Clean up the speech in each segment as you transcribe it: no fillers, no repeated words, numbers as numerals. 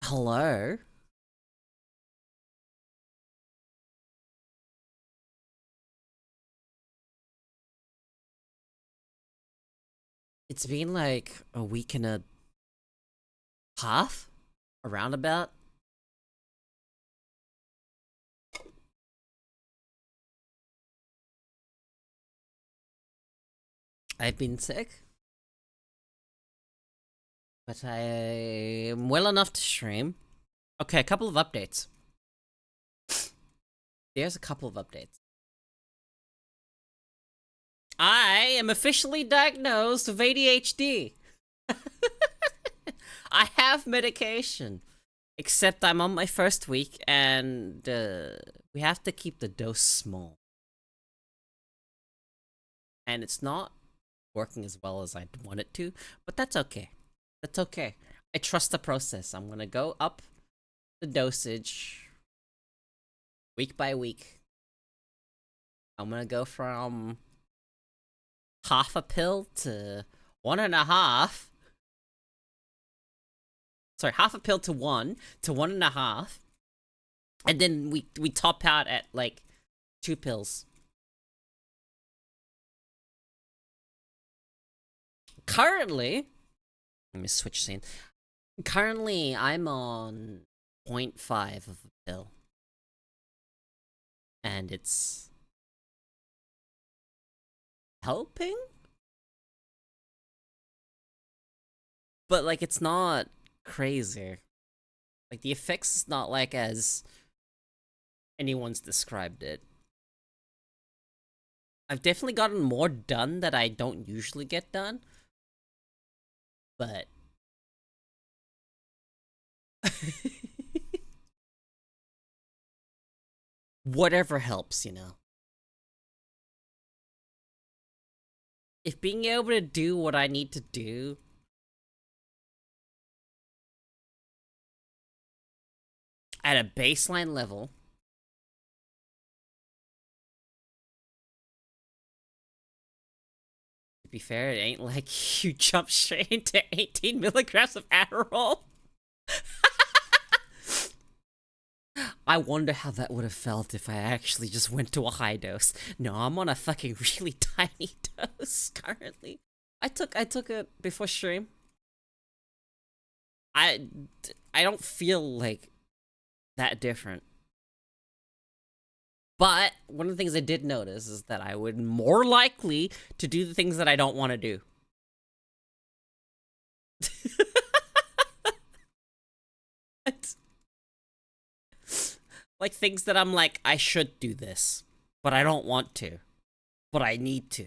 Hello? It's been like a week and a half? A roundabout? I've been sick, but I am well enough to stream. Okay, a couple of updates. There's a couple of updates. I am officially diagnosed with ADHD. I have medication. Except I'm on my first week and we have to keep the dose small. And it's not working as well as I'd want it to, but that's okay. That's okay. I trust the process. I'm gonna go up the dosage week by week. I'm gonna go from half a pill to 1.5. Sorry, half a pill to 1.5. And then we top out at like 2 pills. Currently, let me switch scene. Currently, I'm on 0.5 of a pill. And it's helping? But like, it's not crazy. Like, the effects is not like as anyone's described it. I've definitely gotten more done that I don't usually get done. But whatever helps, you know. If being able to do what I need to do at a baseline level, to be fair, it ain't like you jump straight into 18 milligrams of Adderall. I wonder how that would have felt if I actually just went to a high dose. No, I'm on a fucking really tiny dose currently. I took it before stream. I don't feel like that different. But one of the things I did notice is that I would more likely to do the things that I don't want to do. Like things that I'm like, I should do this, but I don't want to, but I need to.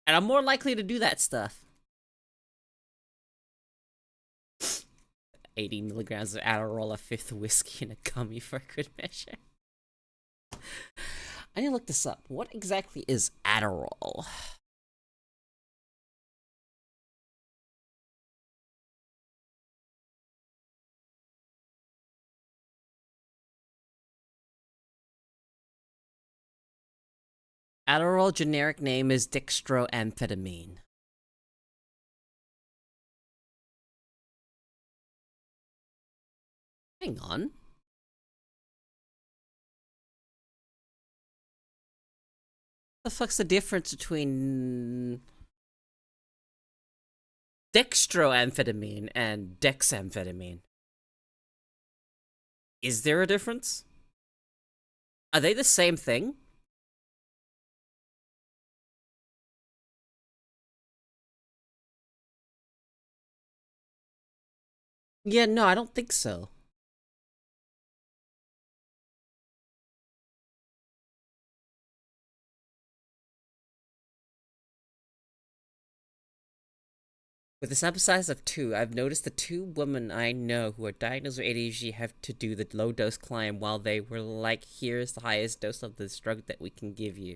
And I'm more likely to do that stuff. 80 milligrams of Adderall, a fifth whiskey, and a gummy for good measure. I need to look this up. What exactly is Adderall? Adderall generic name is dextroamphetamine. Hang on. The fuck's the difference between dextroamphetamine and dexamphetamine? Is there a difference? Are they the same thing? Yeah, no, I don't think so. With a sample size of 2, I've noticed the 2 women I know who are diagnosed with ADHD have to do the low dose climb while they were like, here's the highest dose of this drug that we can give you.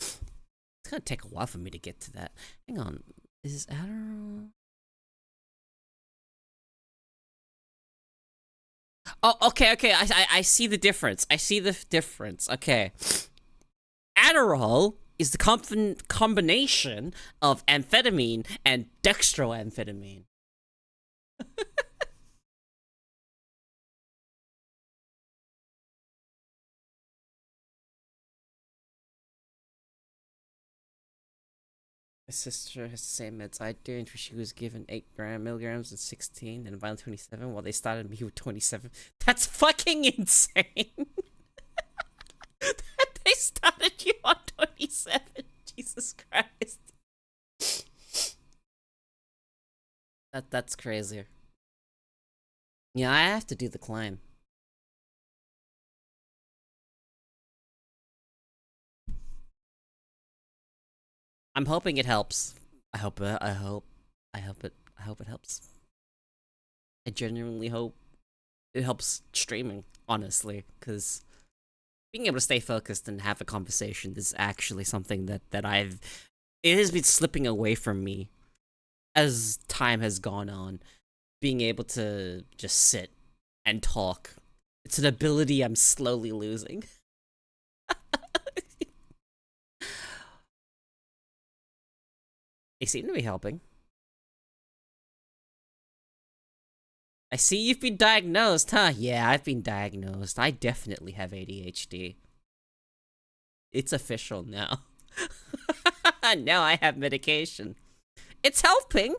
It's gonna take a while for me to get to that. Hang on. Is Adderall? Oh, okay. I see the difference. Okay. Adderall is the combination of amphetamine and dextroamphetamine. My sister has the same meds I do, and she was given 8 milligrams and 16, and violent 27, while they started me with 27. That's fucking insane. They started you on 27. Jesus Christ. That's crazy. Yeah, I have to do the climb. I'm hoping it helps. I hope it helps. I genuinely hope it helps streaming, honestly, because being able to stay focused and have a conversation is actually something that it has been slipping away from me as time has gone on. Being able to just sit and talk, it's an ability I'm slowly losing. They seem to be helping. I see you've been diagnosed, huh? Yeah, I've been diagnosed. I definitely have ADHD. It's official now. Now I have medication. It's helping.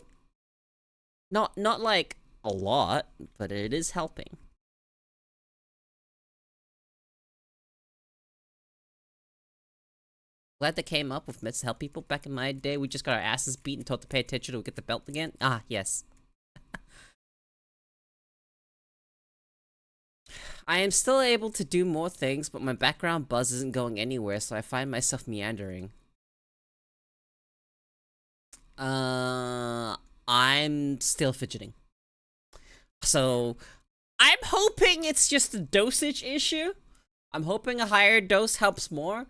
Not like a lot, but it is helping. Glad they came up with meds to help people. Back in my day, we just got our asses beat and told to pay attention to get the belt again. Ah, yes. I am still able to do more things, but my background buzz isn't going anywhere, so I find myself meandering. I'm still fidgeting. So, I'm hoping it's just a dosage issue. I'm hoping a higher dose helps more.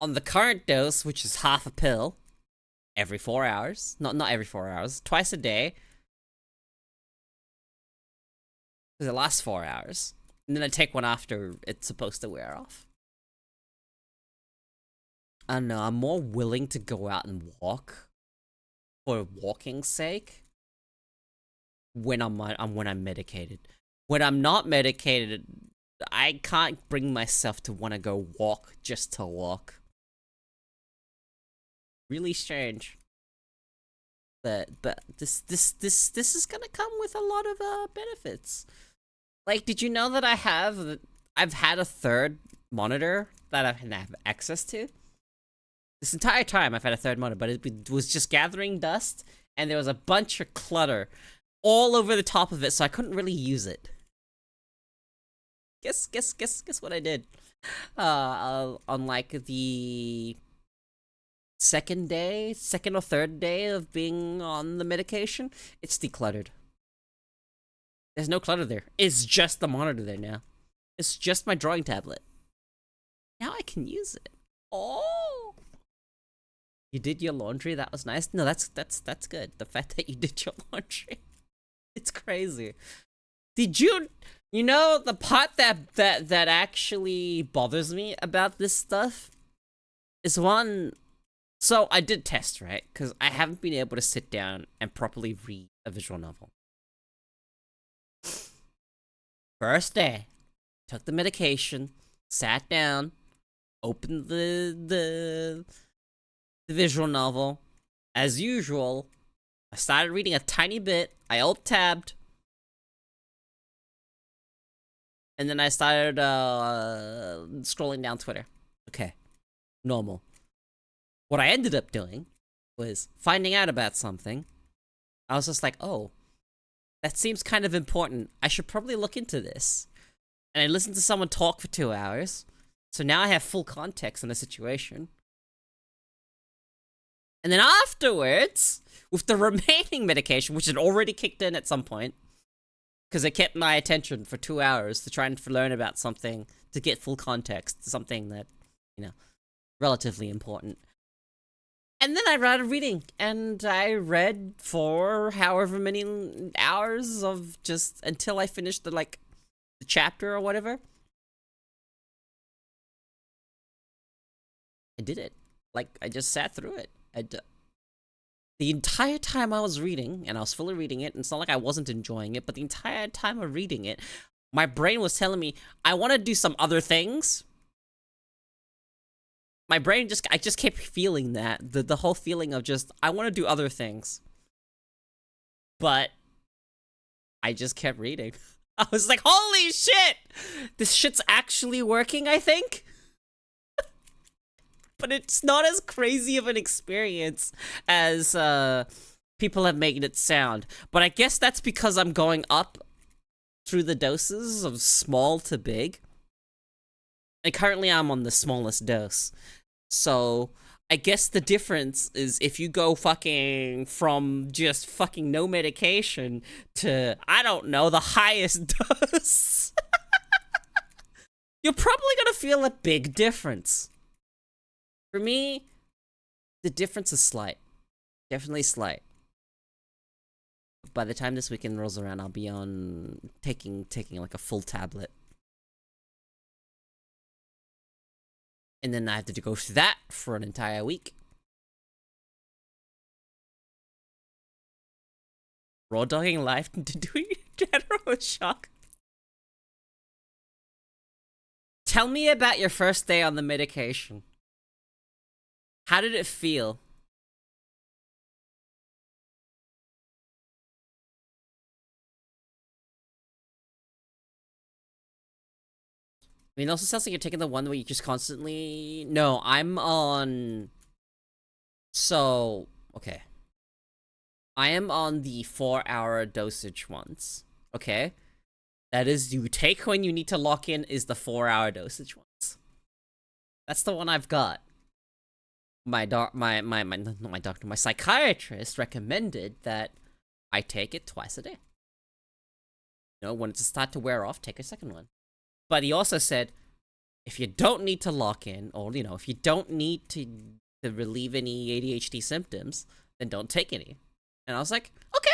On the current dose, which is half a pill, every 4 hours. Not every 4 hours, twice a day. Because it lasts 4 hours. And then I take one after it's supposed to wear off. I don't know, I'm more willing to go out and walk for walking's sake when I'm medicated. When I'm not medicated, I can't bring myself to want to go walk just to walk. Really strange. But this is gonna come with a lot of benefits. Like, did you know that I've had a third monitor that I have access to? This entire time I've had a third monitor, but it was just gathering dust, and there was a bunch of clutter all over the top of it, so I couldn't really use it. Guess what I did? On like the second or third day of being on the medication, it's decluttered. There's no clutter there. It's just the monitor there now. It's just my drawing tablet. Now I can use it. Oh! You did your laundry? That was nice. No, that's good. The fact that you did your laundry. It's crazy. Did you know the part that actually bothers me about this stuff is one. So I did test, right? Because I haven't been able to sit down and properly read a visual novel. First day, took the medication, sat down, opened the visual novel. As usual, I started reading a tiny bit. I alt-tabbed. And then I started scrolling down Twitter. Okay, normal. What I ended up doing was finding out about something. I was just like, oh, that seems kind of important. I should probably look into this. And I listened to someone talk for 2 hours. So now I have full context on the situation. And then afterwards, with the remaining medication, which had already kicked in at some point, because it kept my attention for 2 hours to try and learn about something, to get full context, something that, relatively important. And then I started reading, and I read for however many hours of just until I finished the chapter or whatever. I did it. Like, I just sat through it. The entire time I was reading, and I was fully reading it, and it's not like I wasn't enjoying it, but the entire time of reading it, my brain was telling me, I want to do some other things. My brain I just kept feeling that. The whole feeling of just, I want to do other things. But I just kept reading. I was like, holy shit! This shit's actually working, I think? But it's not as crazy of an experience as people have made it sound. But I guess that's because I'm going up through the doses of small to big. And currently I'm on the smallest dose. So I guess the difference is if you go fucking from just fucking no medication to, I don't know, the highest dose. You're probably gonna feel a big difference. For me, the difference is slight. Definitely slight. By the time this weekend rolls around, I'll be on taking like a full tablet. And then I have to go through that for an entire week. Raw dogging life into doing general shock. Tell me about your first day on the medication. How did it feel? I mean, it also sounds like you're taking the one where you just constantly... No, I'm on... So, okay. I am on the 4-hour dosage ones, okay? That is, you take when you need to lock in is the 4-hour dosage ones. That's the one I've got. My psychiatrist recommended that I take it twice a day. You know, when it's start to wear off, take a second one. But he also said, if you don't need to lock in, or, you know, if you don't need to relieve any ADHD symptoms, then don't take any. And I was like, okay.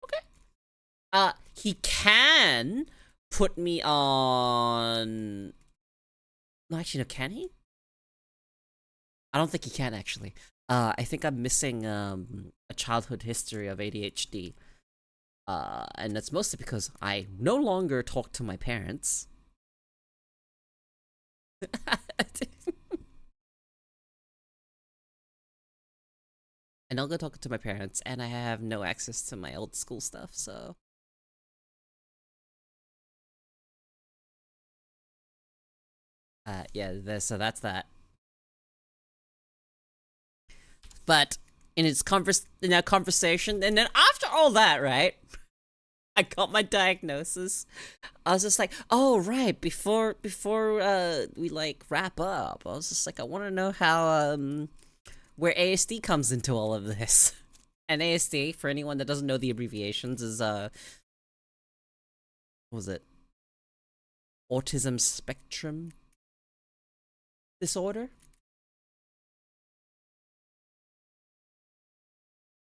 Okay. He can put me on... No, actually, no, can he? I don't think he can, actually. I think I'm missing a childhood history of ADHD. And that's mostly because I no longer talk to my parents. I no longer talk to my parents, and I have no access to my old school stuff, so... yeah, so that's that. But in that conversation, and then after all that, right? I got my diagnosis. I was just like, oh right, before we like wrap up, I was just like, I want to know how where ASD comes into all of this. And ASD, for anyone that doesn't know the abbreviations, is what was it? Autism spectrum disorder?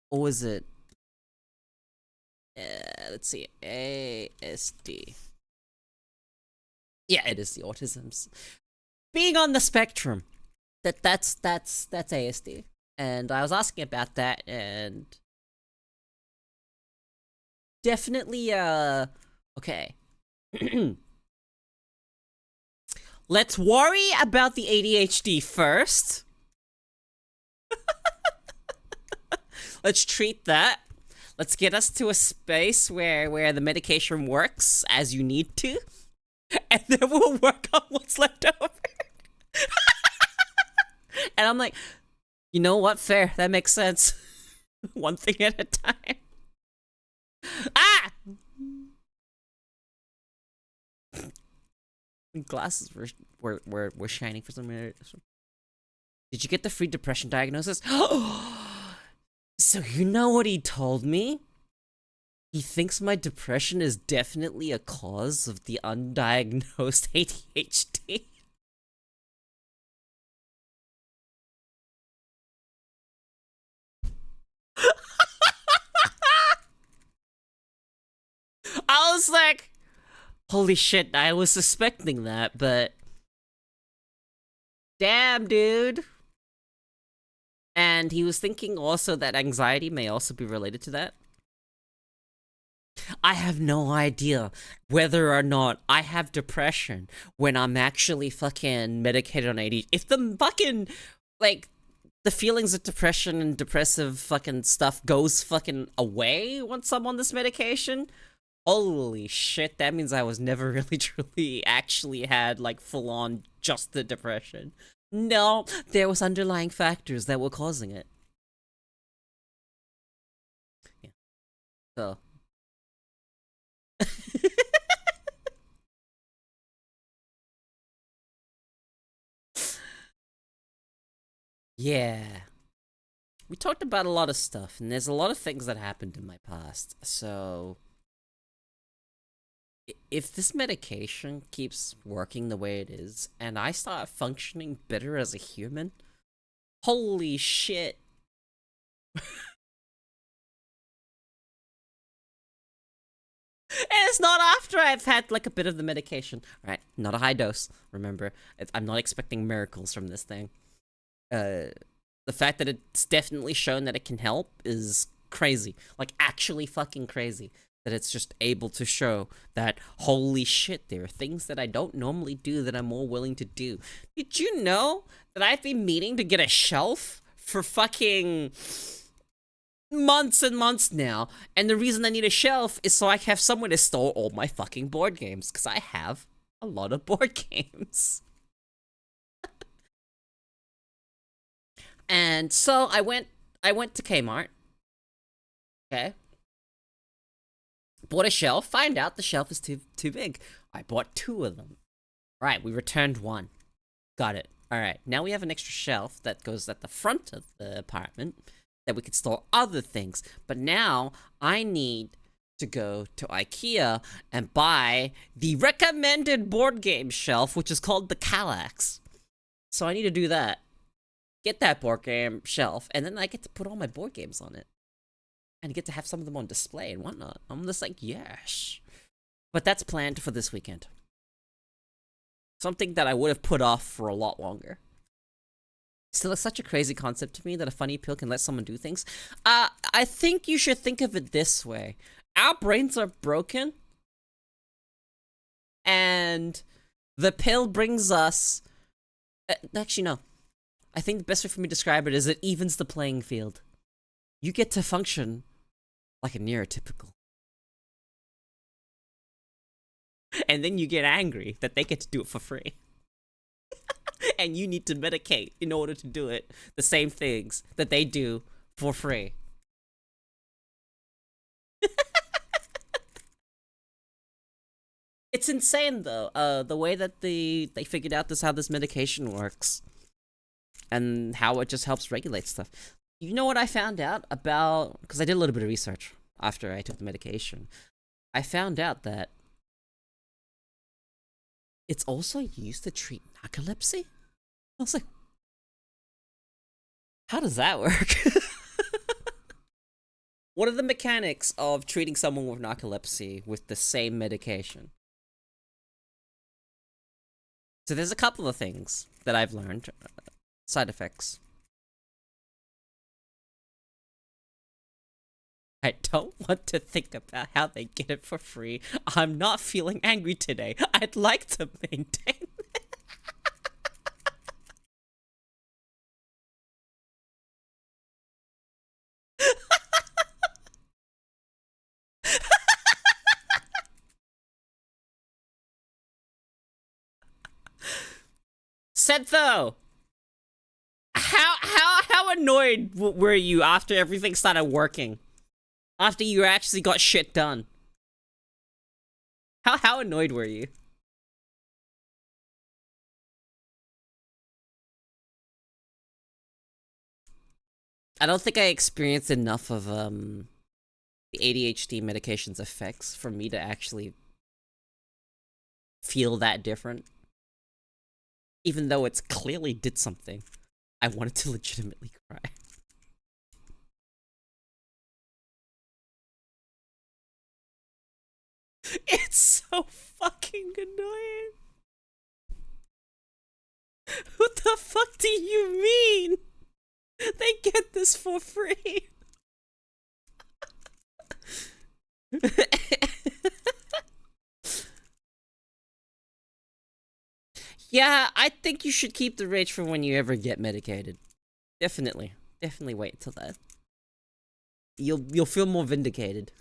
Or was it? Let's see, ASD. Yeah, it is the autisms. Being on the spectrum. That's ASD. And I was asking about that, and definitely okay. Let's worry about the ADHD first. Let's treat that. Let's get us to a space where the medication works as you need to. And then we'll work on what's left over. And I'm like, you know what? Fair. That makes sense. One thing at a time. Ah! Glasses were shining for some reason. Did you get the free depression diagnosis? So you know what he told me? He thinks my depression is definitely a cause of the undiagnosed ADHD. I was like, holy shit, I was suspecting that, but Damn, dude. And he was thinking also that anxiety may also be related to that. I have no idea whether or not I have depression when I'm actually fucking medicated on ADHD. If the fucking, like, the feelings of depression and depressive fucking stuff goes fucking away once I'm on this medication, holy shit, that means I was never really truly actually had, like, full-on just the depression. No, there was underlying factors that were causing it. Yeah. So. Yeah. We talked about a lot of stuff, and there's a lot of things that happened in my past. So, if this medication keeps working the way it is, and I start functioning better as a human, holy shit. And it's not after I've had like a bit of the medication. All right, not a high dose. Remember, I'm not expecting miracles from this thing. The fact that it's definitely shown that it can help is crazy. Like, actually fucking crazy. That it's just able to show that, holy shit, there are things that I don't normally do that I'm more willing to do. Did you know that I've been meaning to get a shelf for fucking months and months now? And the reason I need a shelf is so I have somewhere to store all my fucking board games. Because I have a lot of board games. And so I went to Kmart. Okay. Bought a shelf, find out the shelf is too big. I bought 2 of them. Right, we returned 1. Got it. Alright, now we have an extra shelf that goes at the front of the apartment that we could store other things. But now I need to go to IKEA and buy the recommended board game shelf, which is called the Kallax. So I need to do that. Get that board game shelf, and then I get to put all my board games on it. And get to have some of them on display and whatnot. I'm just like, yes. But that's planned for this weekend. Something that I would have put off for a lot longer. Still, it's such a crazy concept to me that a funny pill can let someone do things. I think you should think of it this way. Our brains are broken. And the pill brings us... actually, no. I think the best way for me to describe it is it evens the playing field. You get to function like a neurotypical. And then you get angry that they get to do it for free. And you need to medicate in order to do it. The same things that they do for free. It's insane though, the way that they figured out how this medication works. And how it just helps regulate stuff. You know what I found out about, because I did a little bit of research after I took the medication. I found out that it's also used to treat narcolepsy. I was like, how does that work? What are the mechanics of treating someone with narcolepsy with the same medication? So there's a couple of things that I've learned. Side effects. I don't want to think about how they get it for free. I'm not feeling angry today. I'd like to maintain. Said though, how annoyed were you after everything started working? After you actually got shit done? How annoyed were you? I don't think I experienced enough of the ADHD medication's effects for me to actually feel that different. Even though it's clearly did something. I wanted to legitimately cry. It's so fucking annoying. What the fuck do you mean? They get this for free. Yeah, I think you should keep the rage for when you ever get medicated. Definitely. Definitely wait until that. You'll feel more vindicated.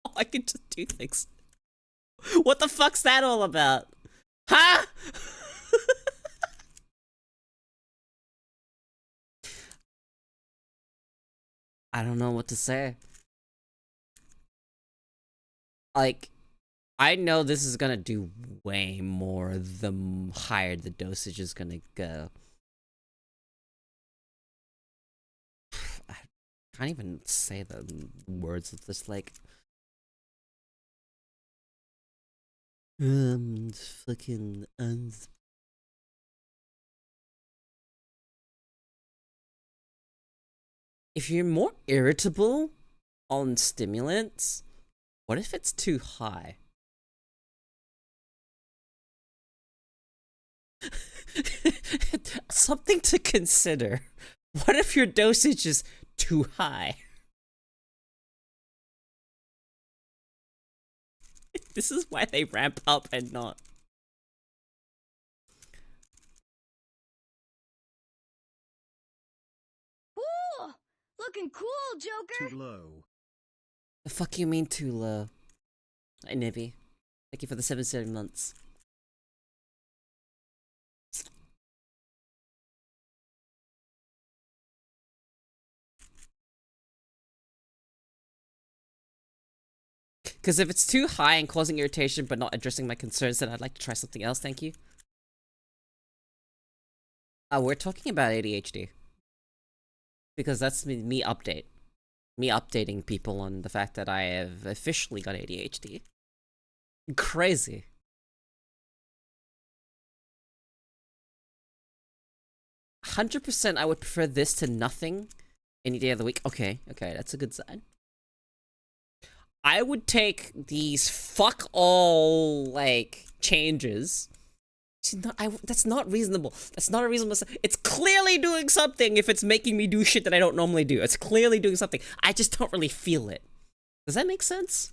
Oh, I can just do things. What the fuck's that all about? Huh? I don't know what to say. Like, I know this is gonna do way more the higher the dosage is gonna go. I can't even say the words of this, like... fucking... If you're more irritable on stimulants, what if it's too high? Something to consider. What if your dosage is too high? This is why they ramp up and not. Cool! Looking cool, Joker! Too low. The fuck you mean too low? Hi, Nibby. Thank you for the 7 months. Because if it's too high and causing irritation but not addressing my concerns, then I'd like to try something else, thank you. We're talking about ADHD. Because that's me update. Me updating people on the fact that I have officially got ADHD. Crazy. %, I would prefer this to nothing any day of the week. Okay, that's a good sign. I would take these fuck all, like, changes. That's not reasonable. That's not a reasonable... It's clearly doing something if it's making me do shit that I don't normally do. It's clearly doing something. I just don't really feel it. Does that make sense?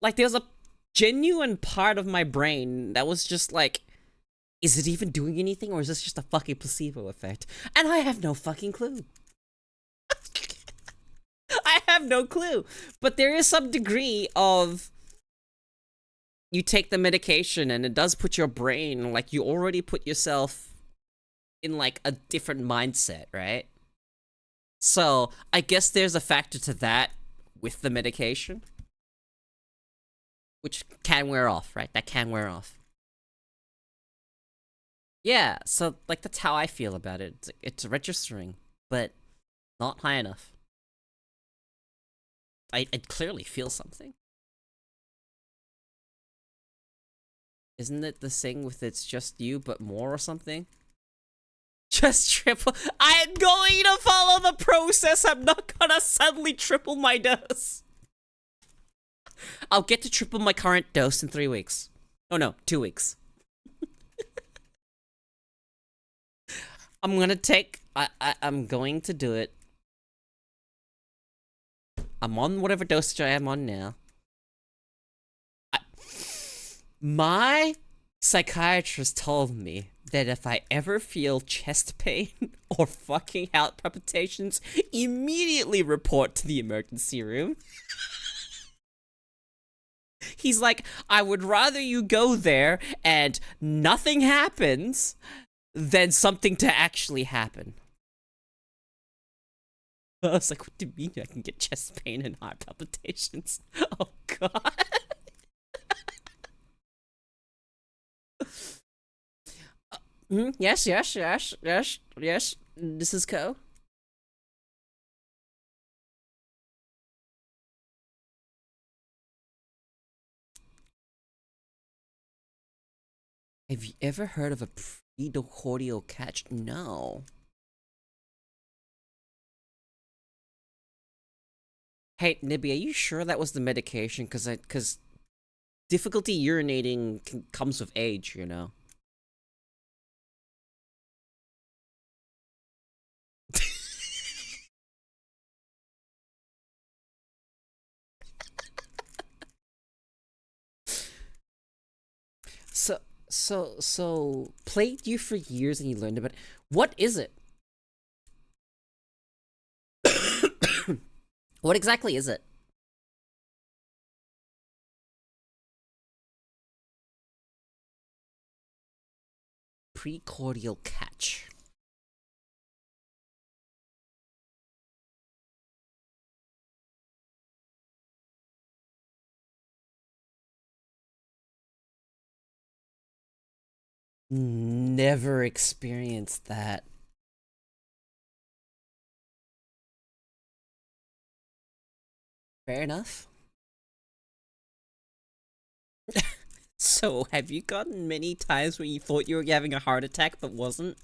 Like, there's a genuine part of my brain that was just like, is it even doing anything, or is this just a fucking placebo effect? And I have no fucking clue. I have no clue. But there is some degree of... You take the medication and it does put your brain, like, you already put yourself in, like, a different mindset, right? So, I guess there's a factor to that with the medication. Which can wear off, right? That can wear off. Yeah, so, like, that's how I feel about it. It's registering, but not high enough. I clearly feel something. Isn't it the thing with it's just you, but more or something? Just triple. I'm going to follow the process. I'm not gonna suddenly triple my dose. I'll get to triple my current dose in 3 weeks. Oh no, 2 weeks. I'm gonna take... I'm going to do it. I'm on whatever dosage I am on now. My psychiatrist told me that if I ever feel chest pain or fucking heart palpitations, immediately report to the emergency room. He's like, I would rather you go there and nothing happens than something to actually happen. I was like, what do you mean I can get chest pain and heart palpitations? Oh god. Yes. This is Ko. Have you ever heard of a precordial catch? No. Hey, Nibby, are you sure that was the medication? Cause difficulty urinating comes with age, you know. So, so played you for years and you learned about it. What is it? What exactly is it? Precordial catch. Never experienced that. Fair enough. So, have you gotten many times where you thought you were having a heart attack but wasn't?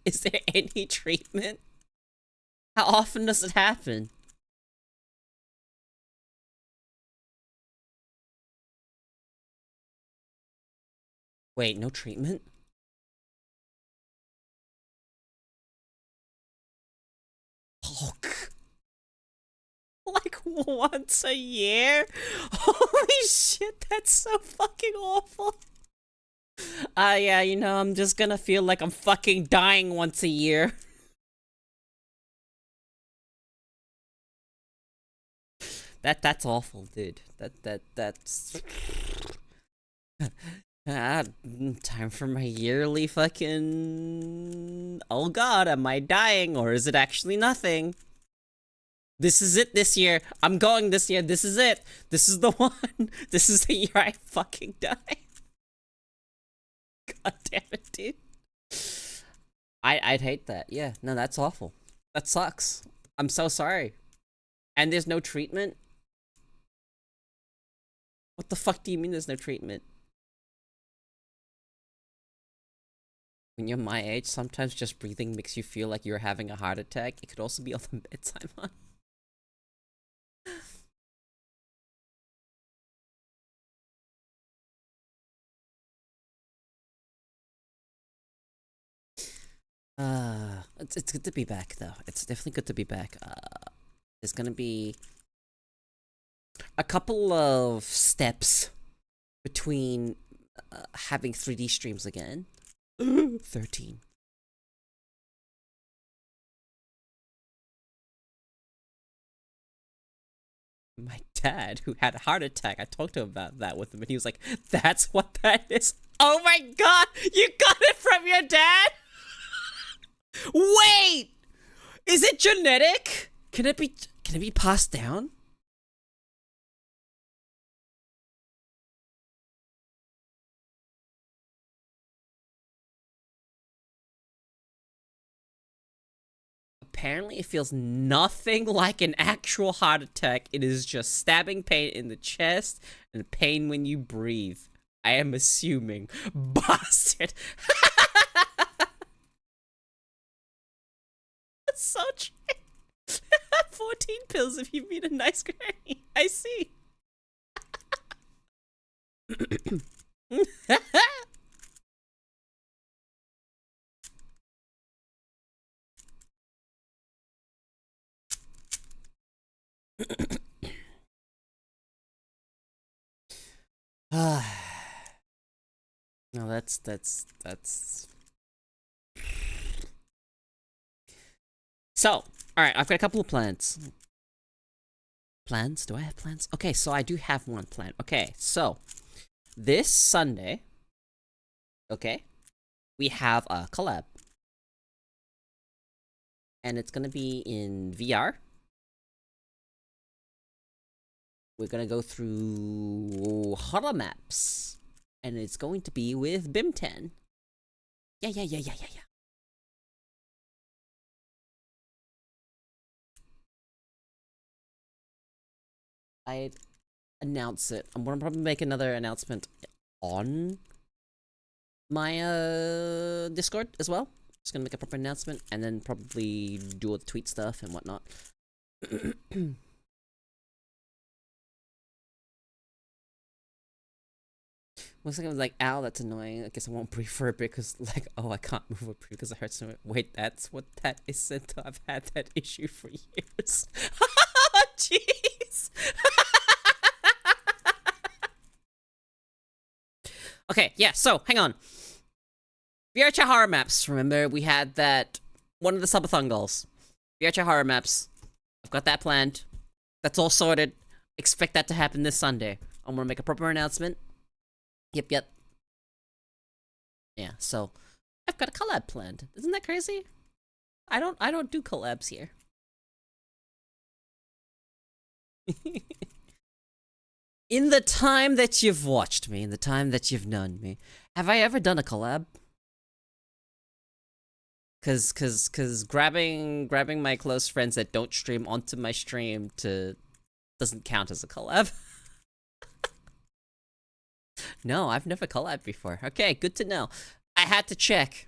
Is there any treatment? How often does it happen? Wait, no treatment? Fuck. Like once a year? Holy shit, that's so fucking awful. Yeah, you know, I'm just gonna feel like I'm fucking dying once a year. That's awful, dude. That's time for my yearly fucking. Oh god, am I dying or is it actually nothing? This is it this year. I'm going this year. This is it. This is the one. This is the year I fucking die. God damn it, dude. I'd hate that. Yeah, no, that's awful. That sucks. I'm so sorry. And there's no treatment? What the fuck do you mean there's no treatment? When you're my age, sometimes just breathing makes you feel like you're having a heart attack. It could also be on the meds I'm on. It's good to be back though. It's definitely good to be back. There's gonna be a couple of steps between having 3D streams again. 13. My dad, who had a heart attack, I talked to him about that with him, and he was like, "That's what that is." Oh my god, you got it from your dad? Wait, is it genetic? Can it be passed down? Apparently, it feels nothing like an actual heart attack. It is just stabbing pain in the chest and pain when you breathe. I am assuming. Bastard. That's so true. 14 pills if you meet a nice granny. I see. No, that's. So, all right, I've got a couple of plans. Plans? Do I have plans? Okay, so I do have one plan. Okay, so this Sunday, okay, we have a collab, and it's gonna be in VR. We're gonna go through horror maps, and it's going to be with BIM10. Yeah. I'd announce it. I'm gonna probably make another announcement on my Discord as well. Just gonna make a proper announcement and then probably do all the tweet stuff and whatnot. One second I was like, ow, that's annoying. I guess I won't breathe for a bit because, like, oh, I can't move a breathe because it hurts so much. Wait, that's what that is, Santa. I've had that issue for years. Jeez. Okay, yeah, so, hang on. VRChat horror maps. Remember, we had that, one of the subathon goals. VRChat horror maps. I've got that planned. That's all sorted. Expect that to happen this Sunday. I'm gonna make a proper announcement. Yep. Yeah, so I've got a collab planned. Isn't that crazy? I don't do collabs here. In the time that you've watched me, in the time that you've known me, have I ever done a collab? Cause grabbing my close friends that don't stream onto my stream doesn't count as a collab. No, I've never collabed before. Okay, good to know. I had to check.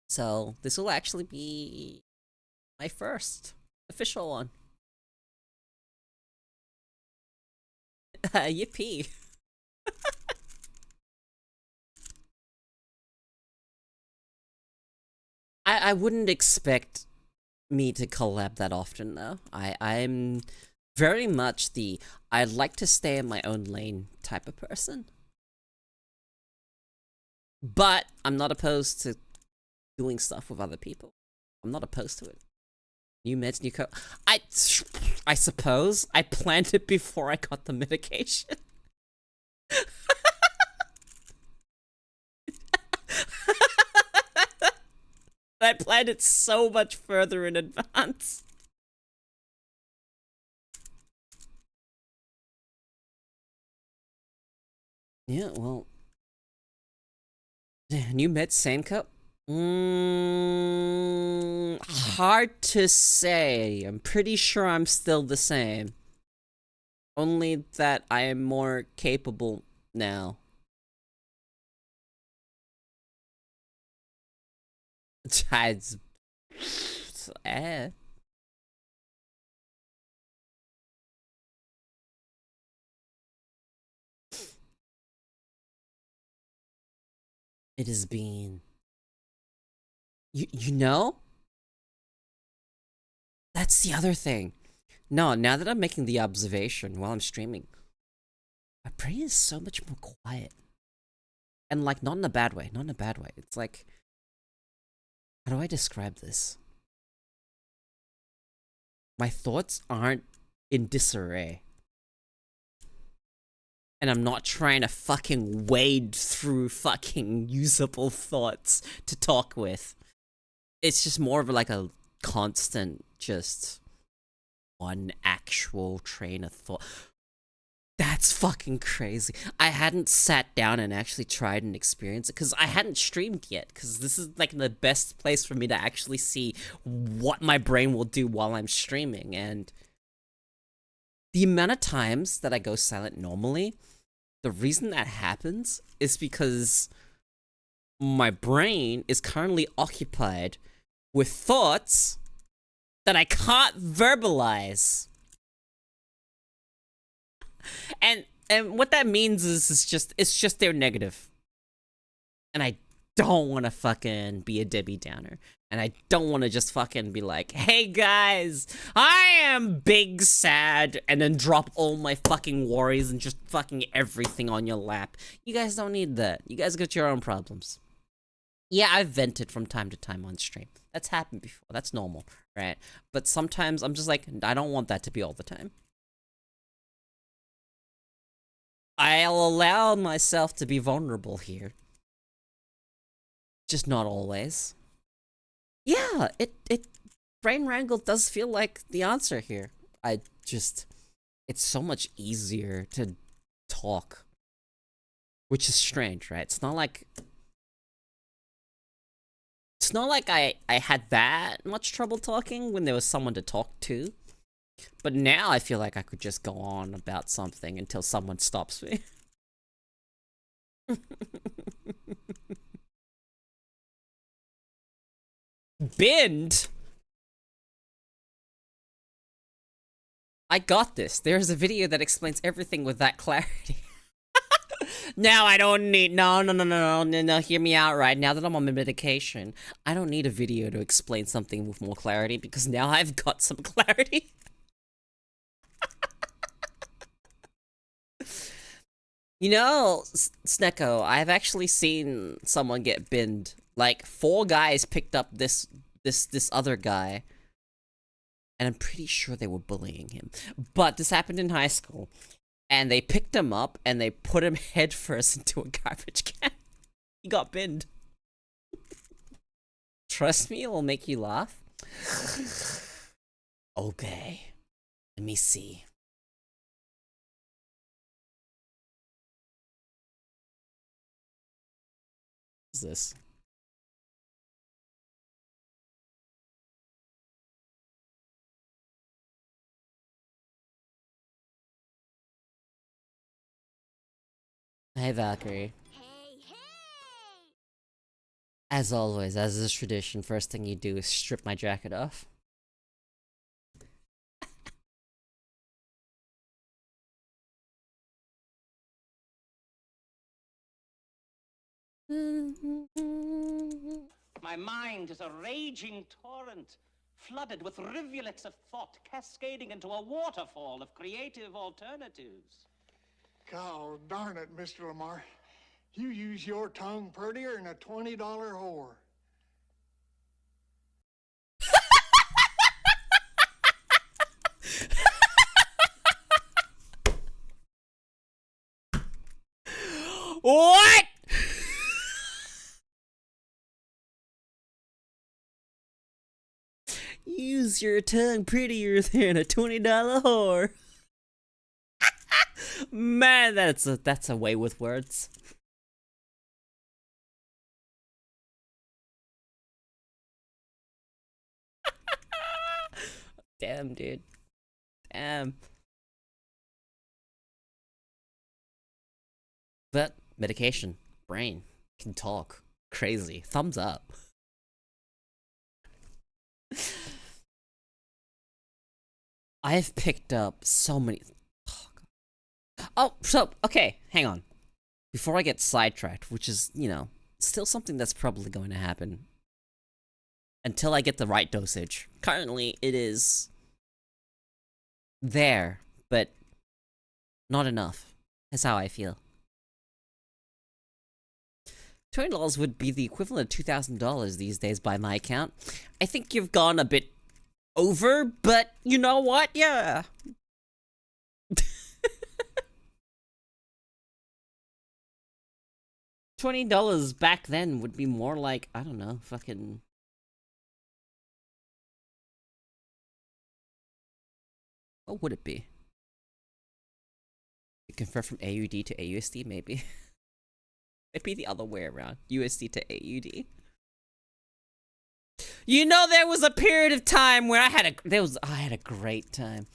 So this will actually be my first official one. Yippee. I wouldn't expect me to collab that often though. I'm very much the I'd like to stay in my own lane type of person. But I'm not opposed to doing stuff with other people. I'm not opposed to it. New meds, new co- I suppose I planned it before I got the medication. I planned it so much further in advance. Yeah, well, new meds, same cup. Hard to say. I'm pretty sure I'm still the same. Only that I am more capable now. It's, eh. It has been. You know? That's the other thing. No, now that I'm making the observation while I'm streaming, my brain is so much more quiet. And like, not in a bad way, not in a bad way. It's like, how do I describe this? My thoughts aren't in disarray. And I'm not trying to fucking wade through fucking usable thoughts to talk with. It's just more of like a constant, just one actual train of thought. That's fucking crazy. I hadn't sat down and actually tried and experienced it because I hadn't streamed yet. Because this is like the best place for me to actually see what my brain will do while I'm streaming. And the amount of times that I go silent normally, the reason that happens is because my brain is currently occupied with thoughts that I can't verbalize. And what that means is it's just they're negative. And I don't want to fucking be a Debbie Downer. And I don't want to just fucking be like, hey guys, I am big sad, and then drop all my fucking worries and just fucking everything on your lap. You guys don't need that. You guys got your own problems. Yeah, I've vented from time to time on stream. That's happened before. That's normal, right? But sometimes I'm just like, I don't want that to be all the time. I'll allow myself to be vulnerable here. Just not always. Yeah, it brain wrangle does feel like the answer here. It's so much easier to talk. Which is strange, right? It's not like I had that much trouble talking when there was someone to talk to. But now I feel like I could just go on about something until someone stops me. Binned? I got this. There's a video that explains everything with that clarity. Now I don't need no, hear me out right now that I'm on my medication. I don't need a video to explain something with more clarity because now I've got some clarity. You know, Snecko, I've actually seen someone get binned. Like 4 guys picked up this other guy. And I'm pretty sure they were bullying him. But this happened in high school. And they picked him up and they put him headfirst into a garbage can. He got binned. Trust me, it will make you laugh. Okay. Let me see. What is this? Hey, Valkyrie. Hey, hey! As always, as is tradition, first thing you do is strip my jacket off. My mind is a raging torrent, flooded with rivulets of thought, cascading into a waterfall of creative alternatives. God darn it, Mr. Lamar. You use your tongue prettier than a $20 whore. What? Use your tongue prettier than a $20 whore. Man, that's a way with words. Damn, dude. Damn. But medication, brain, can talk. Crazy. Thumbs up. I've picked up so many. Oh, so, okay, hang on. Before I get sidetracked, which is, you know, still something that's probably going to happen until I get the right dosage. Currently, it is there, but not enough. That's how I feel. $20 would be the equivalent of $2,000 these days by my account. I think you've gone a bit over, but you know what? Yeah. $20 back then would be more like, I don't know, fucking... What would it be? You convert from AUD to AUSD, maybe? It'd be the other way around. USD to AUD. You know, there was a period of time where I had a great time.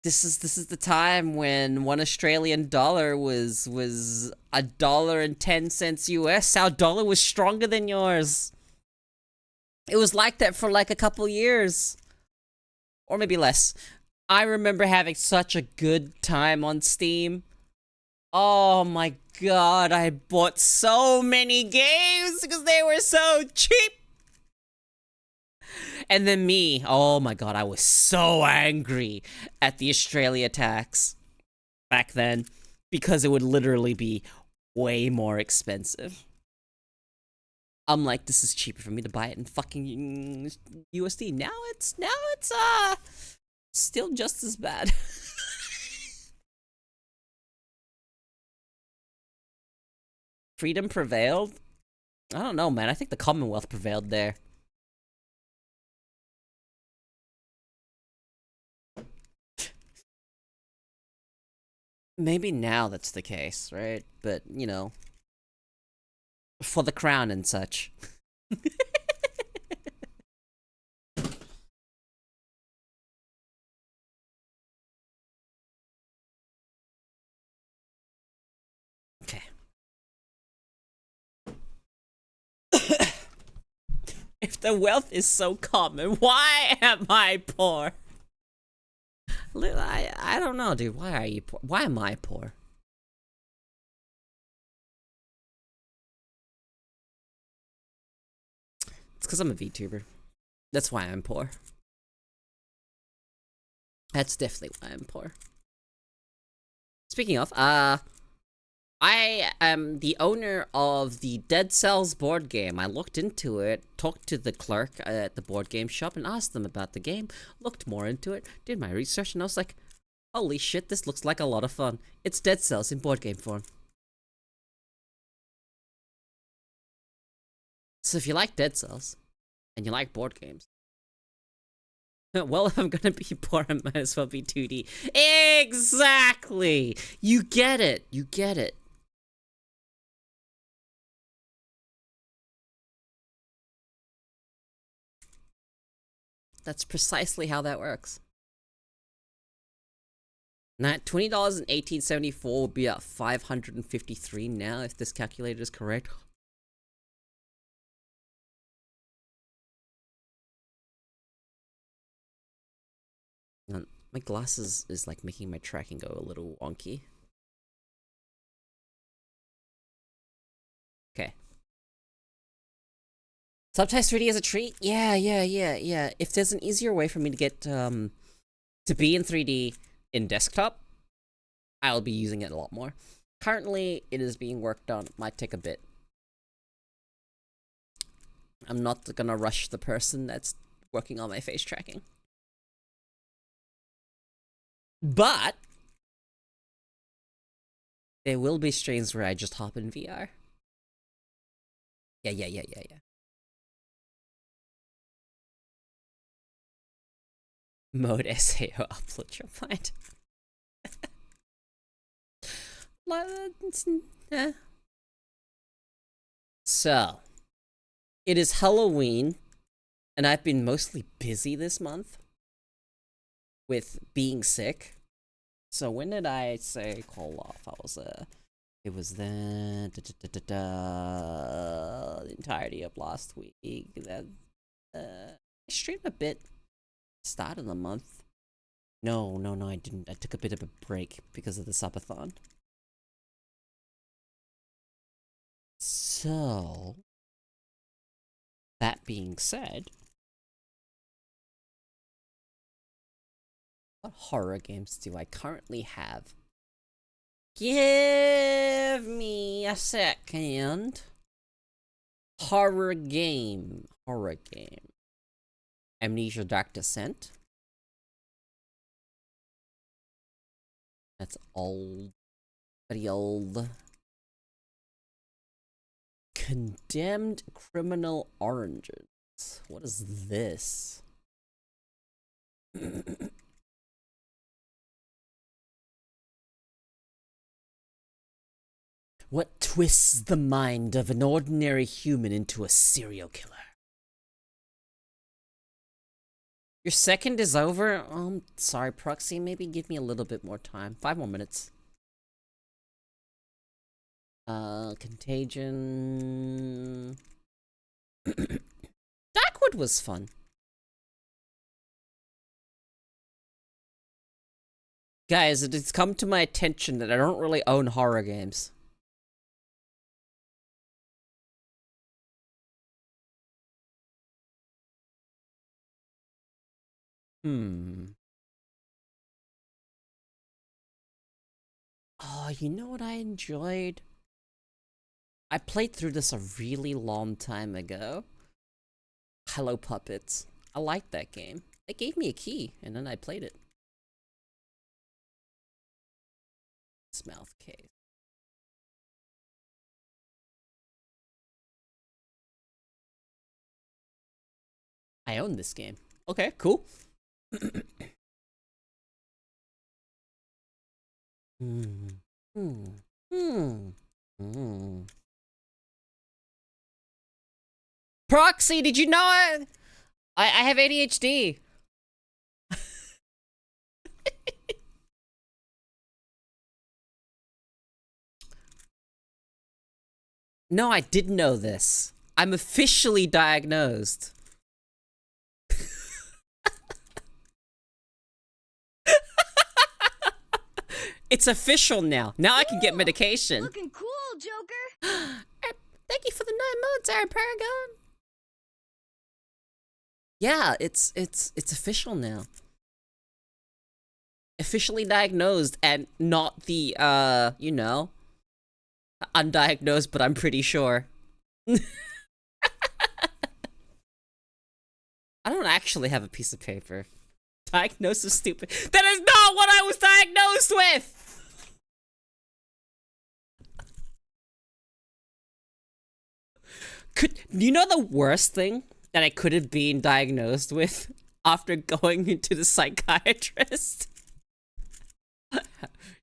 This is the time when one Australian dollar was $1.10 US. Our dollar was stronger than yours. It was like that for like a couple years. Or maybe less. I remember having such a good time on Steam. Oh my god, I bought so many games because they were so cheap. And then me, oh my god, I was so angry at the Australia tax back then because it would literally be way more expensive. I'm like, this is cheaper for me to buy it in fucking USD. Now it's still just as bad. Freedom prevailed? I don't know, man. I think the Commonwealth prevailed there. Maybe now that's the case, right? But, you know, for the crown and such. Okay. If the wealth is so common, why am I poor? I don't know, dude. Why are you poor? Why am I poor? It's because I'm a VTuber. That's why I'm poor. That's definitely why I'm poor. Speaking of, I am the owner of the Dead Cells board game. I looked into it, talked to the clerk at the board game shop and asked them about the game, looked more into it, did my research, and I was like, holy shit, this looks like a lot of fun. It's Dead Cells in board game form. So if you like Dead Cells, and you like board games, well, if I'm gonna be poor, I might as well be 2D. Exactly! You get it! You get it. That's precisely how that works. Now, $20 in 1874 would be at $553 now, if this calculator is correct. My glasses is like making my tracking go a little wonky. Okay. Subtypes 3D as a treat? Yeah. If there's an easier way for me to get to be in 3D in desktop, I'll be using it a lot more. Currently, it is being worked on. Might take a bit. I'm not gonna rush the person that's working on my face tracking. But there will be streams where I just hop in VR. Yeah. Mode SAO upload your mind. So, it is Halloween, and I've been mostly busy this month with being sick. So when did I say call off? It was the entirety of last week. That I streamed a bit start of the month. No, I didn't. I took a bit of a break because of the subathon. So, that being said, what horror games do I currently have? Give me a second. Horror game. Amnesia Dark Descent. That's old. Pretty old. Condemned Criminal Oranges. What is this? What twists the mind of an ordinary human into a serial killer? Your second is over? Sorry, Proxy, maybe give me a little bit more time. 5 more minutes. Contagion. Darkwood was fun. Guys, it has come to my attention that I don't really own horror games. Oh, you know what I enjoyed? I played through this a really long time ago. Hello Puppets. I liked that game. They gave me a key, and then I played it. Mouth case. I own this game. Okay, cool. Proxy, did you know I have ADHD? No, I didn't know this. I'm officially diagnosed. It's official now. Now I can get medication. Looking cool, Joker. Thank you for the 9 months, Aaron Paragon. Yeah, it's official now. Officially diagnosed, and not the you know, undiagnosed, but I'm pretty sure. I don't actually have a piece of paper. Diagnosed is stupid. That is not what I was diagnosed with! You know the worst thing that I could have been diagnosed with after going into the psychiatrist?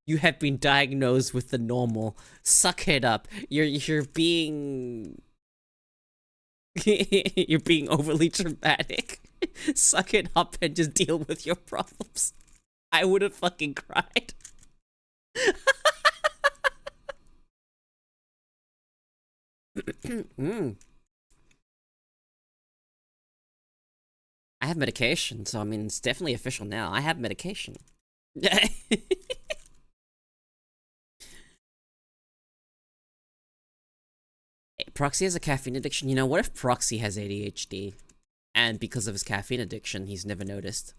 You have been diagnosed with the normal. Suck it up. You're being you're being overly dramatic. Suck it up and just deal with your problems. I would have fucking cried. I have medication, so I mean, it's definitely official now. I have medication. Proxy has a caffeine addiction. You know, what if Proxy has ADHD? And because of his caffeine addiction, he's never noticed.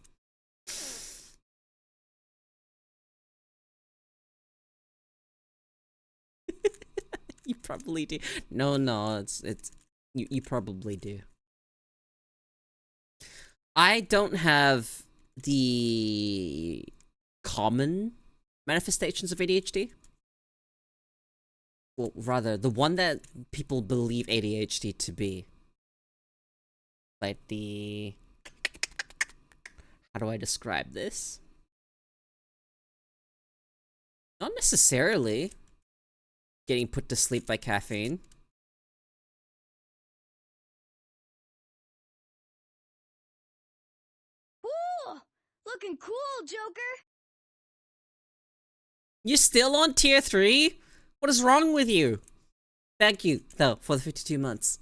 You probably do. No, it's you probably do. I don't have the common manifestations of ADHD. Well, rather, the one that people believe ADHD to be. Like the... How do I describe this? Not necessarily getting put to sleep by caffeine. Cool. Looking cool, Joker. You're still on tier 3? What is wrong with you? Thank you, though, for the 52 months.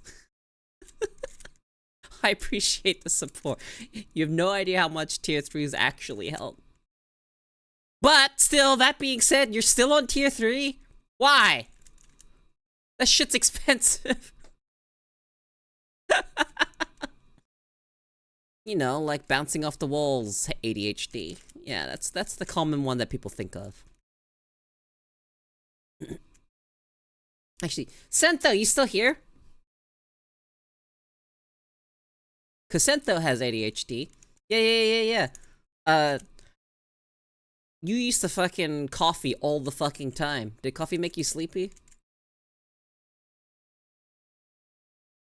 I appreciate the support. You have no idea how much tier 3s actually help. But still, that being said, you're still on tier 3? Why? That shit's expensive. You know, like bouncing off the walls, ADHD. Yeah, that's the common one that people think of. Actually, Sentho, you still here? Cause Sentho has ADHD. Yeah. You used to fucking coffee all the fucking time. Did coffee make you sleepy?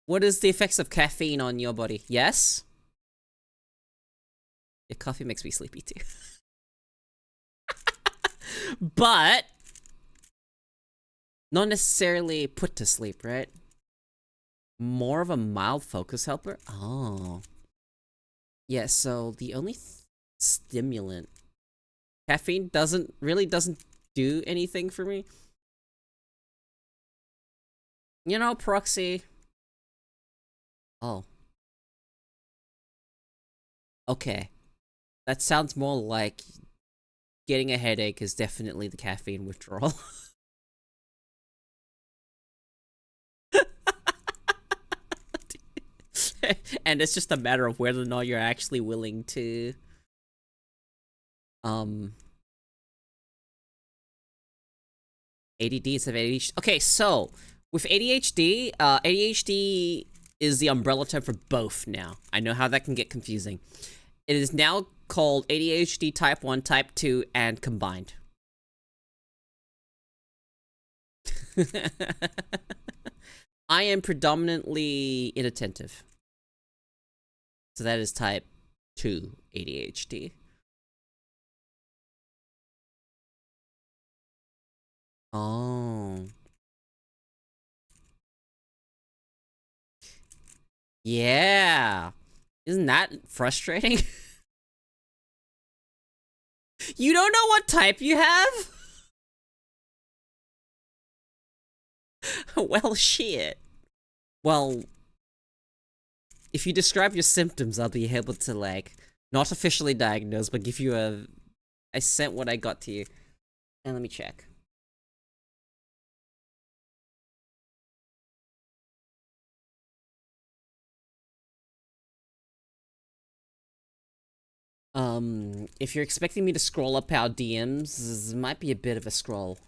What is the effects of caffeine on your body? Yes? Yeah, coffee makes me sleepy too. But not necessarily put to sleep, right? More of a mild focus helper? Oh. Yeah, so the only stimulant... Caffeine doesn't do anything for me. You know, Proxy. Oh. Okay. That sounds more like getting a headache is definitely the caffeine withdrawal. And it's just a matter of whether or not you're actually willing to ADD instead of ADHD. Okay, so with ADHD, ADHD is the umbrella term for both now. I know how that can get confusing. It is now called ADHD type 1, type 2, and combined. I am predominantly inattentive. So that is type 2 ADHD. Oh. Yeah. Isn't that frustrating? You don't know what type you have? Well, shit. Well, if you describe your symptoms, I'll be able to, like, not officially diagnose, but give you a... I sent what I got to you. And let me check. If you're expecting me to scroll up our DMs, this might be a bit of a scroll.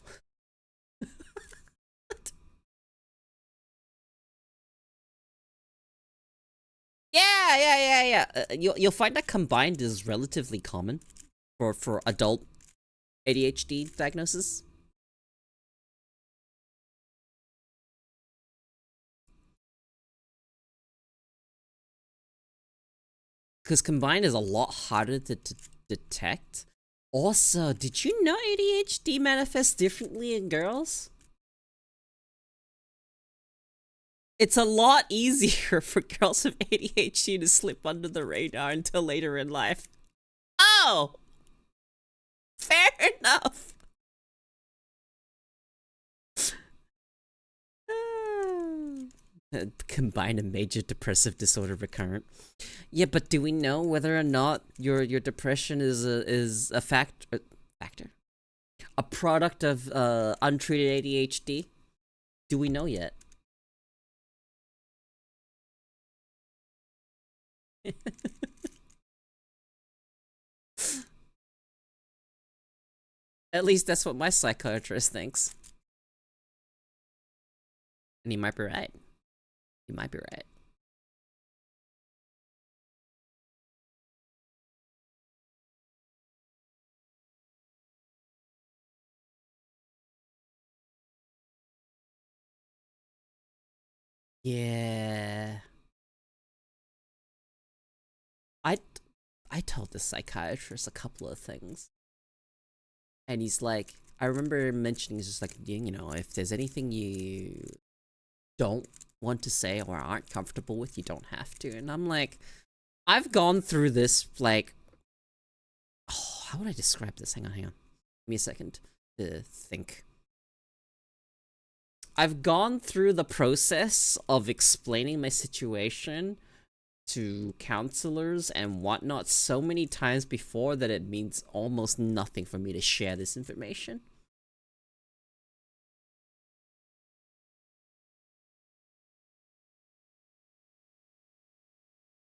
Yeah. You'll find that combined is relatively common for adult ADHD diagnosis. Because combined is a lot harder to detect. Also, did you know ADHD manifests differently in girls? It's a lot easier for girls with ADHD to slip under the radar until later in life. Oh! Fair enough. Combine a major depressive disorder recurrent. Yeah, but do we know whether or not your depression is a factor? A product of untreated ADHD? Do we know yet? At least that's what my psychiatrist thinks. And he might be right. He might be right. Yeah. I told the psychiatrist a couple of things. And he's like, I remember mentioning, he's just like, you know, if there's anything you don't want to say or aren't comfortable with, you don't have to. And I'm like, I've gone through this, like, oh, how would I describe this? Hang on. Give me a second to think. I've gone through the process of explaining my situation to counselors and whatnot so many times before that it means almost nothing for me to share this information.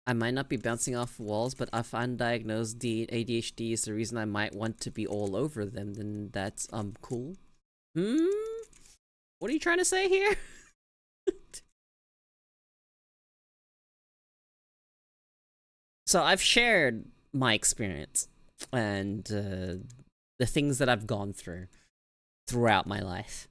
I might not be bouncing off walls, but if undiagnosed ADHD is the reason I might want to be all over them, then that's cool. What are you trying to say here? So I've shared my experience and the things that I've gone through throughout my life.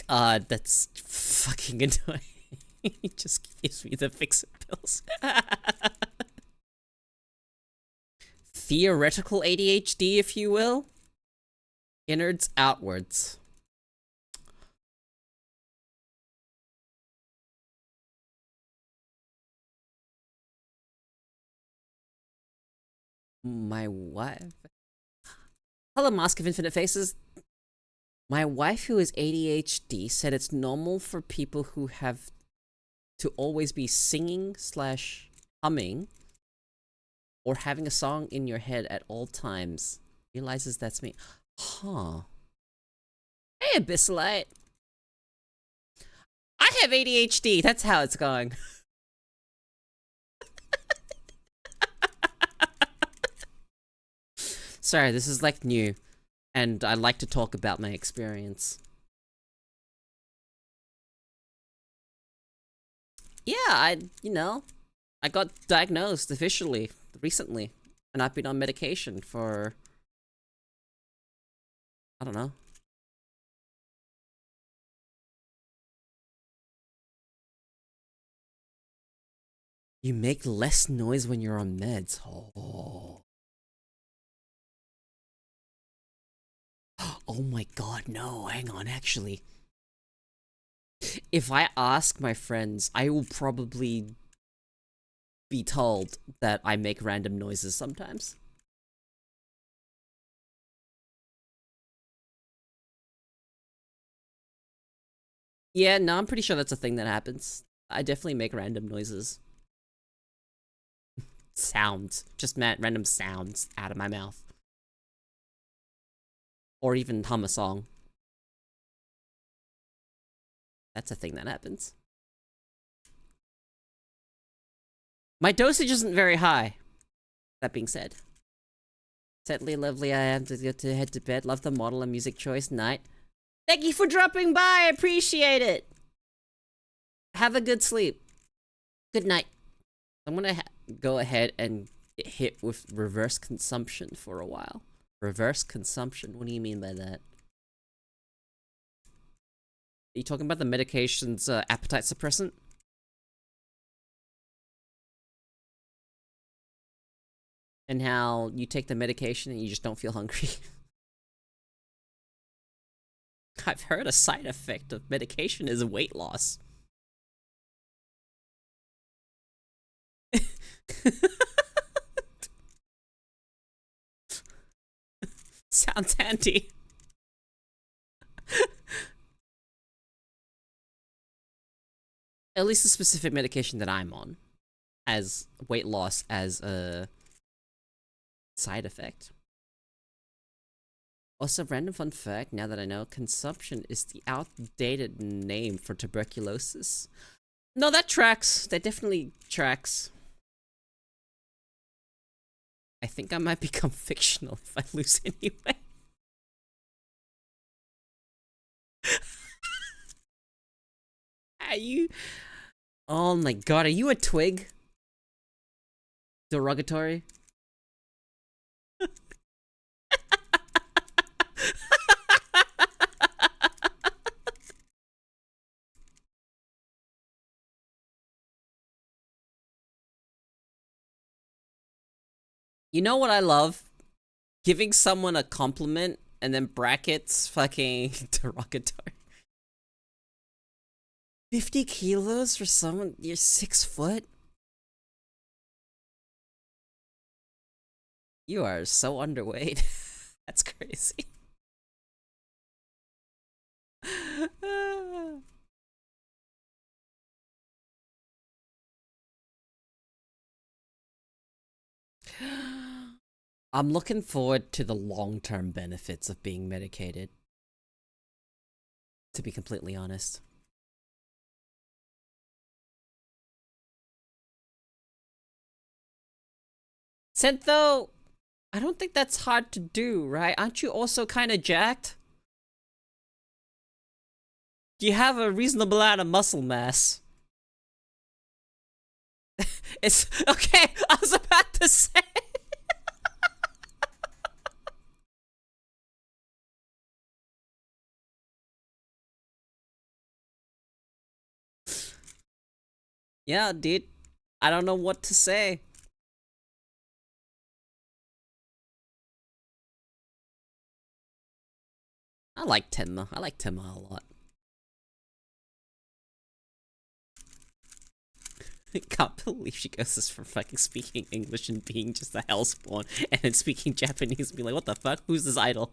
That's fucking annoying. He just gives me the fix-it pills. Theoretical ADHD, if you will. Innards outwards. My wife. Hello, Mask of Infinite Faces. My wife, who is ADHD, said it's normal for people who have to always be singing / humming or having a song in your head at all times. Realizes that's me. Huh. Hey, Abyssalite. I have ADHD. That's how it's going. Sorry, this is like new. And I like to talk about my experience. Yeah, I got diagnosed officially recently. And I've been on medication for, I don't know. You make less noise when you're on meds. Oh. Oh my god, no, hang on, actually. If I ask my friends, I will probably be told that I make random noises sometimes. Yeah, no, I'm pretty sure that's a thing that happens. I definitely make random noises. Sounds. Just random sounds out of my mouth. Or even hum a song. That's a thing that happens. My dosage isn't very high. That being said. Sadly lovely, I am to get to head to bed. Love the model and music choice. Night. Thank you for dropping by. I appreciate it. Have a good sleep. Good night. I'm gonna go ahead and get hit with reverse consumption for a while. Reverse consumption? What do you mean by that? Are you talking about the medication's appetite suppressant? And how you take the medication and you just don't feel hungry? I've heard a side effect of medication is weight loss. Sounds handy. At least the specific medication that I'm on has weight loss as a side effect. Also, random fun fact, now that I know, consumption is the outdated name for tuberculosis. No, that tracks. That definitely tracks. I think I might become fictional if I lose anyway. Are you... Oh my god, are you a twig? Derogatory? You know what I love? Giving someone a compliment and then brackets fucking derogatory. 50 kilos for someone, you're 6 foot? You are so underweight. That's crazy. I'm looking forward to the long-term benefits of being medicated. To be completely honest. Sentho, I don't think that's hard to do, right? Aren't you also kind of jacked? You have a reasonable amount of muscle mass. It's okay. I was about to say. Yeah, dude. I don't know what to say. I like Tenma. I like Tenma a lot. I can't believe she goes this for fucking speaking English and being just a hellspawn, and then speaking Japanese and be like, what the fuck? Who's this idol?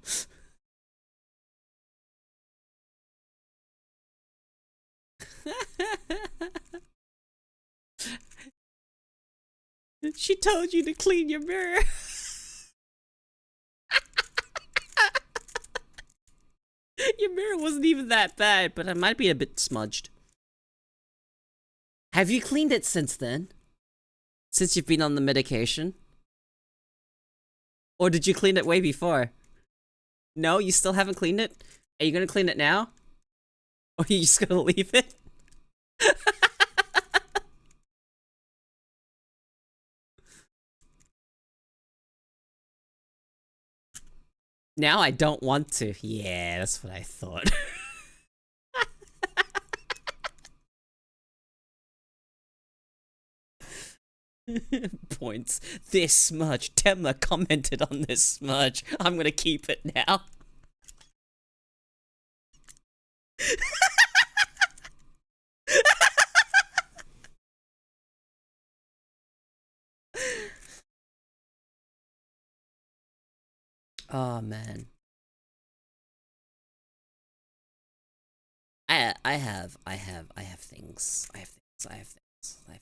She told you to clean your mirror. Your mirror wasn't even that bad, but it might be a bit smudged. Have you cleaned it since then? Since you've been on the medication? Or did you clean it way before? No, you still haven't cleaned it? Are you gonna clean it now? Or are you just gonna leave it? Now I don't want to. Yeah, that's what I thought. Points. This smudge. Temma commented on this smudge. I'm gonna keep it now. Oh man. I have things. I have things. I have things. I have...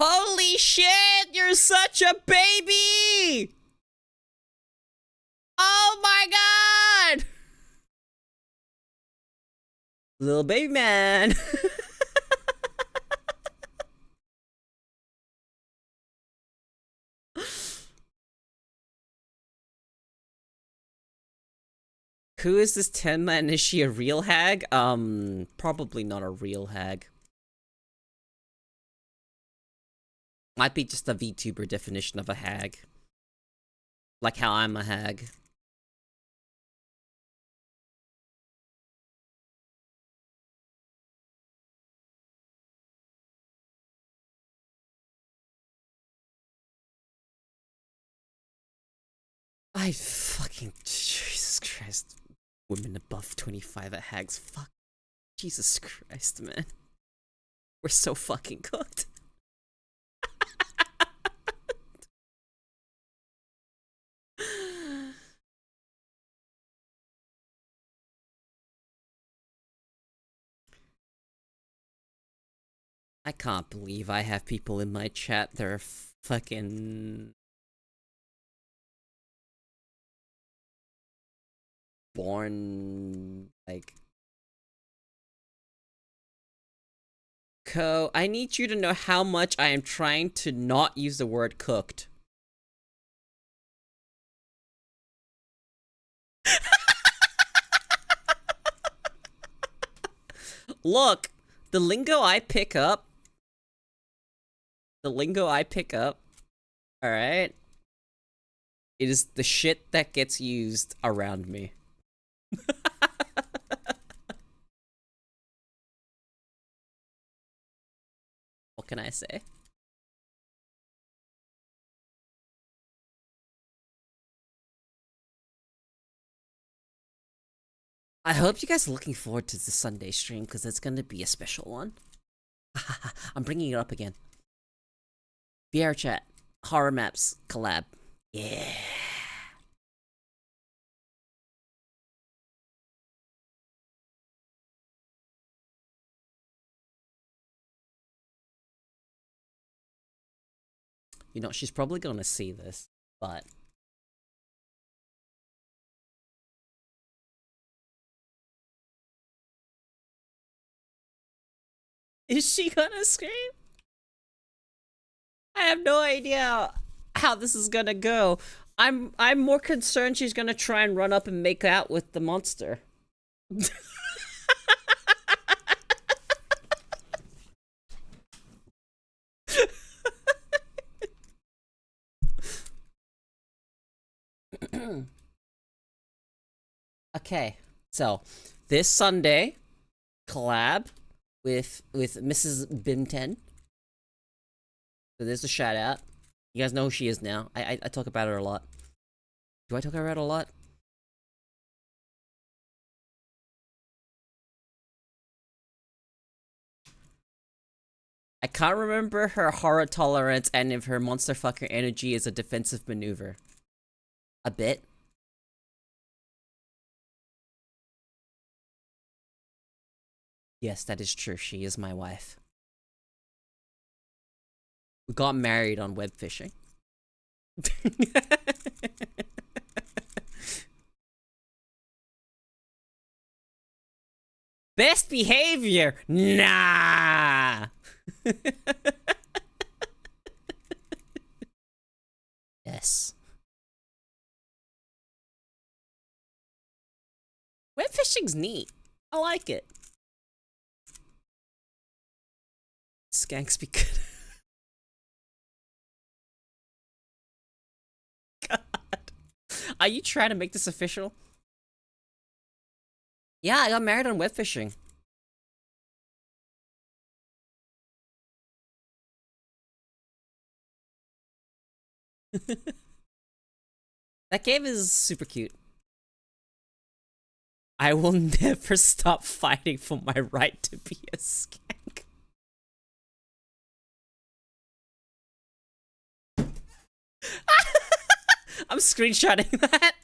Holy shit! You're such a baby! Oh my god! Little baby man. Who is this 10 man? Is she a real hag? Probably not a real hag. Might be just a VTuber definition of a hag. Like how I'm a hag. I fucking... Jesus Christ. Women above 25 at hags. Fuck. Jesus Christ, man. We're so fucking cooked. I can't believe I have people in my chat that are fucking... born, like... Ko, I need you to know how much I am trying to not use the word cooked. Look, the lingo I pick up, alright, it is the shit that gets used around me. What can I say? I hope you guys are looking forward to the Sunday stream, because it's gonna be a special one. I'm bringing it up again. VR chat. Horror Maps collab. Yeah. You know, she's probably gonna see this, but... Is she gonna scream? I have no idea how this is gonna go. I'm more concerned she's gonna try and run up and make out with the monster. Okay, so this Sunday, collab with Mrs. Bim10. So there's a shout out. You guys know who she is now. I talk about her a lot. Do I talk about her a lot? I can't remember her horror tolerance and if her monster fucker energy is a defensive maneuver. A bit. Yes, that is true. She is my wife. We got married on web fishing. Best behavior? Nah. Yes. Web fishing's neat. I like it. Skanks be good. God. Are you trying to make this official? Yeah, I got married on web fishing. That game is super cute. I will never stop fighting for my right to be a skank. I'm screenshotting that.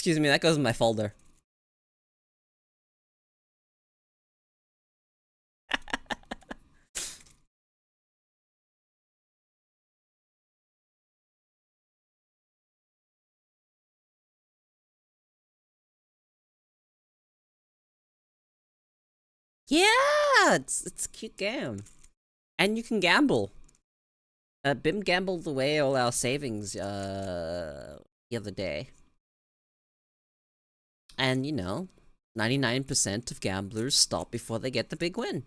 Excuse me, that goes in my folder. Yeah, it's a cute game. And you can gamble. Bim gambled away all our savings, the other day. And, you know, 99% of gamblers stop before they get the big win.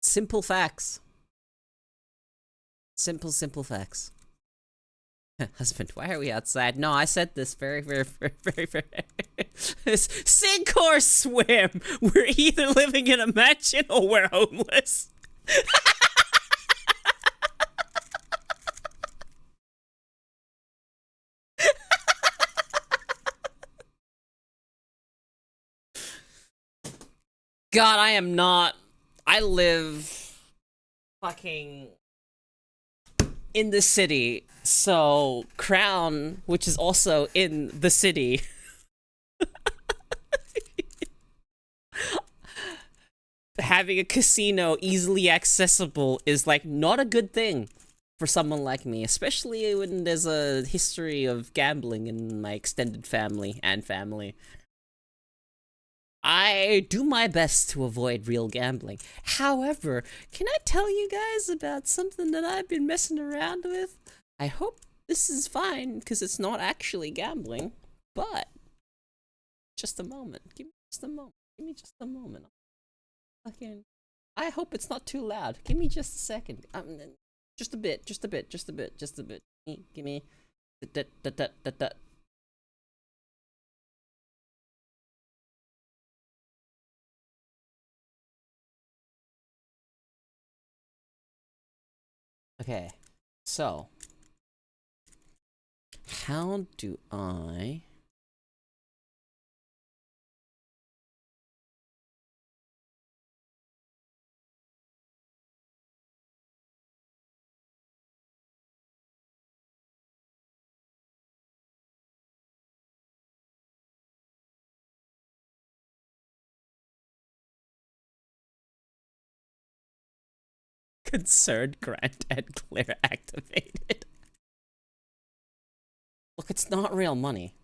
Simple facts. Simple facts. Husband, why are we outside? No, I said this very sink or swim. We're either living in a mansion or we're homeless. God, I am not. I live fucking in the city, so Crown, which is also in the city. Having a casino easily accessible is like not a good thing for someone like me, especially when there's a history of gambling in my extended family and family. I do my best to avoid real gambling. However, can I tell you guys about something that I've been messing around with? I hope this is fine, because it's not actually gambling, but just a moment. Give me just a moment. Give me just a moment. Fucking, I hope it's not too loud. Give me just a second. Just a bit. Give me. Okay, so how do I concerned grant and clear activated? Look, it's not real money.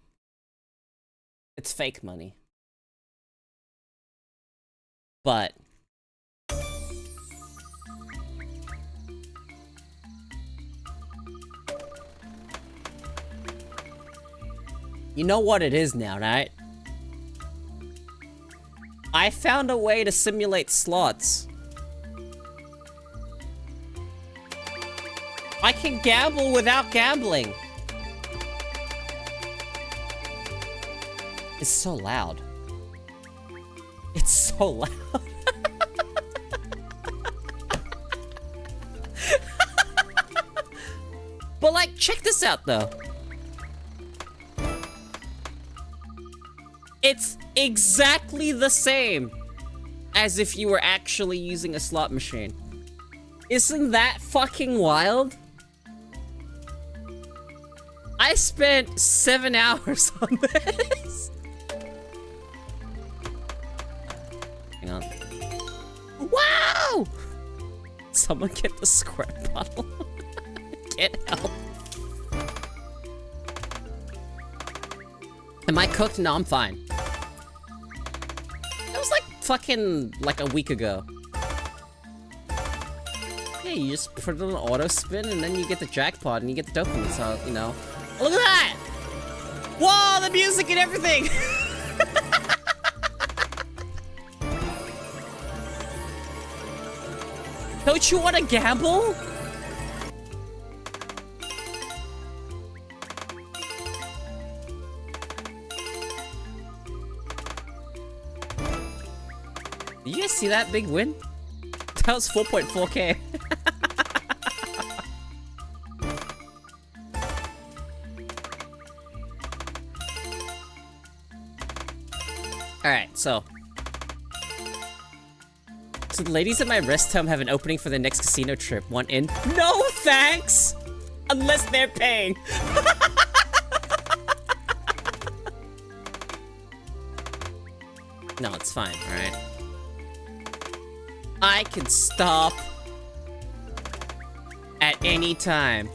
It's fake money. But you know what it is now, right? I found a way to simulate slots. I can gamble without gambling. It's so loud. It's so loud. But like, check this out though. It's exactly the same as if you were actually using a slot machine. Isn't that fucking wild? I spent 7 hours on this. Hang on. Wow! Someone get the squirt bottle. Can't help. Am I cooked? No, I'm fine. It was like fucking like a week ago. Yeah, you just put it on auto spin and then you get the jackpot and you get the dopamine, so, you know. Look at that! Whoa, the music and everything! Don't you want to gamble? Did you guys see that big win? That was 4.4k. Alright, so the ladies at my rest home have an opening for the next casino trip. Want in? No thanks! Unless they're paying. No, it's fine, alright? I can stop at any time.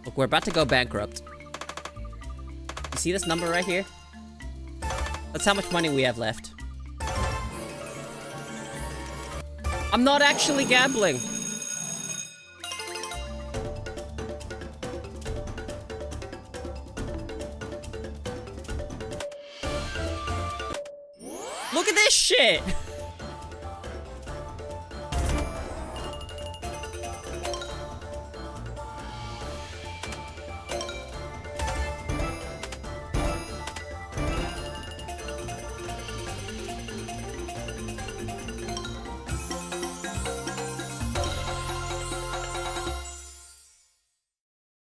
Look, we're about to go bankrupt. You see this number right here? That's how much money we have left. I'm not actually gambling. Look at this shit!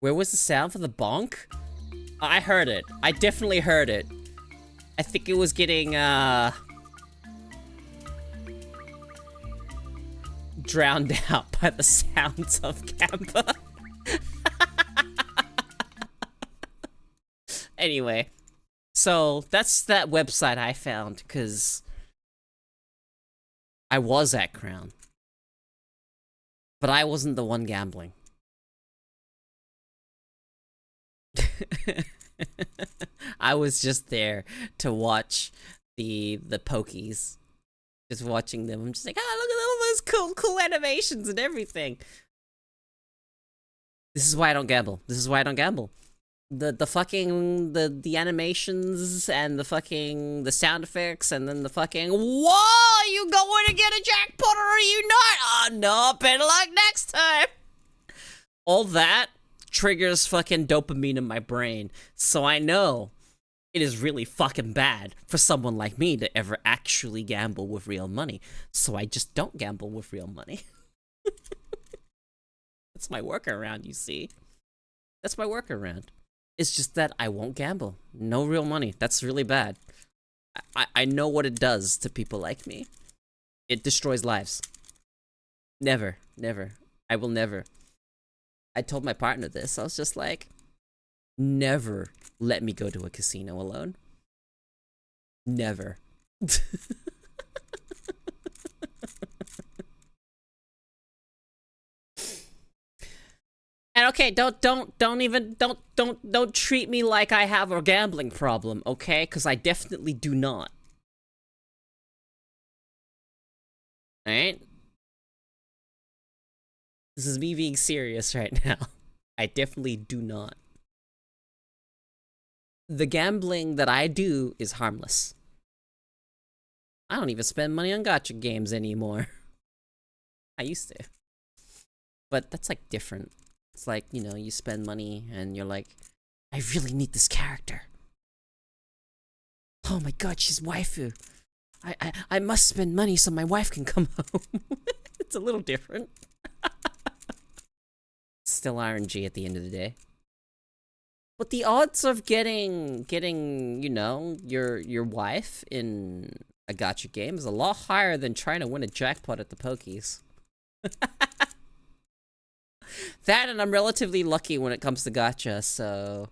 Where was the sound for the bonk? I heard it. I definitely heard it. I think it was getting, drowned out by the sounds of Gampa. Anyway, so that's that website I found, because I was at Crown. But I wasn't the one gambling. I was just there to watch the pokies. Just watching them. I'm just like, ah, look at all those cool animations and everything. This is why I don't gamble. This is why I don't gamble. The fucking the animations and the sound effects and then the fucking, whoa, are you going to get a jackpot or are you not? Oh no, better luck next time. All that triggers fucking dopamine in my brain, so I know it is really fucking bad for someone like me to ever actually gamble with real money. So I just don't gamble with real money. That's my workaround, you see. That's my workaround. It's just that I won't gamble. No real money. That's really bad. I know what it does to people like me. It destroys lives. Never. Never. I will never. I told my partner this. I was just like, never let me go to a casino alone. Never. And okay, don't treat me like I have a gambling problem, okay? Because I definitely do not. Alright? This is me being serious right now. I definitely do not. The gambling that I do is harmless. I don't even spend money on gacha games anymore. I used to. But that's like different. It's like, you know, you spend money and you're like, I really need this character. Oh my god, she's waifu. I must spend money so my wife can come home. It's a little different. Still RNG at the end of the day. But the odds of getting, you know, your wife in a gacha game is a lot higher than trying to win a jackpot at the pokies. That, and I'm relatively lucky when it comes to gacha, so...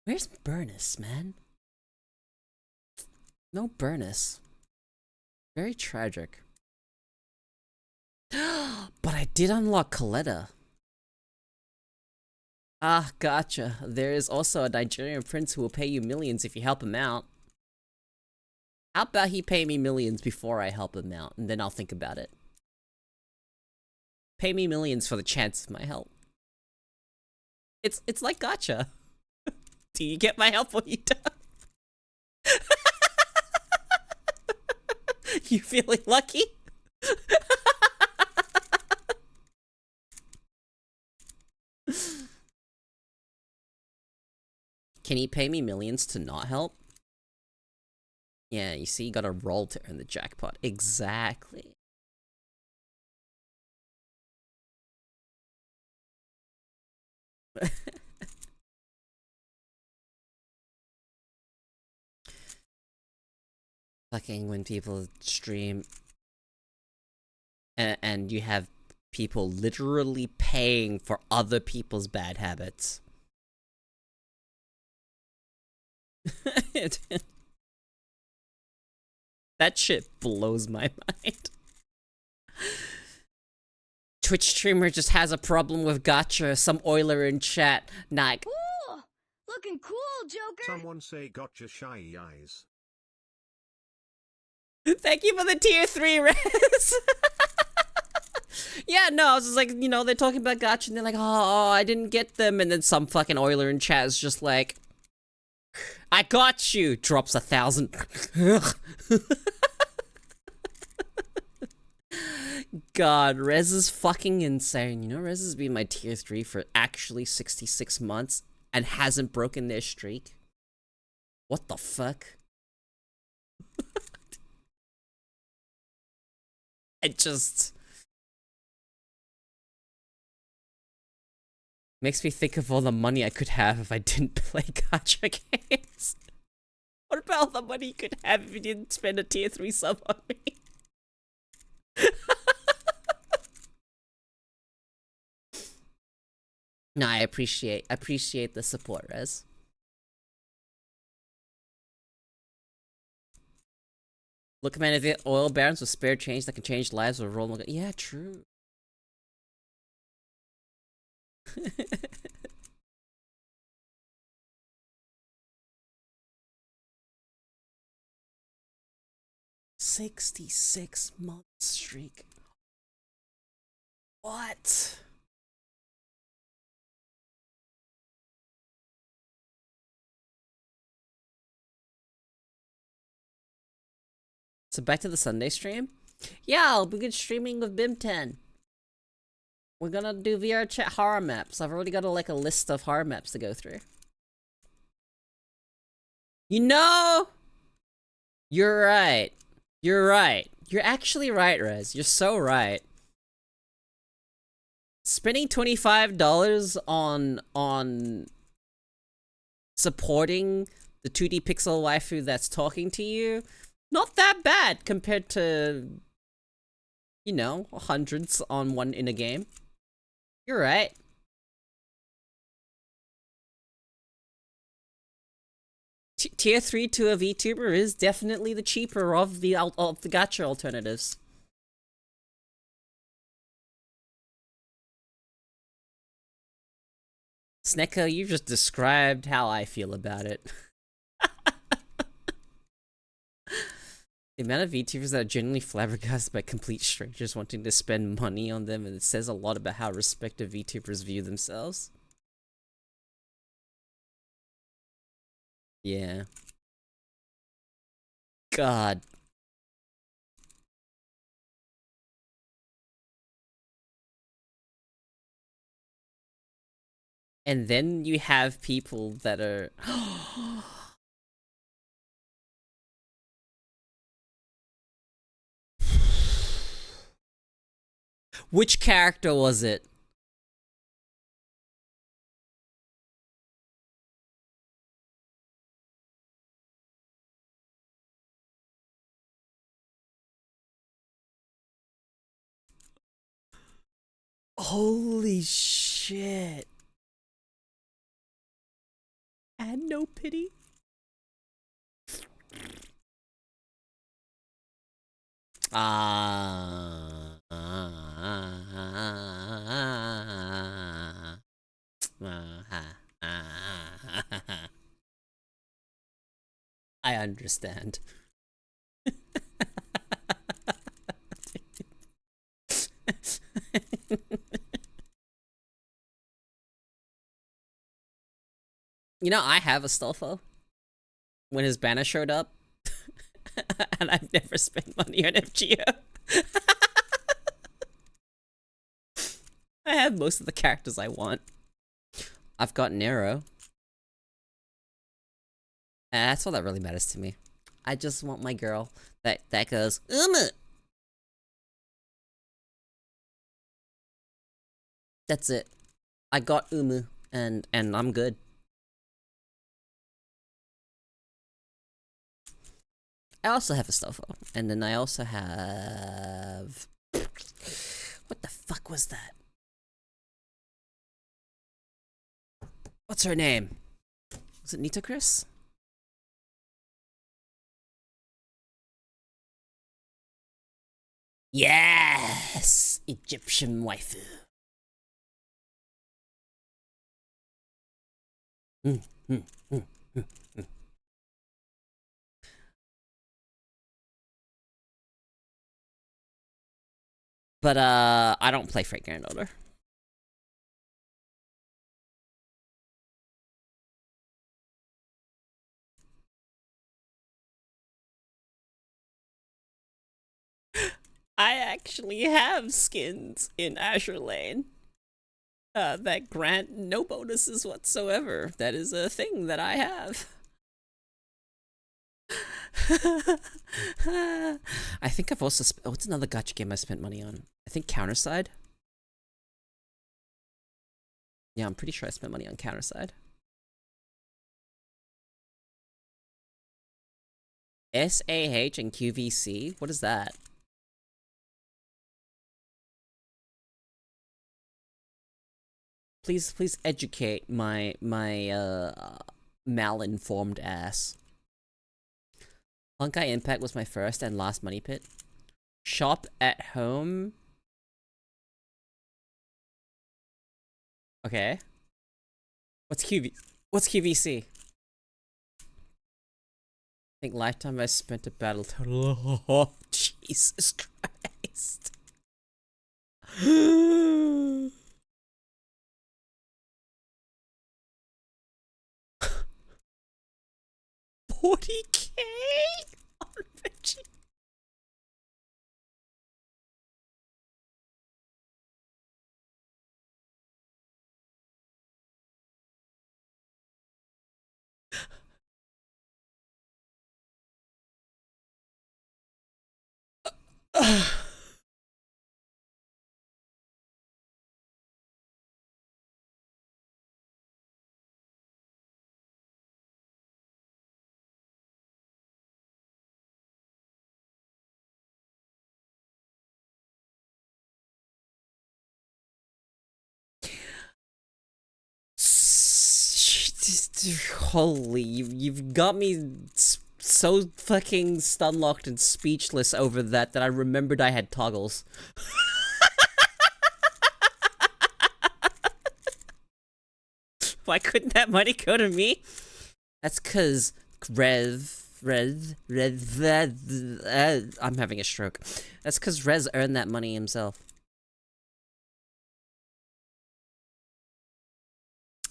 Where's Burnus, man? No Burnus. Very tragic. But I did unlock Coletta. Ah, gotcha. There is also a Nigerian prince who will pay you millions if you help him out. How about he pay me millions before I help him out, and then I'll think about it. Pay me millions for the chance of my help. It's like gotcha. Do you get my help or you don't? You feeling lucky? Can he pay me millions to not help? Yeah, you see, you gotta roll to earn the jackpot. Exactly. fucking when people stream and you have people literally paying for other people's bad habits. That shit blows my mind. Twitch streamer just has a problem with gotcha. Some oiler in chat. Like, Ooh, looking cool, Joker. Someone say gotcha shy eyes. thank you for the tier 3, Rez. Yeah, no, I was just like, you know, they're talking about gotcha and they're like, oh, I didn't get them. And then some fucking oiler in chat is just like, I got you. Drops 1,000. God, Rez is fucking insane. You know, Rez has been my tier 3 for actually 66 months and hasn't broken their streak. What the fuck? It just makes me think of all the money I could have if I didn't play gacha games. What about all the money you could have if you didn't spend a tier 3 sub on me? No, I appreciate the support, Rez. Look, man, if the oil barons with spare change that can change lives with rolling. Yeah, true. $66-month streak. What? So back to the Sunday stream? Yeah, I'll begin streaming with Bim10. We're gonna do VR chat horror maps. I've already got a list of horror maps to go through. You know! You're right. You're right. You're actually right, Rez. You're so right. Spending $25 on supporting the 2D pixel waifu that's talking to you, not that bad compared to, you know, hundreds on one in a game. You're right. Tier 3 to a VTuber is definitely the cheaper of the gacha alternatives. Snecko, you just described how I feel about it. The amount of VTubers that are genuinely flabbergasted by complete strangers wanting to spend money on them, and it says a lot about how respective VTubers view themselves. Yeah. God. And then you have people that are... Which character was it? Holy shit. And no pity. I understand. You know, I have a Stolfo. When his banner showed up. And I've never spent money on FGO. I have most of the characters I want. I've got Nero. And that's all that really matters to me. I just want my girl that goes, That's it. I got Umu, and I'm good. I also have a Stofo. And then I also have... What the fuck was that? What's her name? Was it Nita Chris? Yes! Egyptian waifu. Mm, mm, mm, mm, mm. But I don't play Frank Granddaughter. I actually have skins in Azure Lane that grant no bonuses whatsoever. That is a thing that I have. I think I've also what's another gacha game I spent money on? I think Counterside. Yeah, I'm pretty sure I spent money on Counterside. SAH and QVC? What is that? Please educate my malinformed ass. Honkai Impact was my first and last money pit. Shop at home. Okay. What's QVC? I think lifetime I spent a battle total. Oh, Jesus Christ. 40K on Veggie. Holy, you've got me so fucking stun-locked and speechless over that I remembered I had toggles. Why couldn't that money go to me? That's cause I'm having a stroke. That's cause Rez earned that money himself.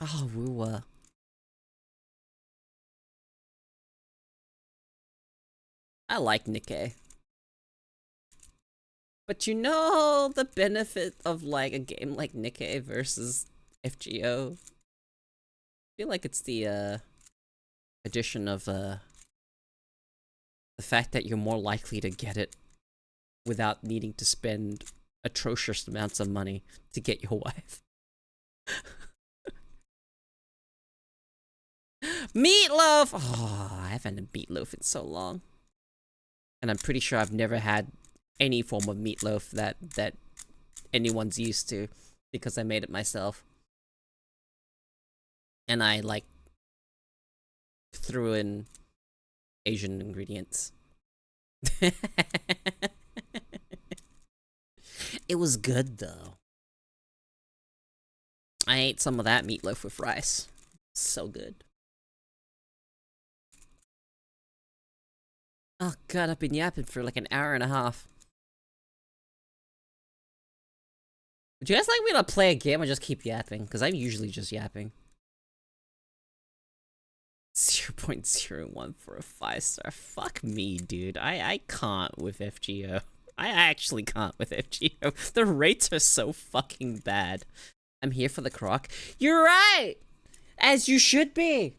Oh, woo. I like Nikkei. But you know the benefit of like a game like Nikkei versus FGO? I feel like it's the addition of the fact that you're more likely to get it without needing to spend atrocious amounts of money to get your wife. Meatloaf! Oh, I haven't had meatloaf in so long. And I'm pretty sure I've never had any form of meatloaf that anyone's used to because I made it myself. And I like threw in Asian ingredients. It was good though. I ate some of that meatloaf with rice. So good. Oh god, I've been yapping for like an hour and a half. Would you guys like me to play a game or just keep yapping? Because I'm usually just yapping. 0.01 for a 5-star. Fuck me, dude. I can't with FGO. I actually can't with FGO. The rates are so fucking bad. I'm here for the croc. You're right! As you should be!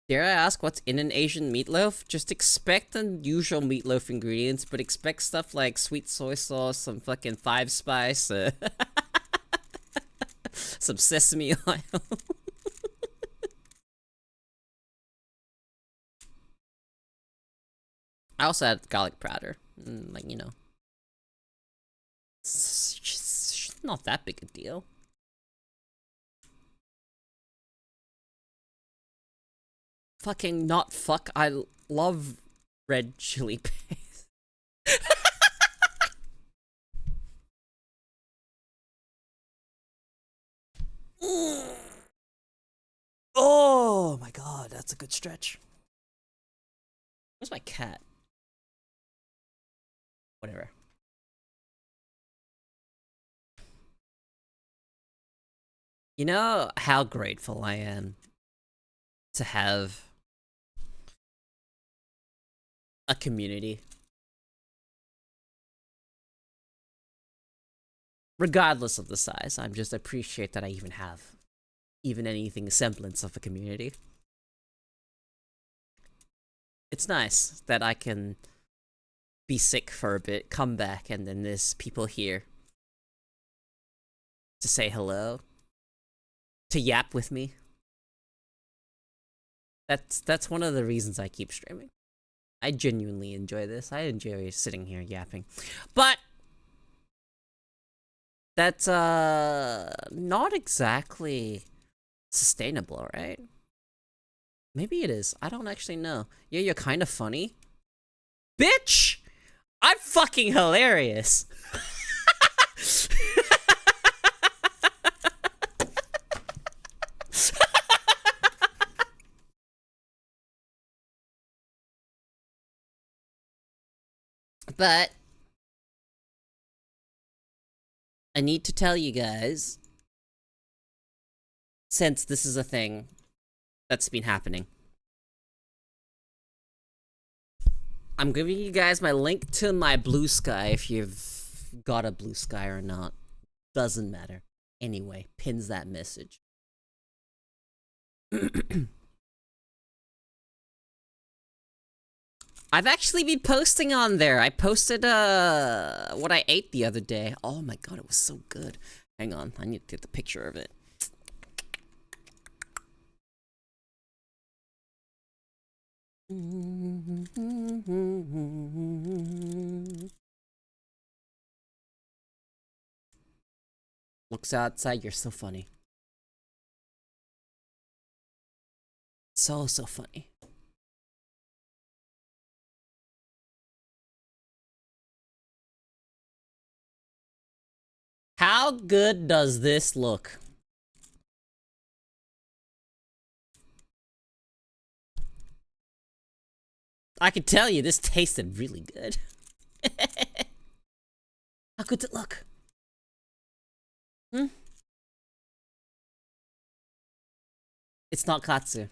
Dare I ask what's in an Asian meatloaf? Just expect the usual meatloaf ingredients, but expect stuff like sweet soy sauce, some fucking 5-spice, some sesame oil. I also had garlic powder. Like, you know. It's not that big a deal. Fucking not fuck. I love red chili paste. Oh my god, that's a good stretch. Where's my cat? Whatever. You know how grateful I am to have a community. Regardless of the size, I'm just appreciate that I even have even anything semblance of a community. It's nice that I can be sick for a bit, come back, and then there's people here to say hello, to yap with me. That's one of the reasons I keep streaming. I genuinely enjoy this. I enjoy sitting here yapping. But that's not exactly sustainable, right? Maybe it is. I don't actually know. Yeah, you're kind of funny. Bitch! I'm fucking hilarious. But I need to tell you guys, since this is a thing that's been happening, I'm giving you guys my link to my Blue Sky if you've got a Blue Sky or not. Doesn't matter. Anyway, pins that message. I've actually been posting on there. I posted what I ate the other day. Oh my god, it was so good. Hang on, I need to get the picture of it. Looks outside, you're so funny. So funny. How good does this look? I can tell you this tasted really good. How good does it look? It's not katsu.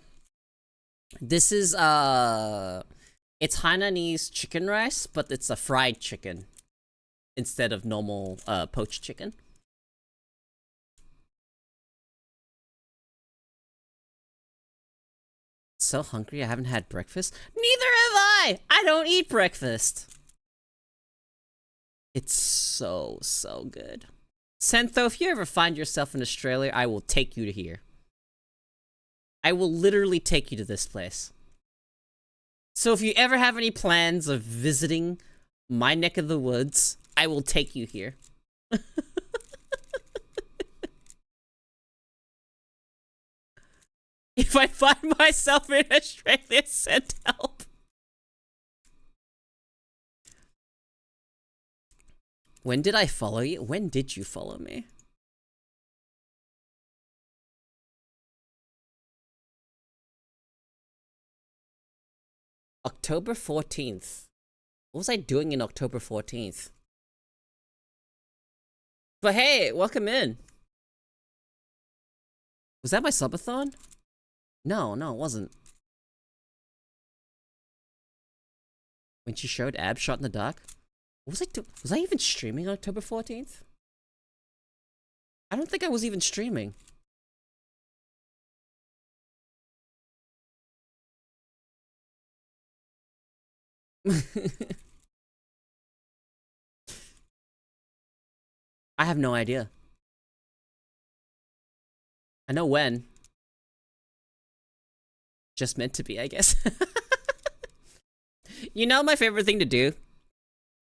This is it's Hainanese chicken rice, but it's a fried chicken instead of normal poached chicken. So hungry, I haven't had breakfast. Neither have I! I don't eat breakfast. It's so good. Sentho, if you ever find yourself in Australia, I will take you to here. I will literally take you to this place. So if you ever have any plans of visiting my neck of the woods, I will take you here. If I find myself in Australia, send help. When did I follow you? When did you follow me? October 14th. What was I doing in October 14th? But hey, welcome in. Was that my subathon? No, it wasn't. When she showed abs shot in the dark? What was I doing? Was I even streaming on October 14th? I don't think I was even streaming. I have no idea. I know when. Just meant to be, I guess. You know my favorite thing to do?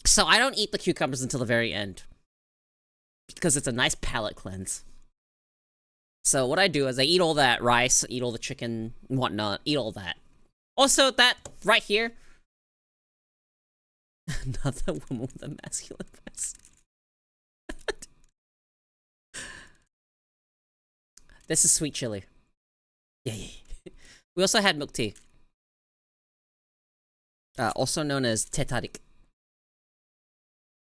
So I don't eat the cucumbers until the very end. Because it's a nice palate cleanse. So what I do is I eat all that rice, eat all the chicken and whatnot, eat all that. Also, that right here. Another woman with a masculine voice. This is sweet chili. Yeah. We also had milk tea. Also known as tetarik.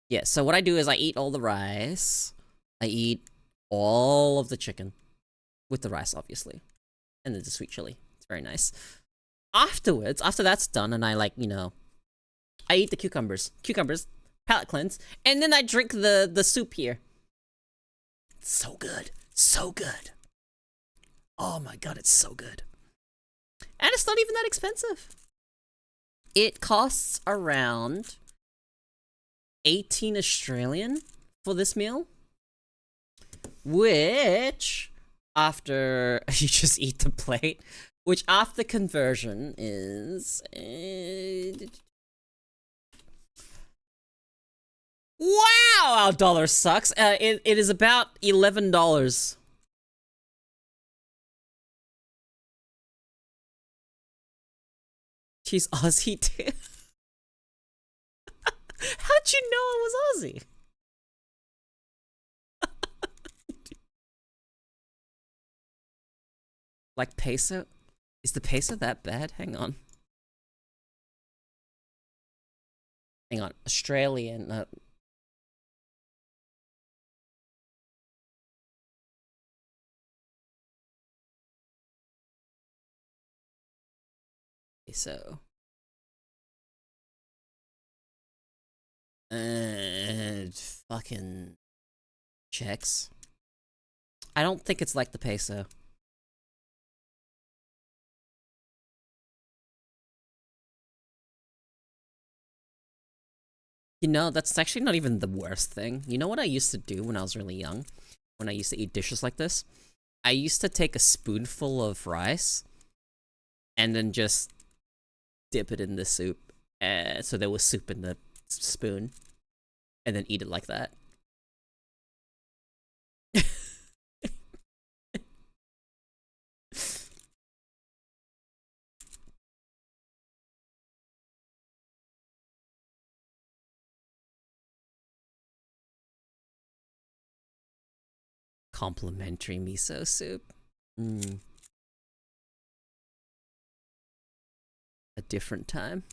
Yeah, so what I do is I eat all the rice. I eat all of the chicken. With the rice, obviously. And then the sweet chili. It's very nice. Afterwards, after that's done, and I like, you know, I eat the cucumbers. Cucumbers, palate cleanse. And then I drink the soup here. It's so good. So good. Oh my god, it's so good. And it's not even that expensive. It costs around 18 Australian for this meal. Which, after you just eat the plate, which after conversion is... wow, our dollar sucks. It is about $11. She's Aussie too. How'd you know it was Aussie? Like peso? Is the peso that bad? Hang on. Hang on. Australian. Peso. Fucking checks. I don't think it's like the peso. You know, that's actually not even the worst thing. You know what I used to do when I was really young? When I used to eat dishes like this? I used to take a spoonful of rice and then just dip it in the soup. So there was soup in the spoon. And then eat it like that. Complimentary miso soup. A different time.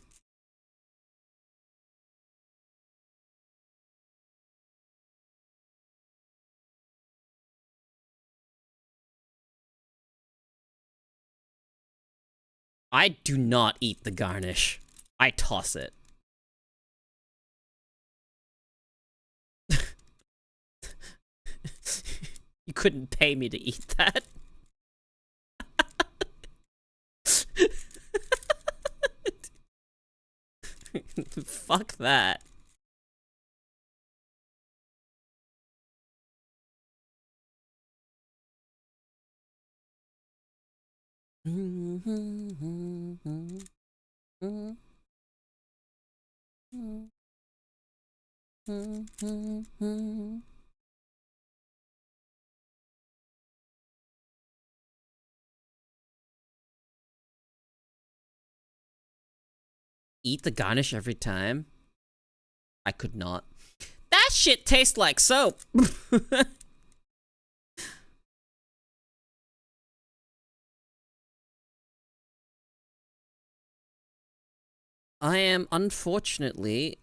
I do not eat the garnish. I toss it. You couldn't pay me to eat that. Fuck that. Eat the garnish every time? I could not. That shit tastes like soap! I am, unfortunately...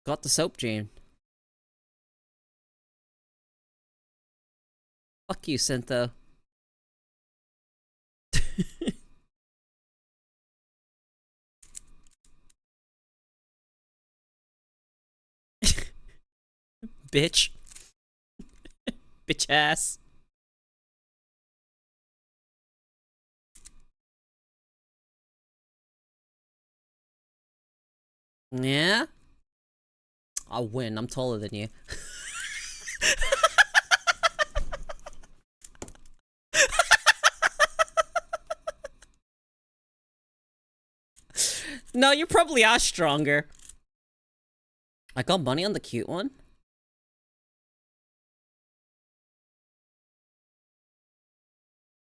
got the soap gene. Fuck you, Syntho. Bitch. Bitch ass. Yeah? I'll win. I'm taller than you. No, you probably are stronger. I got money on the cute one.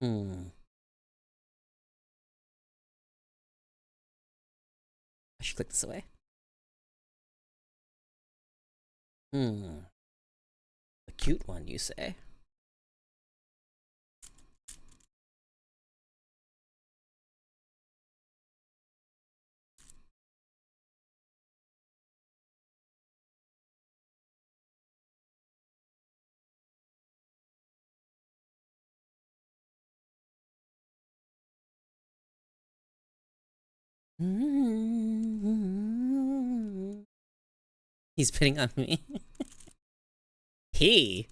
I should click this away. The cute one, you say? He's pitting on me. He?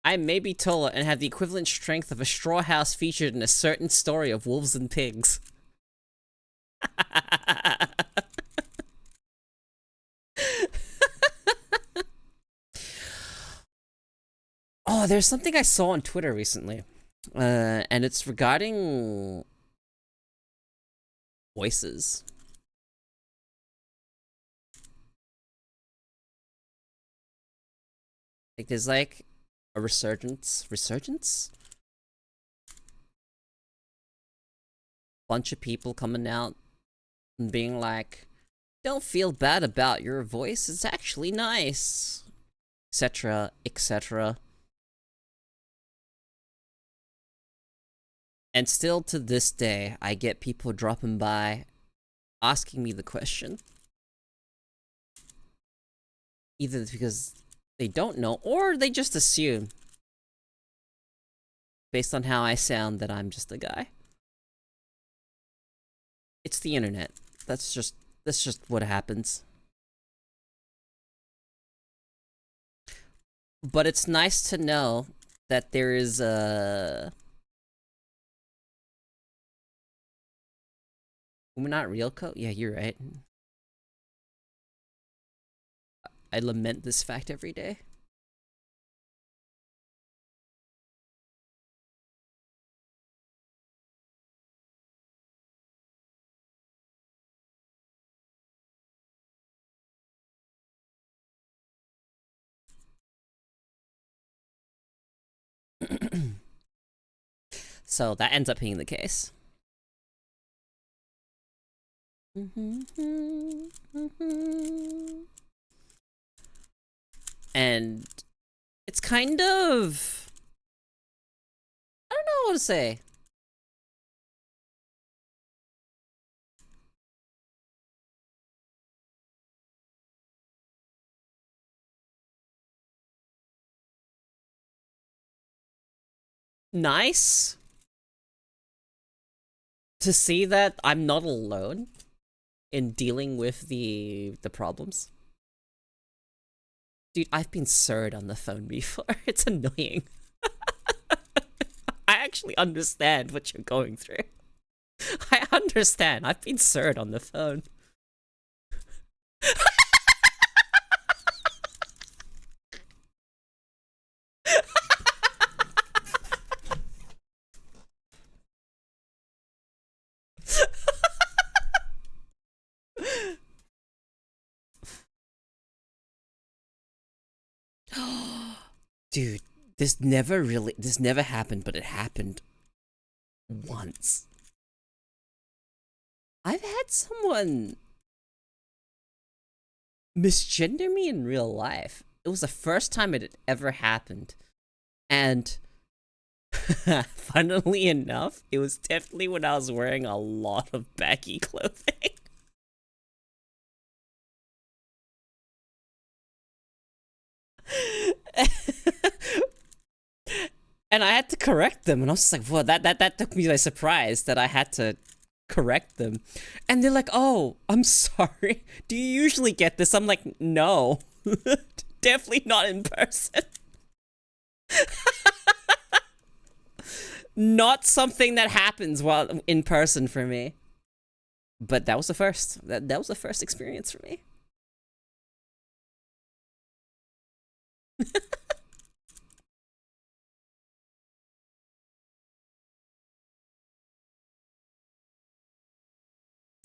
I may be taller and have the equivalent strength of a straw house featured in a certain story of wolves and pigs. Oh, there's something I saw on Twitter recently. And it's regarding voices. Like, there's like a resurgence? Bunch of people coming out and being like, don't feel bad about your voice, it's actually nice, etc., etc. And still to this day, I get people dropping by asking me the question. Either because they don't know, or they just assume, based on how I sound, that I'm just a guy. It's the internet. That's just what happens. But it's nice to know that there is a... We're not real code? Yeah, you're right. I lament this fact every day. So that ends up being the case. And it's kind of... I don't know what to say. Nice to see that I'm not alone in dealing with the problems. Dude, I've been sirred on the phone before. It's annoying. I actually understand what you're going through. I understand. I've been sirred on the phone. Dude, this never happened, but it happened once. I've had someone misgender me in real life. It was the first time it had ever happened. And funnily enough, it was definitely when I was wearing a lot of baggy clothing. And I had to correct them, and I was just like, "Whoa!" That took me by surprise that I had to correct them. And they're like, "Oh, I'm sorry. Do you usually get this?" I'm like, "No, definitely not in person. Not something that happens while in person for me." But that was the first. That was the first experience for me.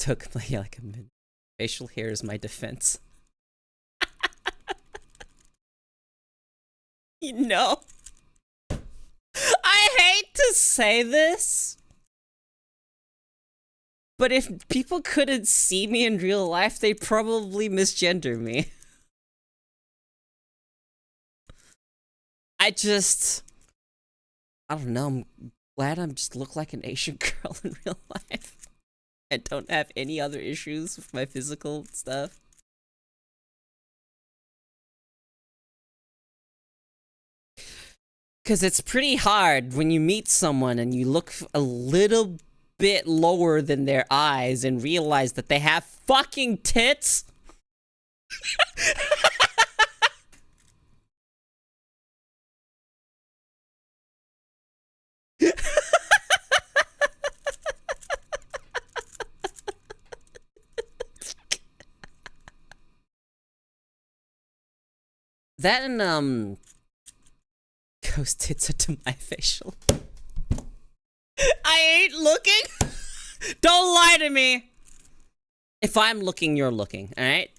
took like a minute. Facial hair is my defense. You know, I hate to say this, but if people couldn't see me in real life, they'd probably misgender me. I don't know, I'm glad I'm just look like an Asian girl in real life. And don't have any other issues with my physical stuff. Because it's pretty hard when you meet someone and you look a little bit lower than their eyes and realize that they have fucking tits. That and ghost tits are to my facial. I ain't looking. Don't lie to me. If I'm looking, you're looking, alright?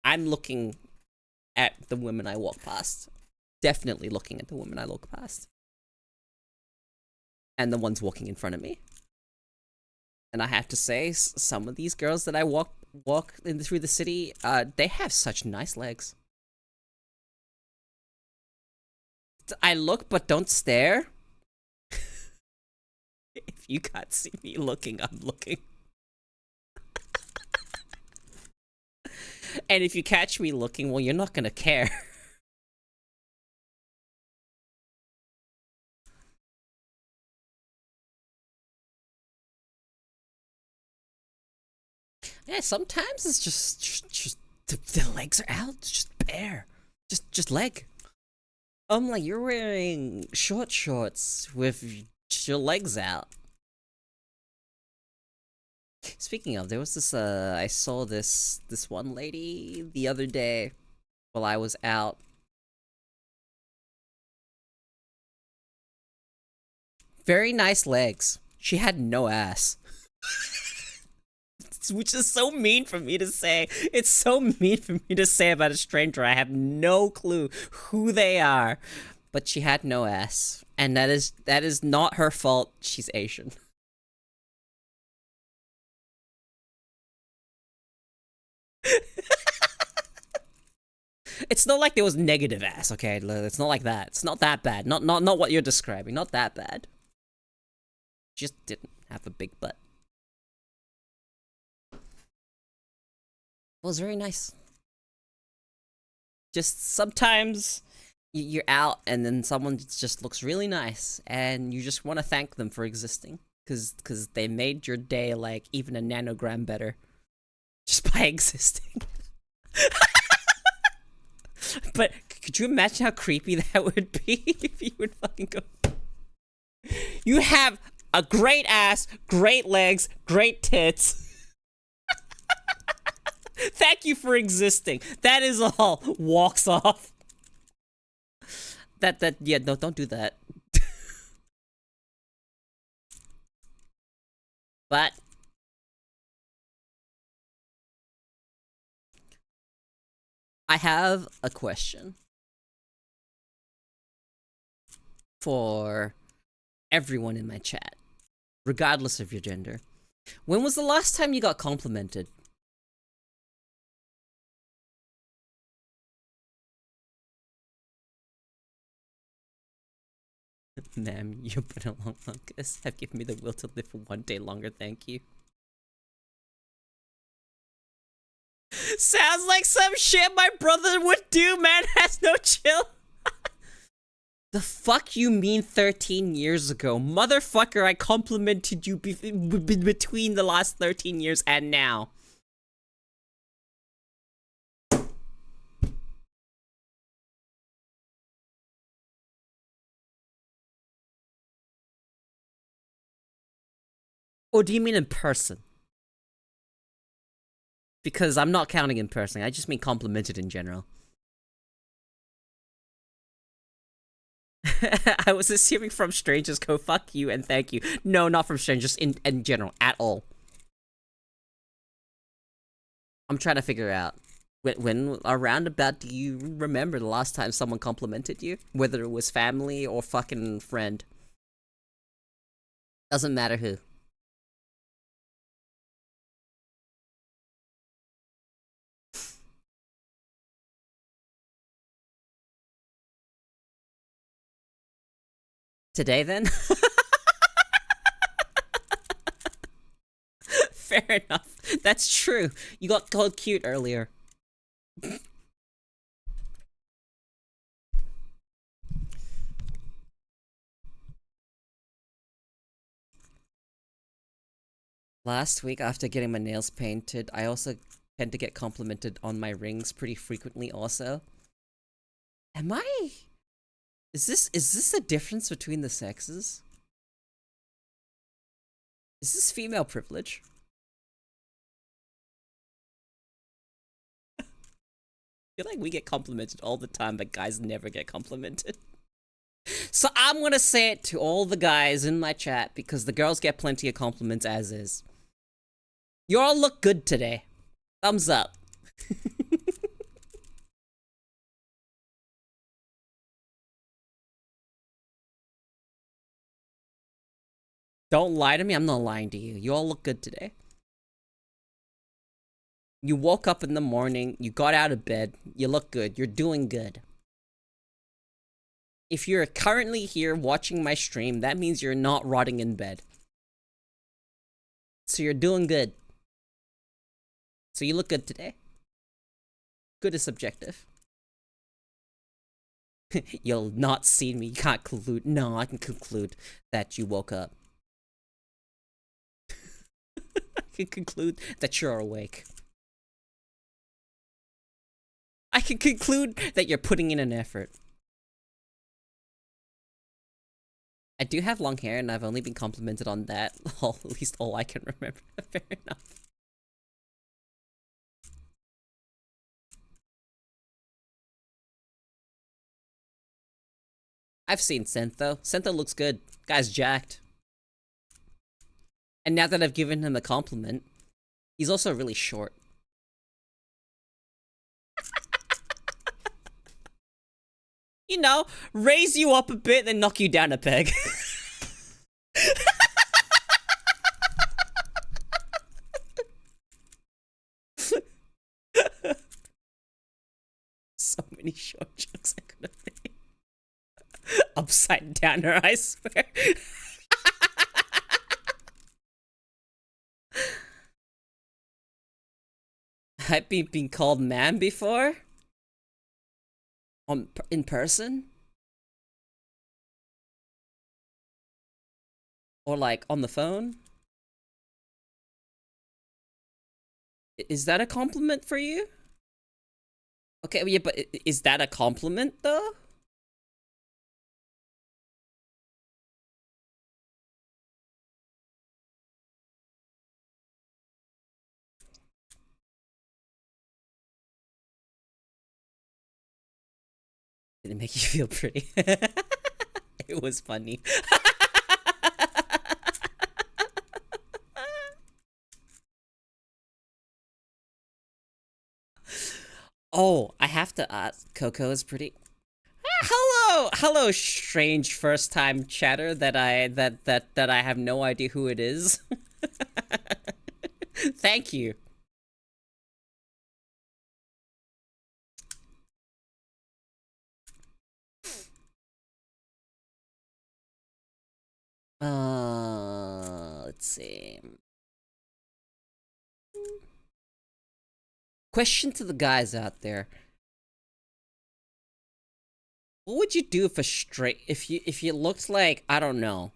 I'm looking at the women I walk past. Definitely looking at the women I look past. And the ones walking in front of me. And I have to say, some of these girls that I walk through the city, they have such nice legs. I look, but don't stare. If you can't see me looking, I'm looking. And if you catch me looking, well, you're not gonna care. Yeah, sometimes it's just the legs are out. It's just bare. Just leg. I'm like, you're wearing short shorts with your legs out. Speaking of, there was this, I saw this one lady the other day while I was out. Very nice legs. She had no ass. Which is so mean for me to say. It's so mean for me to say about a stranger. I have no clue who they are. But she had no ass. And that is not her fault. She's Asian. It's not like there was negative ass, okay? It's not like that. It's not that bad. Not what you're describing. Not that bad. Just didn't have a big butt. It was very nice. Just sometimes you're out and then someone just looks really nice and you just want to thank them for existing because they made your day like even a nanogram better just by existing. But could you imagine how creepy that would be if you would fucking go? You have a great ass, great legs, great tits. Thank you for existing. That is all. Walks off. Yeah, no, don't do that. But I have a question for everyone in my chat, regardless of your gender. When was the last time you got complimented? Ma'am, you've been along longest. Have given me the will to live for one day longer, thank you. Sounds like some shit my brother would do, man. Has no chill. The fuck you mean 13 years ago? Motherfucker, I complimented you between the last 13 years and now. Or do you mean in person? Because I'm not counting in person, I just mean complimented in general. I was assuming from strangers go fuck you and thank you. No, not from strangers in general, at all. I'm trying to figure out when around about do you remember the last time someone complimented you? Whether it was family or fucking friend. Doesn't matter who. Today then? Fair enough. That's true. You got called cute earlier. Last week, after getting my nails painted, I also tend to get complimented on my rings pretty frequently also. Am I... Is this a difference between the sexes? Is this female privilege? I feel like we get complimented all the time, but guys never get complimented. So I'm gonna say it to all the guys in my chat, because the girls get plenty of compliments as is. You all look good today. Thumbs up. Don't lie to me, I'm not lying to you. You all look good today. You woke up in the morning, you got out of bed, you look good, you're doing good. If you're currently here watching my stream, that means you're not rotting in bed. So you're doing good. So you look good today. Good is subjective. You'll not see me, you can't conclude. No, I can conclude that you woke up. I can conclude that you're awake. I can conclude that you're putting in an effort. I do have long hair and I've only been complimented on that, at least all I can remember. Fair enough. I've seen Sentho. Sentho looks good. Guy's jacked. And now that I've given him a compliment, he's also really short. You know, raise you up a bit, then knock you down a peg. So many short jokes I could have made. Upside downer, I swear. I've been called man before? In person? Or like on the phone? Is that a compliment for you? Okay, yeah, but is that a compliment though? Did it make you feel pretty? It was funny. Oh, I have to ask. Koeko is pretty. Hello, strange first-time chatter that I have no idea who it is. Thank you. Let's see. Question to the guys out there. What would you do if you looked like, I don't know,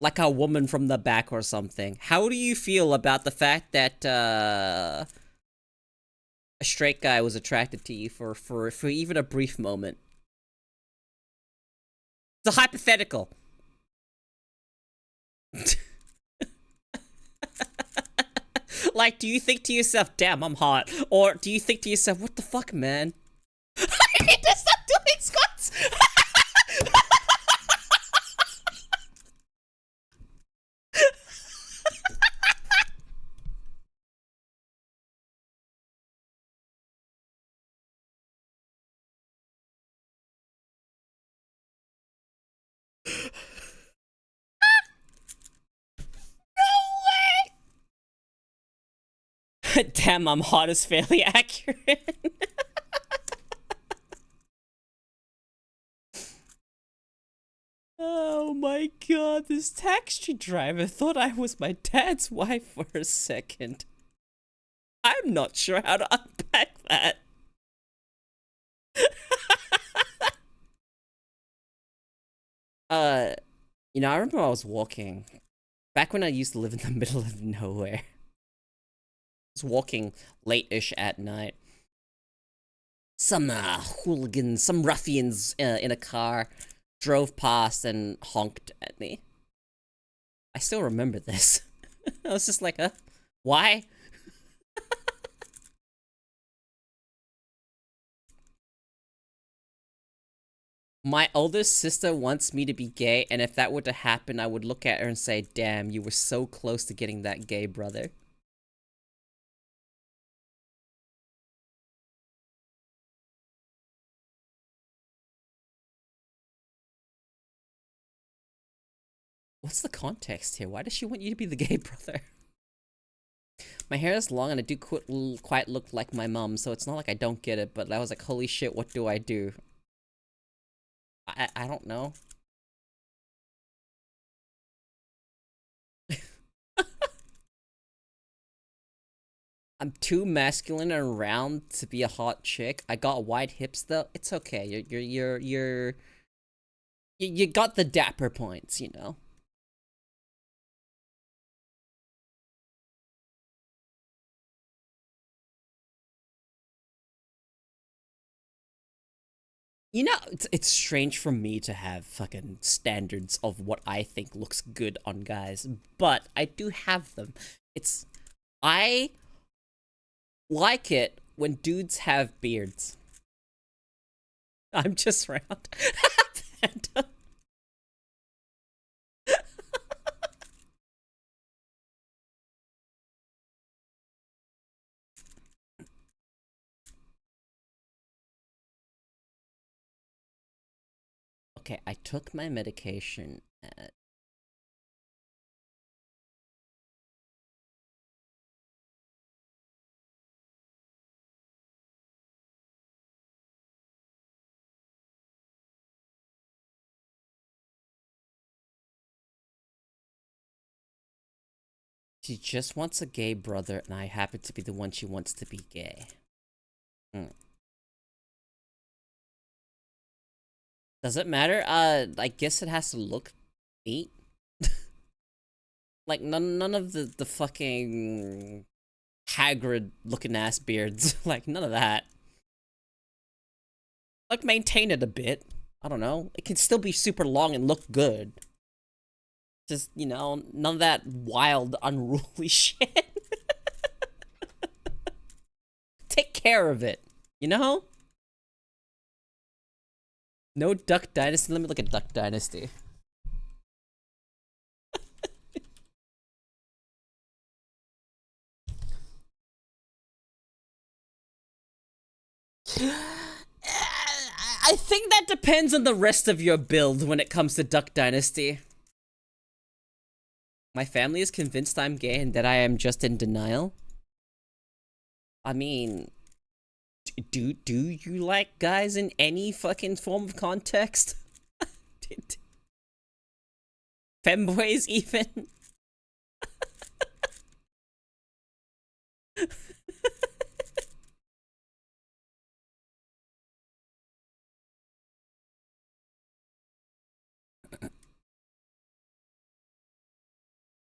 like a woman from the back or something? How do you feel about the fact that a straight guy was attracted to you for even a brief moment? It's a hypothetical. Like, do you think to yourself, damn, I'm hot? Or do you think to yourself, what the fuck, man? I need to stop doing squats! Damn, I'm hot is fairly accurate. Oh my god, this taxi driver thought I was my dad's wife for a second. I'm not sure how to unpack that. You know, I remember I was walking back when I used to live in the middle of nowhere. I was walking late-ish at night. Some hooligans, some ruffians in a car drove past and honked at me. I still remember this. I was just like, why? My older sister wants me to be gay, and if that were to happen, I would look at her and say, damn, you were so close to getting that gay, brother. What's the context here? Why does she want you to be the gay brother? My hair is long and I do quite look like my mom, so it's not like I don't get it, but I was like, holy shit, what do I do? I don't know. I'm too masculine and round to be a hot chick. I got wide hips though. It's okay. You got the dapper points, you know. You know, it's strange for me to have fucking standards of what I think looks good on guys, but I do have them. I like it when dudes have beards. I'm just round. Okay, I took my medication at... She just wants a gay brother, and I happen to be the one she wants to be gay. Does it matter? I guess it has to look neat. Like, none of the fucking Hagrid looking ass beards. Like, none of that. Like, maintain it a bit. I don't know. It can still be super long and look good. Just, you know, none of that wild, unruly shit. Take care of it, you know? No Duck Dynasty. Let me look at Duck Dynasty. I think that depends on the rest of your build when it comes to Duck Dynasty. My family is convinced I'm gay and that I am just in denial. I mean, do you like guys in any fucking form of context? Femboys even?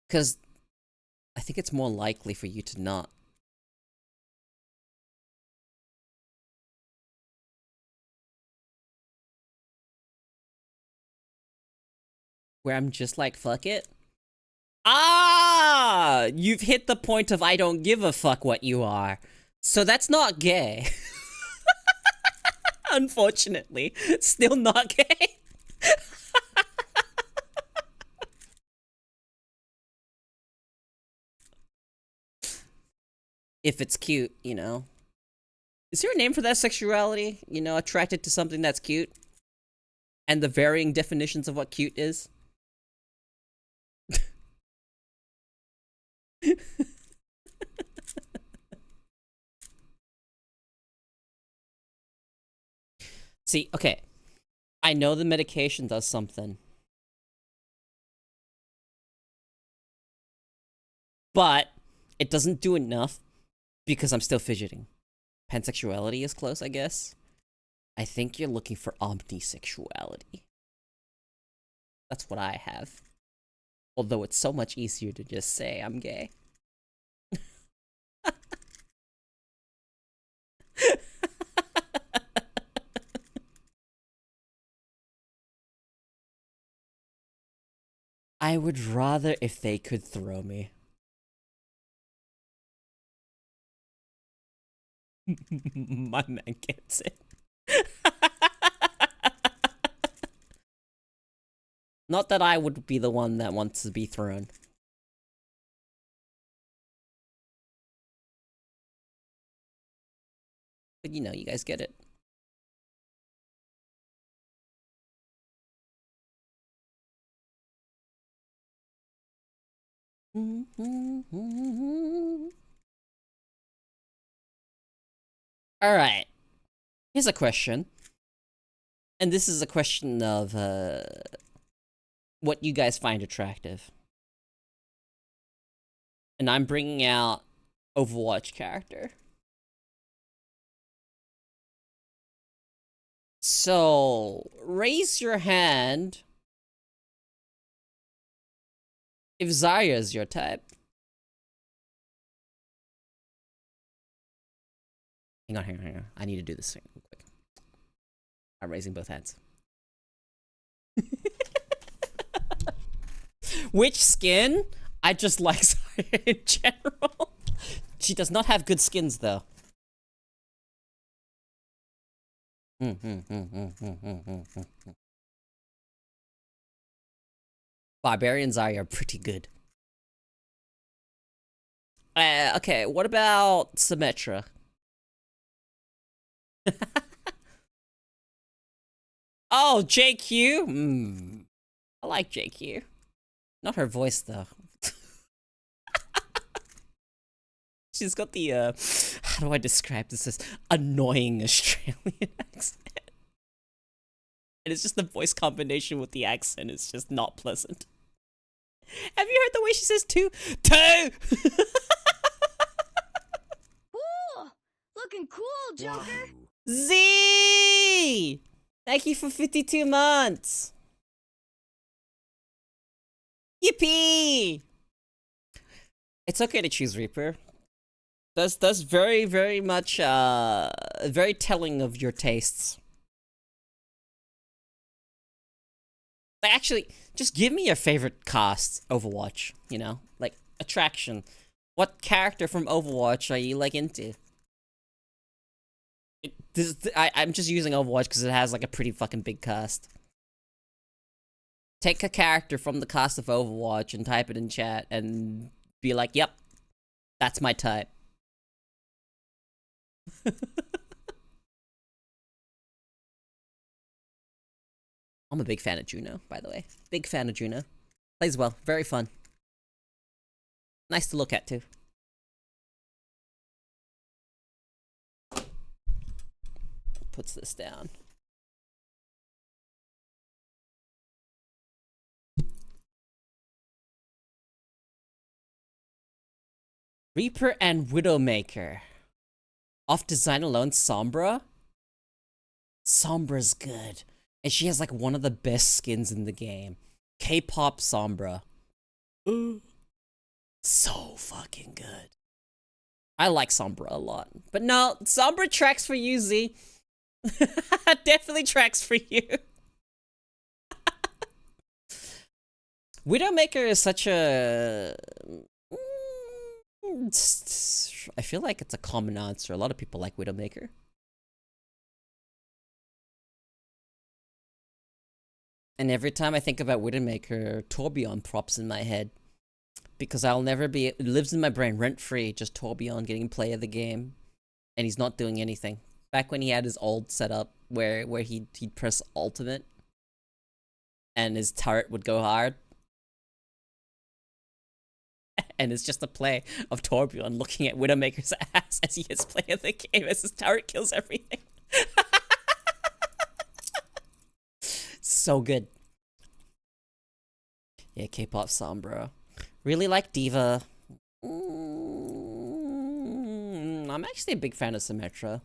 Because I think it's more likely for you to not. Where I'm just like, fuck it. Ah! You've hit the point of I don't give a fuck what you are. So that's not gay. Unfortunately. Still not gay. If it's cute, you know. Is there a name for that sexuality? You know, attracted to something that's cute? And the varying definitions of what cute is? See, okay. I know the medication does something. But it doesn't do enough because I'm still fidgeting. Pansexuality is close, I guess. I think you're looking for omnisexuality. That's what I have. Although it's so much easier to just say I'm gay. I would rather if they could throw me. My man gets it. Not that I would be the one that wants to be thrown. But you know, you guys get it. Alright. Here's a question. And this is a question of what you guys find attractive. And I'm bringing out Overwatch character. So, raise your hand if Zarya's your type. Hang on. I need to do this thing real quick. I'm raising both hands. Which skin? I just like Zarya in general. She does not have good skins, though. Barbarian Zarya are pretty good. Okay, what about Symmetra? Oh, JQ? I like JQ. Not her voice, though. She's got the, how do I describe this as annoying Australian accent? And it's just the voice combination with the accent is just not pleasant. Have you heard the way she says two? Two! Cool! Looking cool, Joker! Z! Thank you for 52 months! Yippee! It's okay to choose Reaper. That's very, very much, very telling of your tastes. Like, actually, just give me your favorite cast, Overwatch, you know? Like, attraction. What character from Overwatch are you, like, into? I'm just using Overwatch because it has, like, a pretty fucking big cast. Take a character from the cast of Overwatch and type it in chat and be like, yep, that's my type. I'm a big fan of Juno, by the way. Big fan of Juno. Plays well. Very fun. Nice to look at, too. Puts this down. Reaper and Widowmaker. Off design alone, Sombra? Sombra's good. And she has like one of the best skins in the game. K-pop Sombra. So fucking good. I like Sombra a lot. But no, Sombra tracks for you, Z. Definitely tracks for you. Widowmaker is such a... I feel like it's a common answer. A lot of people like Widowmaker. And every time I think about Widowmaker, Torbjorn pops in my head. Because I'll never be... It lives in my brain rent-free, just Torbjorn getting play of the game. And he's not doing anything. Back when he had his old setup where he'd press ultimate. And his turret would go hard. And it's just a play of Torbjorn looking at Widowmaker's ass as he hits play of the game as his turret kills everything. so good. Yeah, K-pop Sombra. Really like Diva. I'm actually a big fan of Symmetra.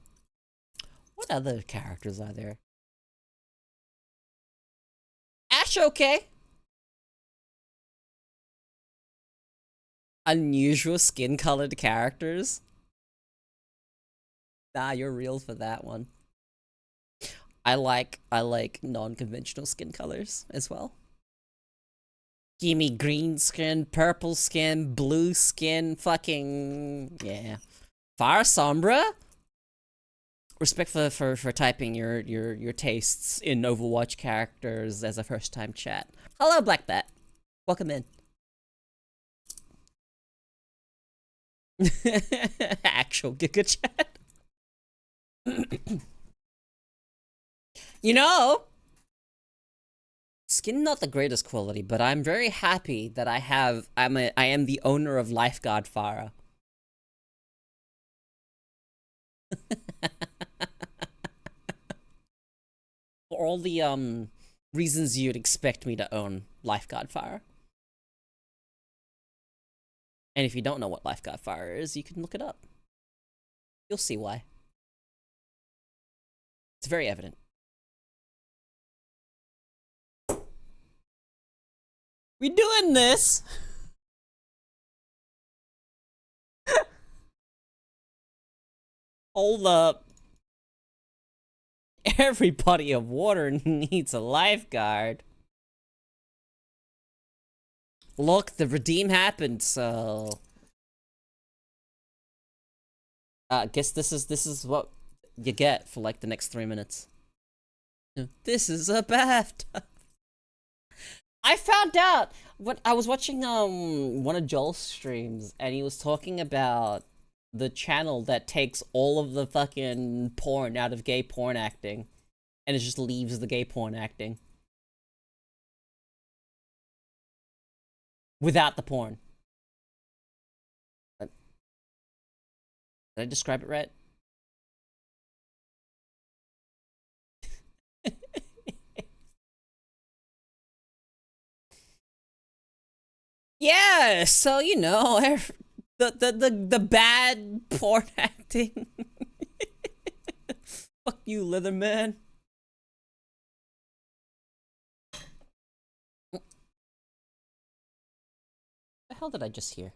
What other characters are there? Ash, okay. Unusual skin-colored characters. Nah, you're real for that one. I like non-conventional skin colors as well. Give me green skin, purple skin, blue skin, fucking yeah. Fire Sombra? Respect for typing your tastes in Overwatch characters as a first time chat. Hello, Black Bat. Welcome in. Actual Giga chat. You know, skin not the greatest quality, but I'm very happy that I am the owner of Lifeguard Farah. For all the reasons you'd expect me to own Lifeguard Fire. And if you don't know what Lifeguard Fire is, you can look it up. You'll see why. It's very evident. We doing this? Hold up. Every body of water needs a lifeguard. Look, the redeem happened, so I guess this is what you get for like the next 3 minutes. This is a bathtub. I found out what I was watching one of Joel's streams, and he was talking about the channel that takes all of the fucking porn out of gay porn acting, and it just leaves the gay porn acting without the porn. Did I describe it right? Yeah, so you know, the bad porn acting. Fuck you, Leatherman. What the hell did I just hear?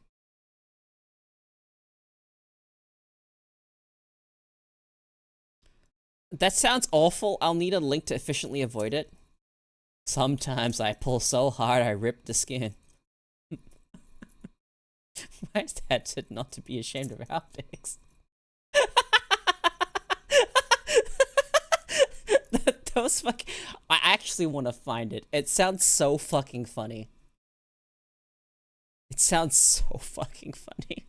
That sounds awful. I'll need a link to efficiently avoid it. Sometimes I pull so hard I rip the skin. Why is that said not to be ashamed of outtakes? Those fucking... I actually want to find it. It sounds so fucking funny. It sounds so fucking funny.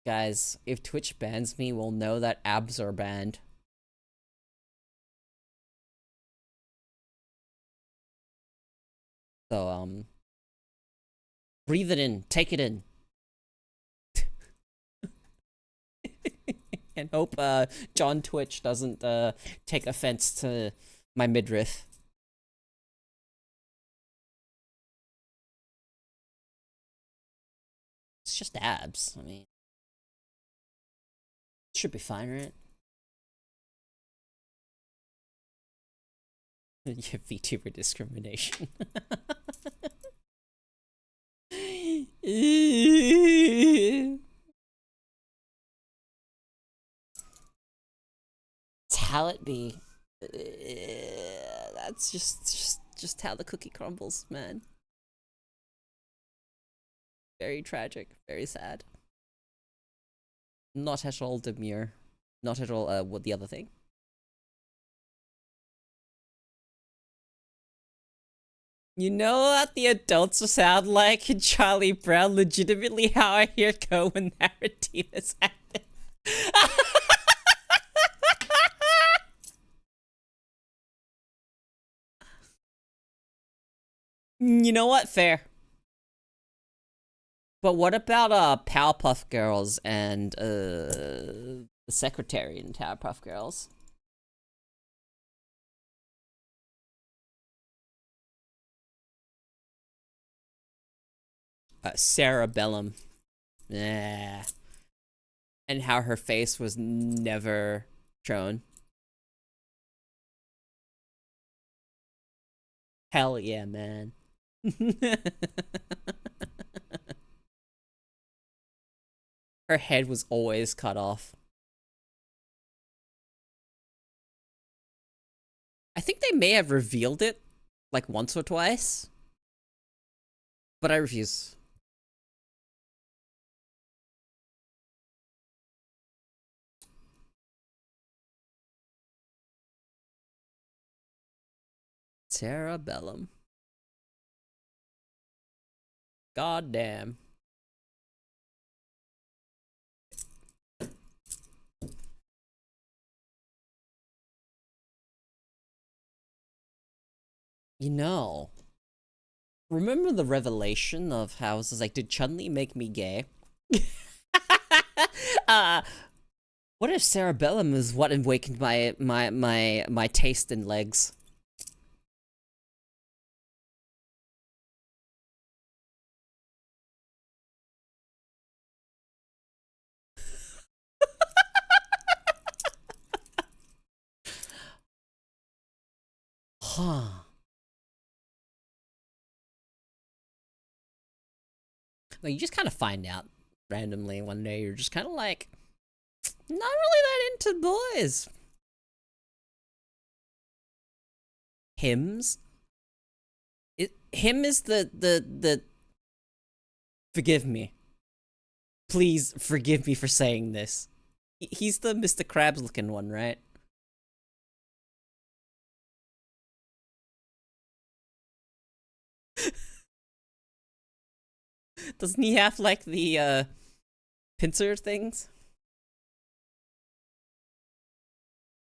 Guys, if Twitch bans me, we'll know that abs are banned. So, breathe it in. Take it in. And hope, John Twitch doesn't, take offense to my midriff. It's just abs. I mean, it should be fine, right? Yeah, VTuber discrimination. It's how it be. That's just how the cookie crumbles, man. Very tragic, very sad. Not at all demure. Not at all, what the other thing? You know what the adults sound like in Charlie Brown? Legitimately how I hear Cohen narrative is acting. You know what? Fair. But what about Powerpuff Girls and The secretary in Powerpuff Girls. Sarah Bellum. Yeah. And how her face was never shown. Hell yeah, man. Her head was always cut off. I think they may have revealed it, like, once or twice. But I refuse. Sarah Bellum. God damn. You know, remember the revelation of how it was like, did Chun-Li make me gay? uh, what if Sarah Bellum is what awakened my taste in legs? Huh. Like, you just kind of find out randomly one day, you're just kind of like, not really that into boys. Hymns? Him is the forgive me. Please forgive me for saying this. He's the Mr. Krabs looking one, right? Doesn't he have like the pincer things?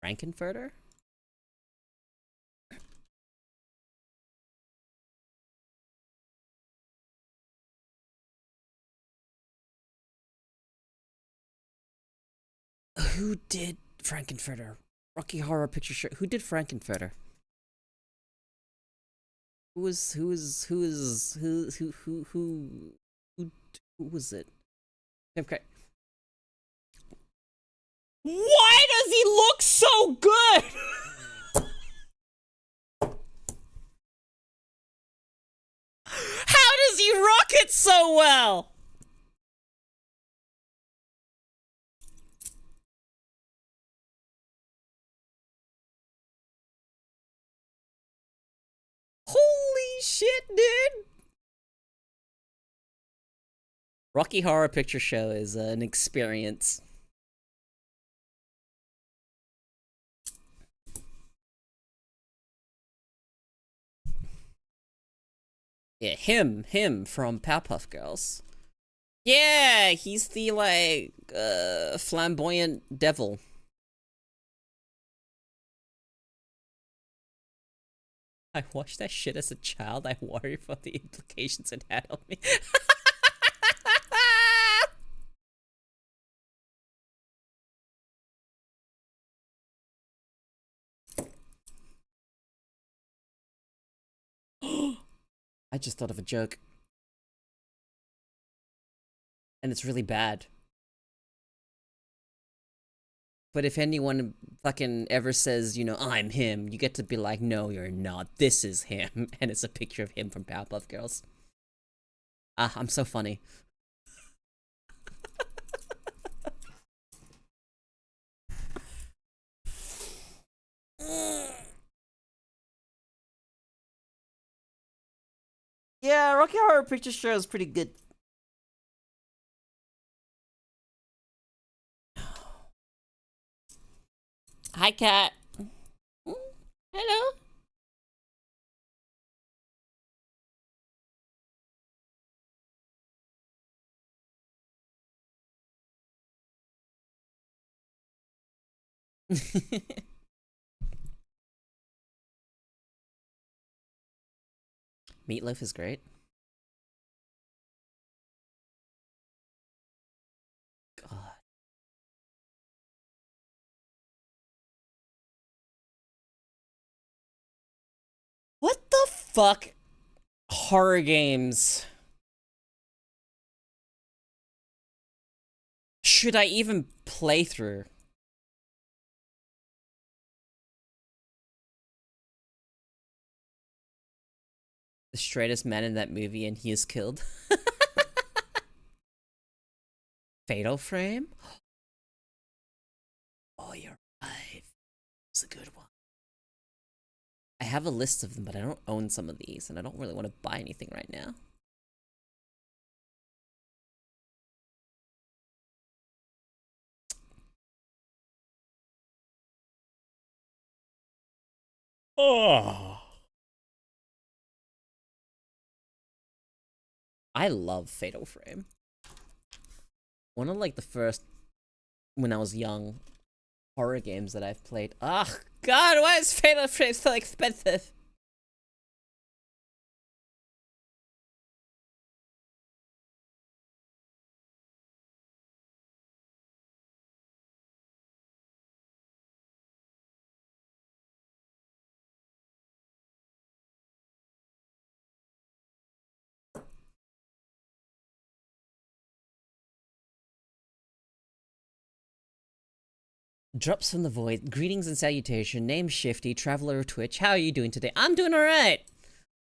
Frankenfurter? Who did Frankenfurter? Rocky Horror Picture Show. Who did Frankenfurter? Who was it? Okay. Why does he look so good? How does he rock it so well? Holy shit, dude! Rocky Horror Picture Show is an experience. Yeah, him from Powerpuff Girls. Yeah, he's the, like, flamboyant devil. I watched that shit as a child. I worry for the implications it had on me. I just thought of a joke. And it's really bad. But if anyone fucking ever says, you know, I'm him, you get to be like, no, you're not. This is him. And it's a picture of him from Powerpuff Girls. Ah, I'm so funny. Yeah, Rocky Horror Picture Show is pretty good. Hi, cat. Hello. Meatloaf is great. God. fuck horror games. Should I even play through? The straightest man in that movie and he is killed. Fatal Frame? Oh, you're right. It's a good one. I have a list of them, but I don't own some of these, and I don't really want to buy anything right now. Oh. I love Fatal Frame. One of like the first, when I was young, horror games that I've played. Ugh, God, why is Fatal Frame so expensive? Drops from the void. Greetings and salutation. Name Shifty, traveler of Twitch. How are you doing today? I'm doing alright.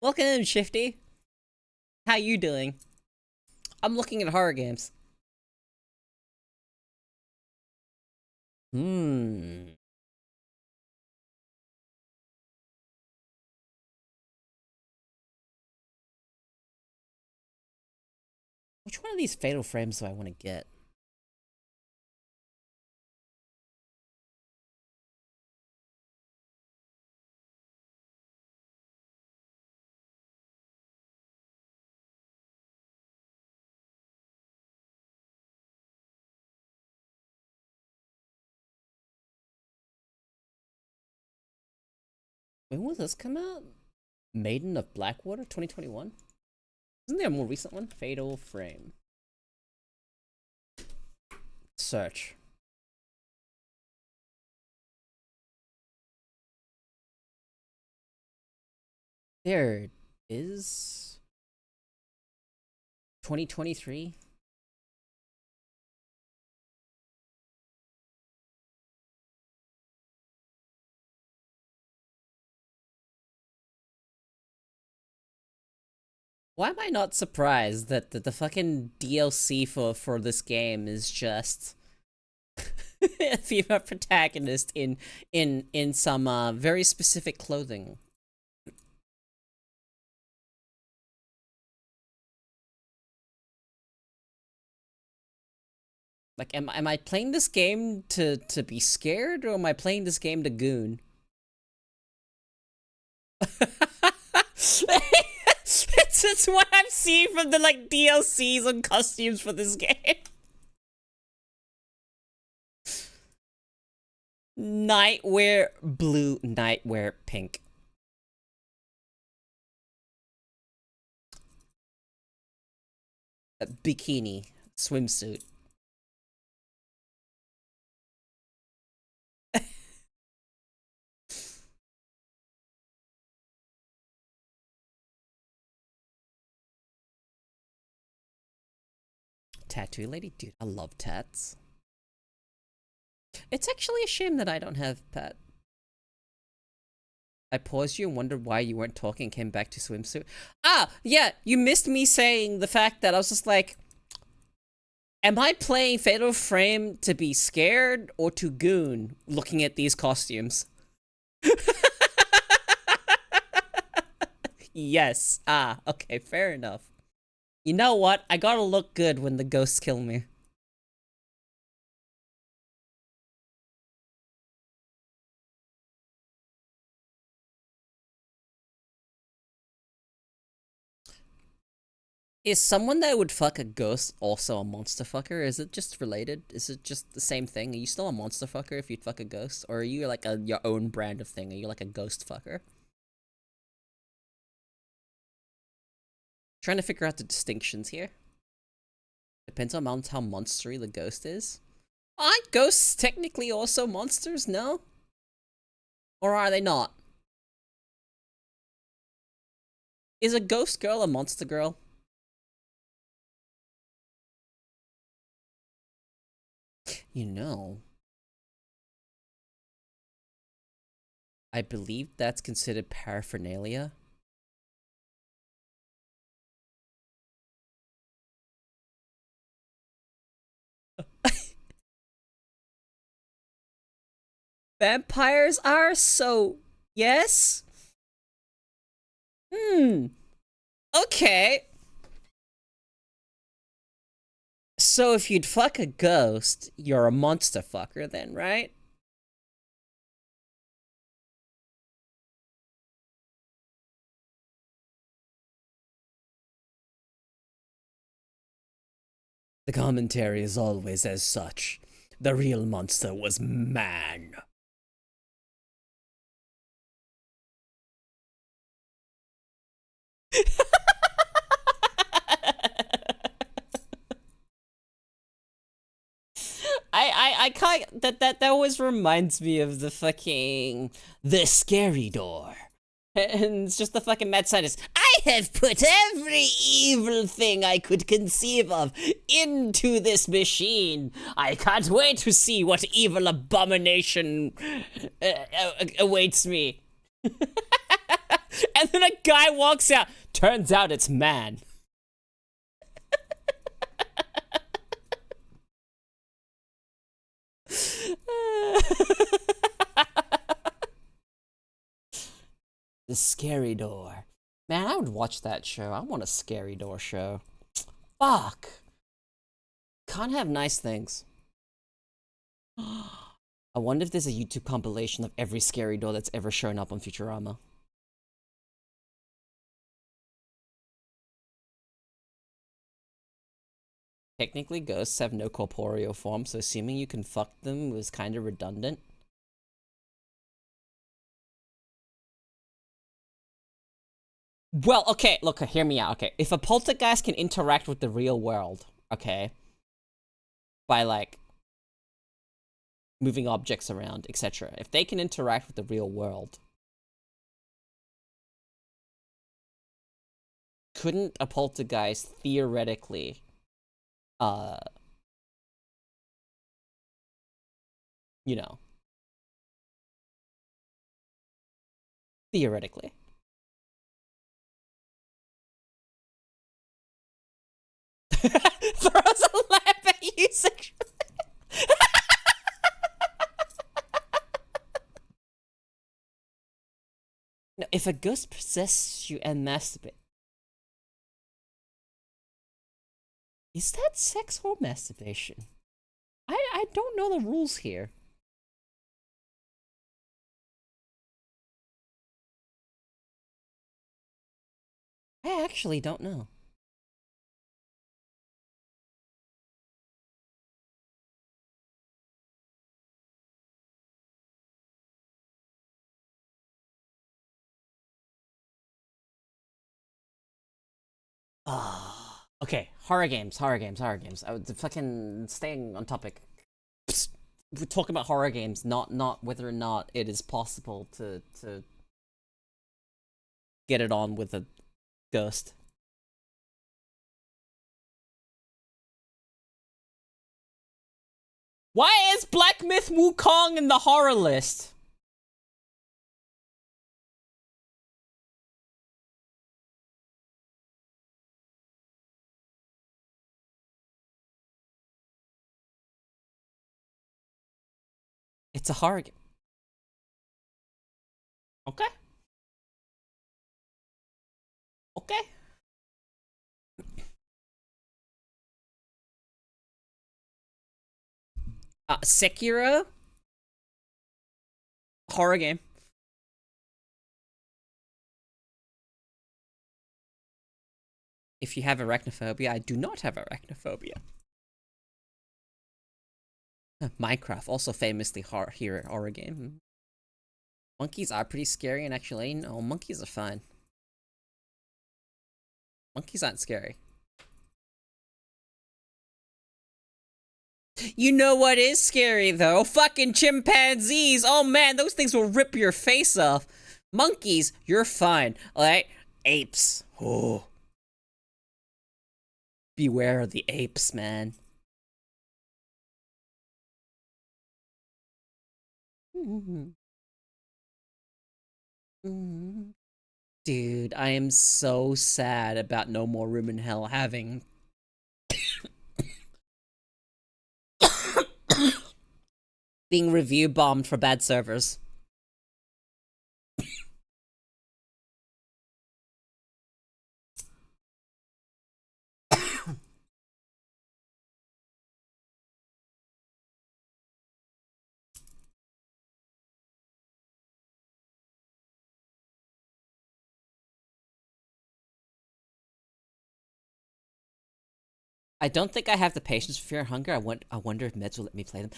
Welcome in, Shifty. How you doing? I'm looking at horror games. Which one of these Fatal Frames do I want to get? When will this come out? Maiden of Blackwater 2021? Isn't there a more recent one? Fatal Frame. Search. There it is. 2023. Why am I not surprised that the fucking DLC for this game is just a female protagonist in some very specific clothing? Like, am I playing this game to be scared, or am I playing this game to goon? It's just what I'm seeing from the like DLCs and costumes for this game. Nightwear blue, nightwear pink. A bikini, swimsuit. Tattoo lady? Dude, I love tats. It's actually a shame that I don't have Pat. I paused you and wondered why you weren't talking and came back to swimsuit. Ah, yeah, you missed me saying the fact that I was just like, am I playing Fatal Frame to be scared or to goon looking at these costumes? Yes. Ah, okay, fair enough. You know what? I gotta look good when the ghosts kill me. Is someone that would fuck a ghost also a monster fucker? Is it just related? Is it just the same thing? Are you still a monster fucker if you'd fuck a ghost? Or are you like your own brand of thing? Are you like a ghost fucker? Trying to figure out the distinctions here. Depends on how monstery the ghost is. Aren't ghosts technically also monsters, no? Or are they not? Is a ghost girl a monster girl? You know, I believe that's considered paraphernalia. Vampires are, so yes? Okay. So if you'd fuck a ghost, you're a monster fucker then, right? The commentary is always as such. The real monster was man. I can't, that always reminds me of the fucking The Scary Door. And it's just the fucking mad scientist. I have put every evil thing I could conceive of into this machine. I can't wait to see what evil abomination awaits me. And then a guy walks out. Turns out it's man. The Scary Door. Man, I would watch that show. I want a Scary Door show. Fuck. Can't have nice things. I wonder if there's a YouTube compilation of every Scary Door that's ever shown up on Futurama. Technically, ghosts have no corporeal form, so assuming you can fuck them was kind of redundant. Well, okay, look, hear me out, okay. If a poltergeist can interact with the real world, okay, by, like, moving objects around, etc. If they can interact with the real world, couldn't a poltergeist theoretically, you know, theoretically. Throws a lamp at you sexually. No, if a ghost possesses you and masturbate, is that sex or masturbation? I don't know the rules here. I actually don't know. Okay, horror games. I was fucking staying on topic. Psst. We're talking about horror games, not whether or not it is possible to get it on with a ghost. Why is Black Myth Wukong in the horror list? It's a horror game. Okay. Okay. Sekiro? Horror game. If you have arachnophobia, I do not have arachnophobia. Minecraft, also famously horror game. Monkeys are pretty scary, and actually, no, monkeys are fine. Monkeys aren't scary. You know what is scary, though? Fucking chimpanzees! Oh man, those things will rip your face off. Monkeys, you're fine, alright? apes. Oh. Beware of the apes, man. Dude, I am so sad about No More Room in Hell having being review bombed for bad servers. I don't think I have the patience for Fear and Hunger. I wonder if meds will let me play them.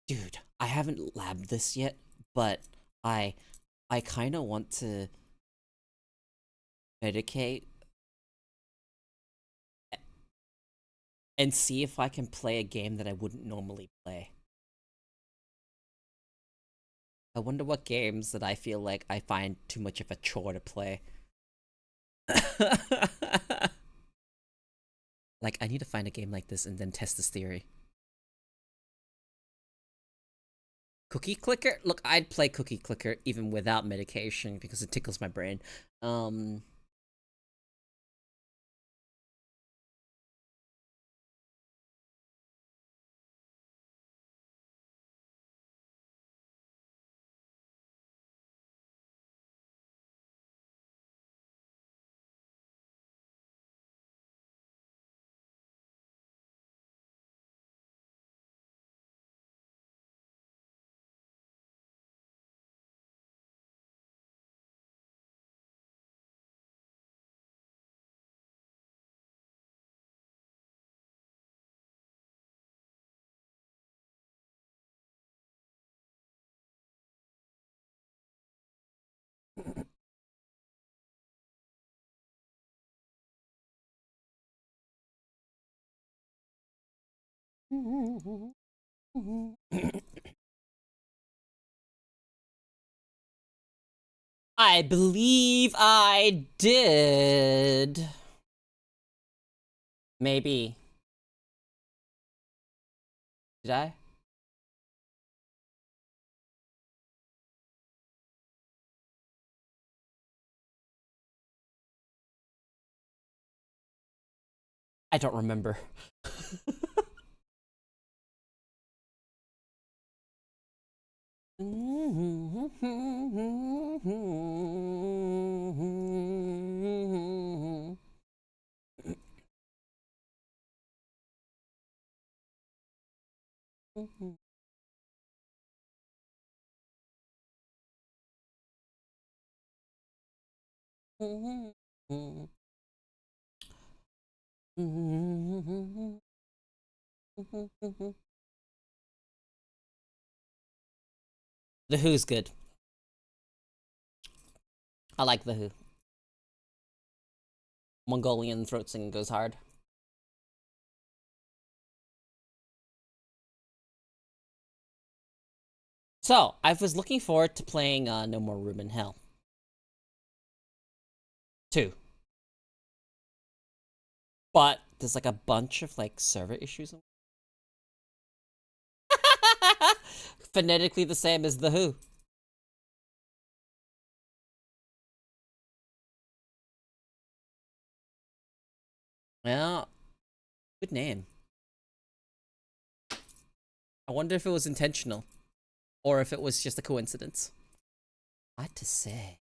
Dude, I haven't labbed this yet, but I kind of want to medicate and see if I can play a game that I wouldn't normally play. I wonder what games that I feel like I find too much of a chore to play. Like, I need to find a game like this and then test this theory. Cookie Clicker? Look, I'd play Cookie Clicker even without medication because it tickles my brain. I believe I did. Maybe. Did I? I don't remember. The Who's good. I like The Who. Mongolian throat singing goes hard. So, I was looking forward to playing No More Room in Hell 2. But there's like a bunch of like server issues. Phonetically the same as The Who. Well, good name. I wonder if it was intentional. Or if it was just a coincidence. What to say?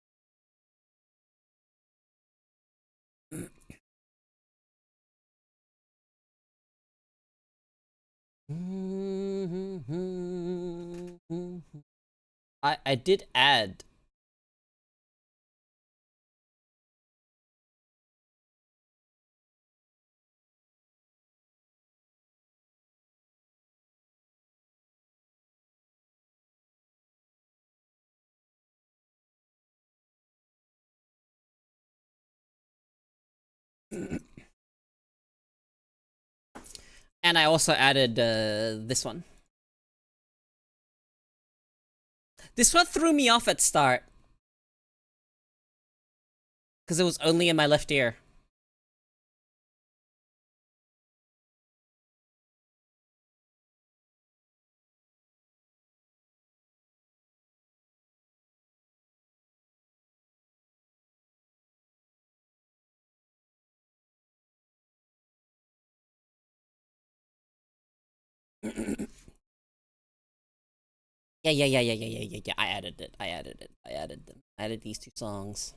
I did add and I also added this one. This one threw me off at start. Because it was only in my left ear. Yeah. I added it. I added it. I added them. I added these two songs.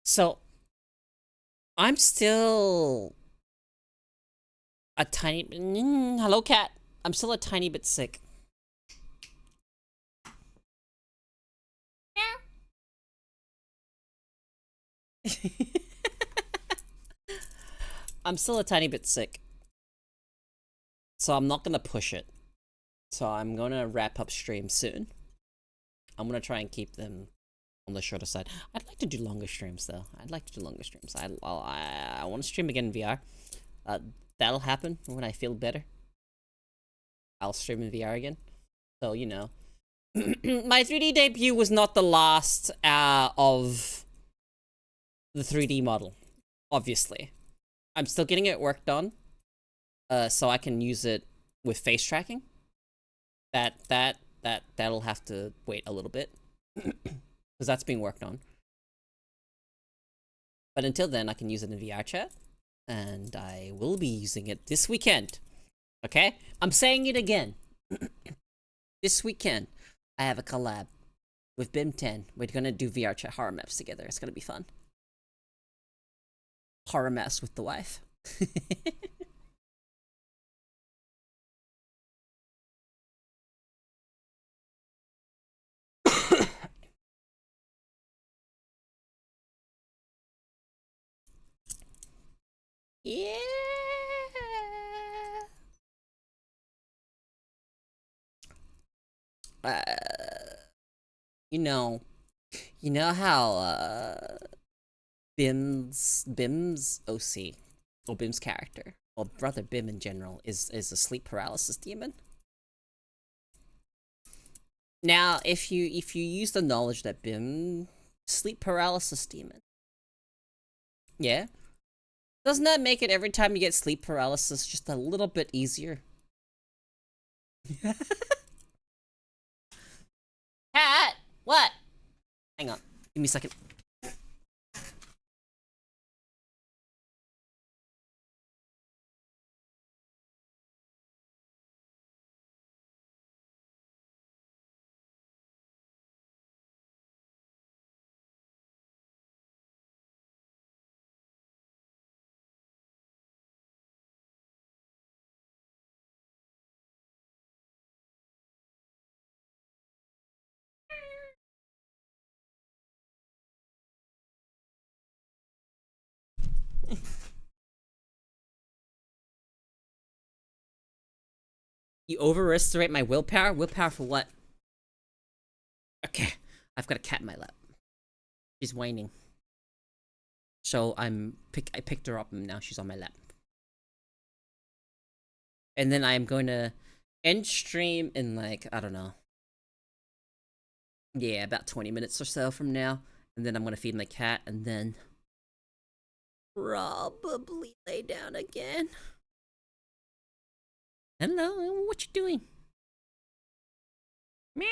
So, I'm still a tiny. Hello, cat. I'm still a tiny bit sick. I'm still a tiny bit sick. So I'm not gonna push it. So I'm gonna wrap up stream soon. I'm gonna try and keep them on the shorter side. I'd like to do longer streams though. I'd like to do longer streams. I want to stream again in VR. That'll happen when I feel better. I'll stream in VR again. So, you know. My 3D debut was not the last of the 3D model. Obviously. I'm still getting it worked on. So I can use it with face tracking. That'll have to wait a little bit. Because that's being worked on. But until then, I can use it in VR chat. And I will be using it this weekend. Okay? I'm saying it again. This weekend, I have a collab with BIM10. We're gonna do VR chat horror maps together. It's gonna be fun. Horror maps with the wife. Yeah. You know how Bim's OC, or Bim's character, or rather Bim in general, is a sleep paralysis demon. Now, if you use the knowledge that Bim sleep paralysis demon, yeah, doesn't that make it every time you get sleep paralysis just a little bit easier? Cat, what? Hang on, give me a second. You overestimate my willpower? Willpower for what? Okay, I've got a cat in my lap. She's whining. So I picked her up and now she's on my lap. And then I'm going to end stream in like, I don't know. Yeah, about 20 minutes or so from now. And then I'm going to feed my cat and then probably lay down again. Hello, what you doing? Meow.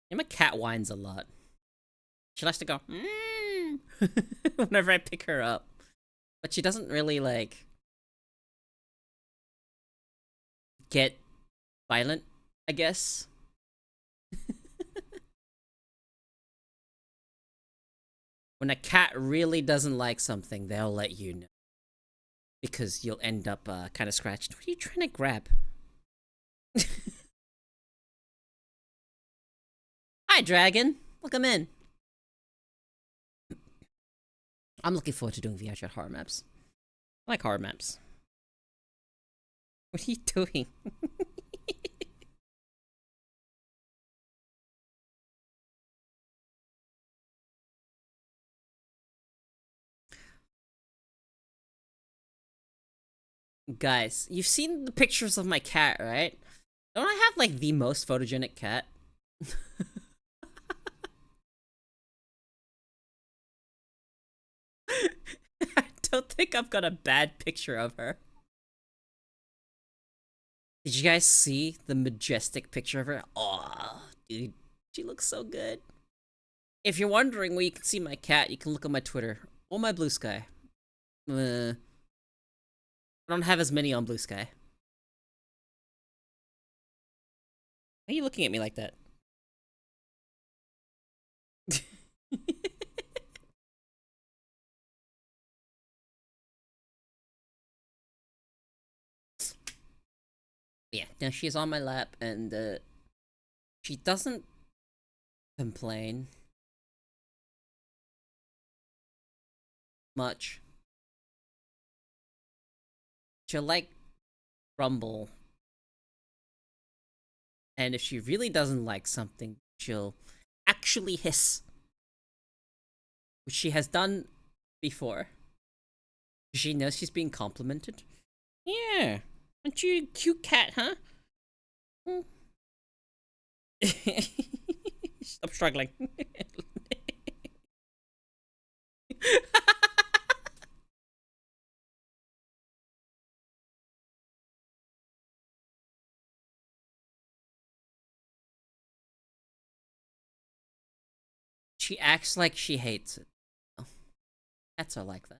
Yeah, my cat whines a lot. She likes to go whenever I pick her up. But she doesn't really, like, get violent, I guess. When a cat really doesn't like something, they'll let you know. Because you'll end up kind of scratched. What are you trying to grab? Hi, dragon. Welcome in. I'm looking forward to doing VR chat horror maps. I like horror maps. What are you doing? Guys, you've seen the pictures of my cat, right? Don't I have like the most photogenic cat? I don't think I've got a bad picture of her. Did you guys see the majestic picture of her? Oh, dude, she looks so good. If you're wondering where you can see my cat, you can look on my Twitter or my Blue Sky. I don't have as many on Blue Sky. Why are you looking at me like that? Yeah, now she's on my lap and she doesn't complain much. She'll like rumble. And if she really doesn't like something, she'll actually hiss. Which she has done before. She knows she's being complimented. Yeah. Aren't you a cute cat, huh? Stop struggling. She acts like she hates it. Oh, cats are like that.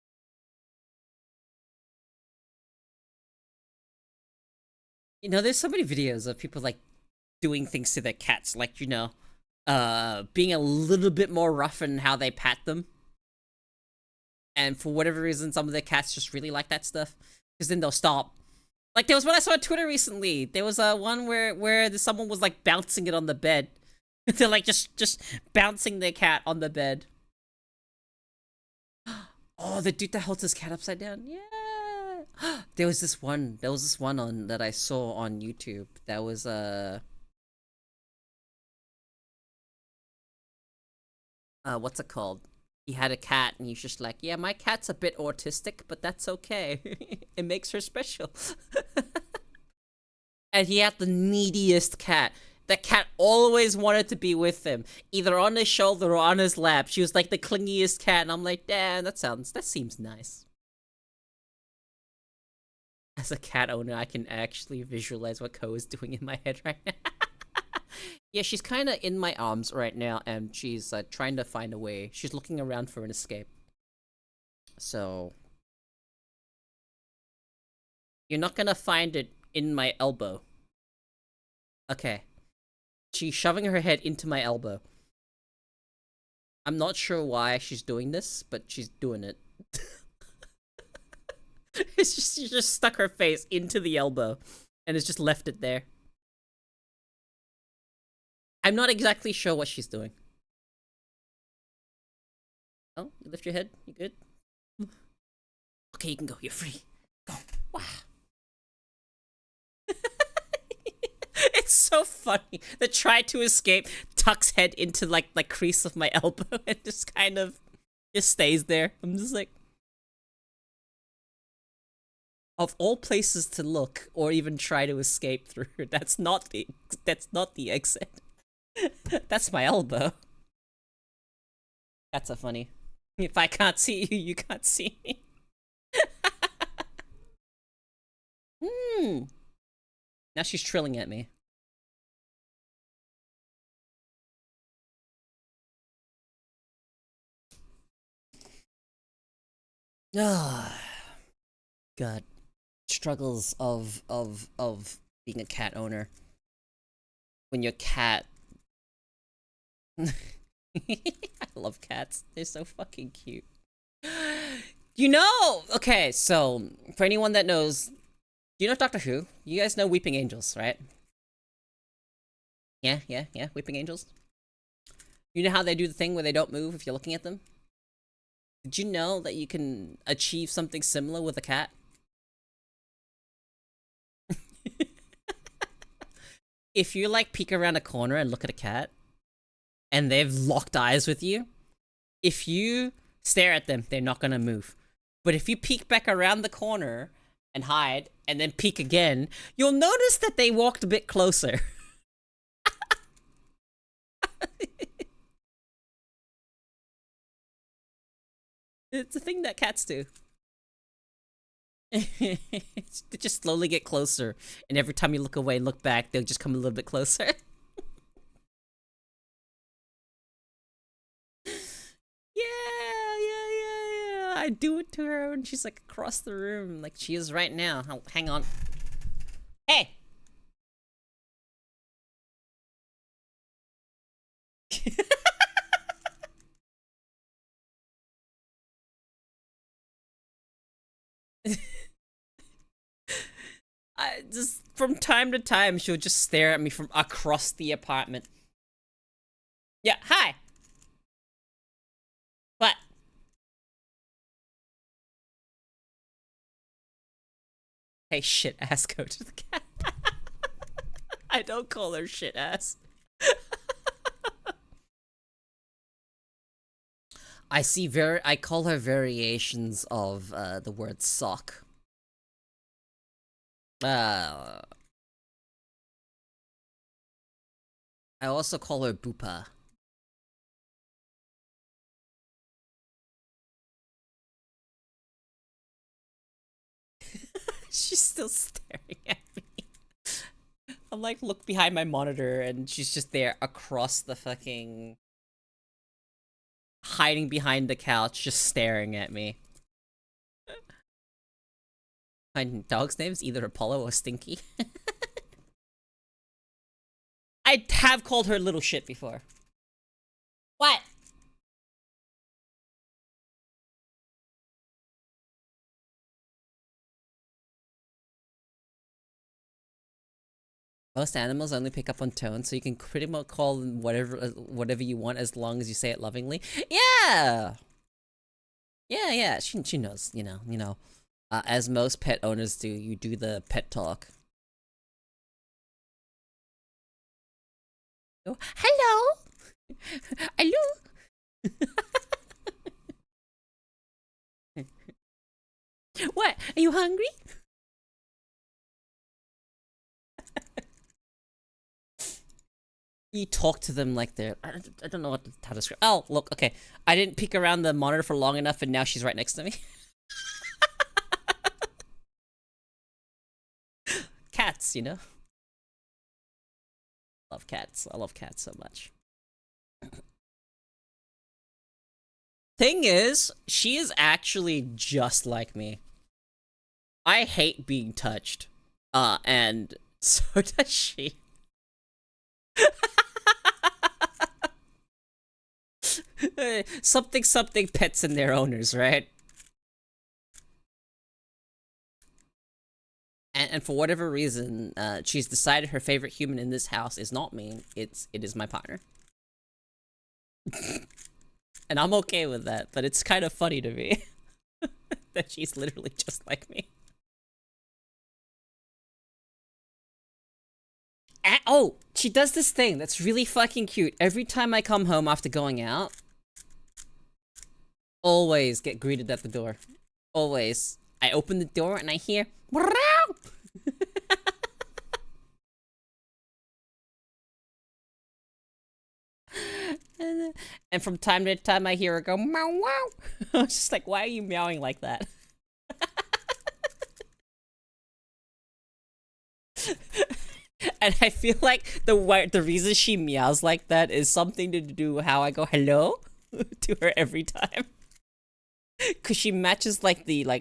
You know, there's so many videos of people like doing things to their cats, like, you know, being a little bit more rough in how they pat them. And for whatever reason, some of their cats just really like that stuff. Because then they'll stop. Like, there was one I saw on Twitter recently. There was one where someone was like bouncing it on the bed. They're like just bouncing their cat on the bed. Oh, the dude that holds his cat upside down. Yeah. There was this one on that I saw on YouTube. That was what's it called? He had a cat and he's just like, yeah, my cat's a bit autistic, but that's okay. It makes her special. And he had the neediest cat. That cat always wanted to be with him, either on his shoulder or on his lap. She was like the clingiest cat, and I'm like, damn, that seems nice. As a cat owner, I can actually visualize what Ko is doing in my head right now. Yeah, she's kind of in my arms right now, and she's trying to find a way. She's looking around for an escape. So you're not gonna find it in my elbow. Okay. She's shoving her head into my elbow. I'm not sure why she's doing this, but she's doing it. It's just, she just stuck her face into the elbow and has just left it there. I'm not exactly sure what she's doing. Oh, you lift your head? You good? Okay, you can go. You're free. Go. Wow. It's so funny. The try to escape tucks head into like the crease of my elbow and just kind of just stays there. I'm just like, of all places to look or even try to escape through, that's not the exit. That's my elbow. That's so funny. If I can't see you, you can't see me. Now she's trilling at me. Ah, God, struggles of being a cat owner. When your cat, I love cats. They're so fucking cute. You know, okay, so for anyone that knows, you know Doctor Who? You guys know Weeping Angels, right? Yeah, Weeping Angels. You know how they do the thing where they don't move if you're looking at them? Did you know that you can achieve something similar with a cat? If you like peek around a corner and look at a cat, and they've locked eyes with you, if you stare at them, they're not gonna move. But if you peek back around the corner and hide, and then peek again, you'll notice that they walked a bit closer. It's a thing that cats do. They just slowly get closer, and every time you look away and look back, they'll just come a little bit closer. Yeah. I do it to her when she's like across the room, like she is right now. Hang on. Hey! I just, from time to time, she'll just stare at me from across the apartment. Yeah, hi! What? Hey, shit ass, go to the cat. I don't call her shit ass. I call her variations of the word sock. I also call her Boopa. She's still staring at me. I'm like, look behind my monitor, and she's just there across the fucking... hiding behind the couch, just staring at me. My dog's name is either Apollo or Stinky. I have called her little shit before. What? Most animals only pick up on tone, so you can pretty much call them whatever you want as long as you say it lovingly. Yeah! Yeah, she knows, you know. As most pet owners do, you do the pet talk. Oh, hello! Hello! What? Are you hungry? You talk to them like they're... I don't know how to describe... Oh, look, okay. I didn't peek around the monitor for long enough, and now she's right next to me. Cats, you know? Love cats. I love cats so much. Thing is, she is actually just like me. I hate being touched. And so does she. Something pets and their owners, right? And for whatever reason, she's decided her favorite human in this house is not me. It is my partner. And I'm okay with that, but it's kind of funny to me that she's literally just like me. And, oh, she does this thing that's really fucking cute. Every time I come home after going out, always get greeted at the door. Always. I open the door and I hear... And from time to time I hear her go meow wow. I was just like, why are you meowing like that? And I feel like the reason she meows like that is something to do with how I go hello to her every time. Cause she matches like the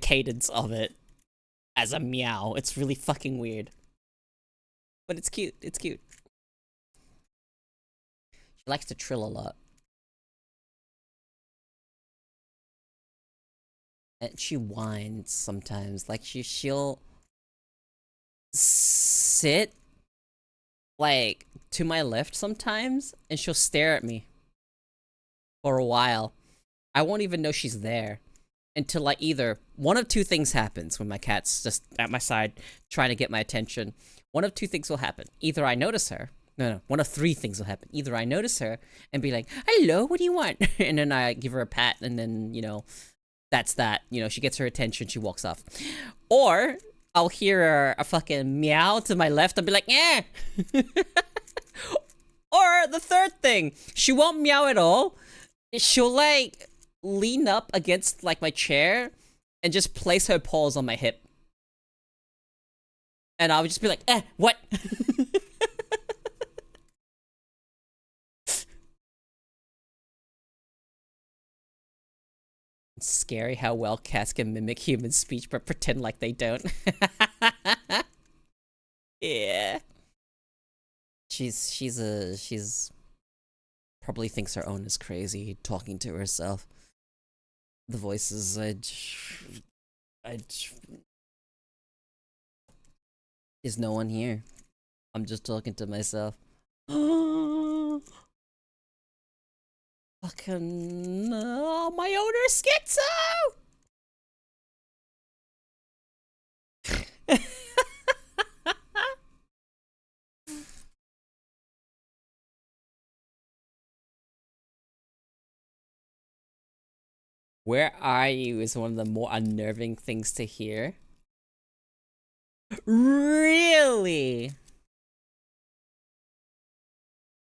cadence of it as a meow. It's really fucking weird. But it's cute. It's cute. She likes to trill a lot. And she whines sometimes. Like she'll sit like to my left sometimes and she'll stare at me for a while. I won't even know she's there until like either one of two things happens when my cat's just at my side trying to get my attention. One of two things will happen. Either I notice her. No, one of three things will happen. Either I notice her and be like, hello, what do you want? And then I give her a pat and then, you know, that's that. You know, she gets her attention, she walks off. Or I'll hear a fucking meow to my left, I'll be like, eh. Or the third thing, she won't meow at all. She'll like lean up against like my chair and just place her paws on my hip. And I'll just be like, what? It's scary how well cats can mimic human speech but pretend like they don't. Yeah. She's probably thinks her own is crazy, talking to herself. The voices, there's no one here. I'm just talking to myself. Fucking, my owner schizo! Where are you is one of the more unnerving things to hear. Really?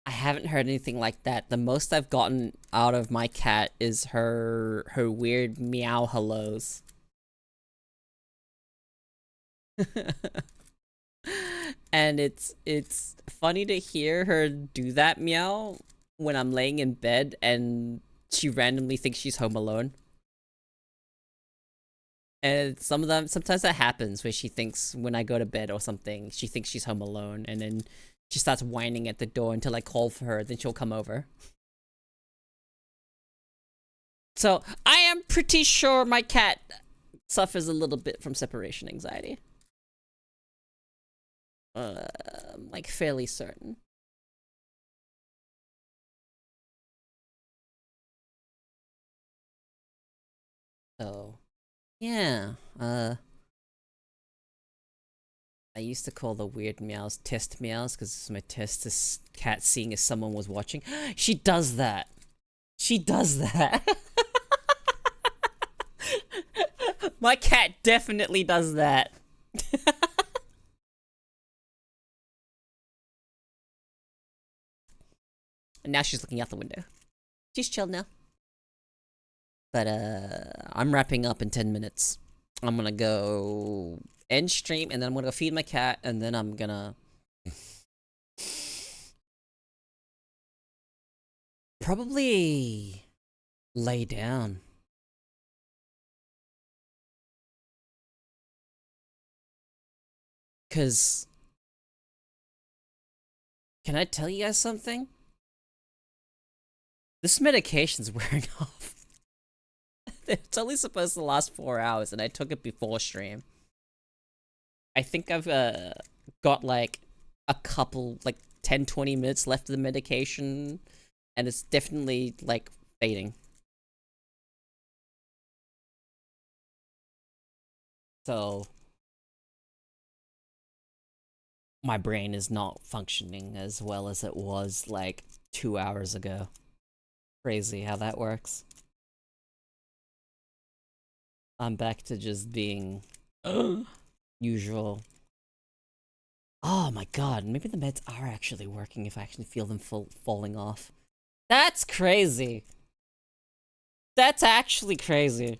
I haven't heard anything like that. The most I've gotten out of my cat is her weird meow hellos. And it's funny to hear her do that meow when I'm laying in bed and she randomly thinks she's home alone. And sometimes that happens where she thinks when I go to bed or something, she thinks she's home alone, and then she starts whining at the door until I call for her, then she'll come over. So, I am pretty sure my cat suffers a little bit from separation anxiety. Like fairly certain. So, yeah, I used to call the weird meows test meows because it's my test to cat seeing if someone was watching. She does that. She does that. My cat definitely does that. And now she's looking out the window. She's chill now. But I'm wrapping up in 10 minutes. I'm gonna go end stream, and then I'm gonna go feed my cat, and then I'm gonna probably lay down. Cause can I tell you guys something? This medication's wearing off. It's only supposed to last 4 hours, and I took it before stream. I think I've got like a couple, like 10-20 minutes left of the medication, and it's definitely like fading. So my brain is not functioning as well as it was like 2 hours ago. Crazy how that works. I'm back to just being usual. Oh my god, maybe the meds are actually working if I actually feel them falling off. That's crazy. That's actually crazy.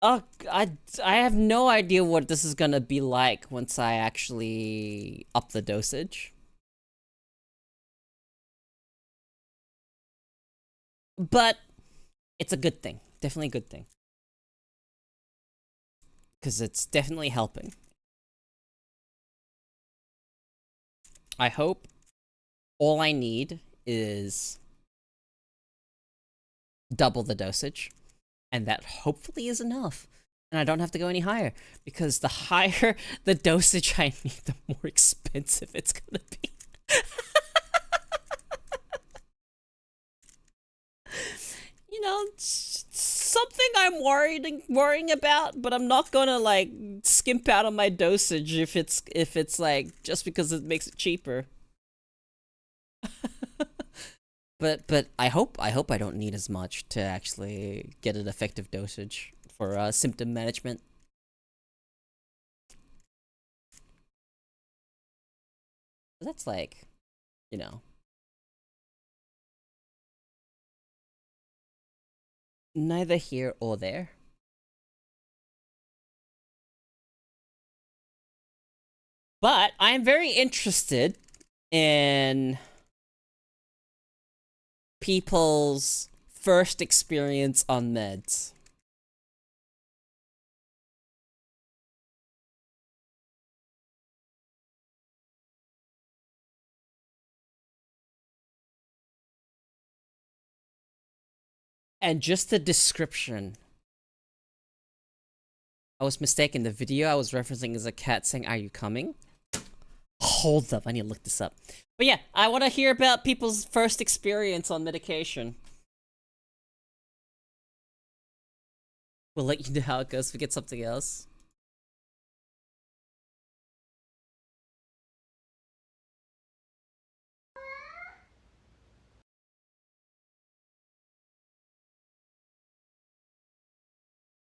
Oh, I have no idea what this is gonna be like once I actually up the dosage. But it's a good thing. Definitely a good thing. Because it's definitely helping. I hope all I need is double the dosage, and that hopefully is enough. And I don't have to go any higher, because the higher the dosage I need, the more expensive it's gonna be. You know, something I'm worrying about, but I'm not gonna like skimp out on my dosage if it's like just because it makes it cheaper. But I hope I don't need as much to actually get an effective dosage for symptom management. That's like, you know, neither here or there. But I'm very interested in people's first experience on meds. And just the description. I was mistaken. The video I was referencing is a cat saying, "Are you coming?" Hold up, I need to look this up. But yeah, I want to hear about people's first experience on medication. We'll let you know how it goes if we get something else.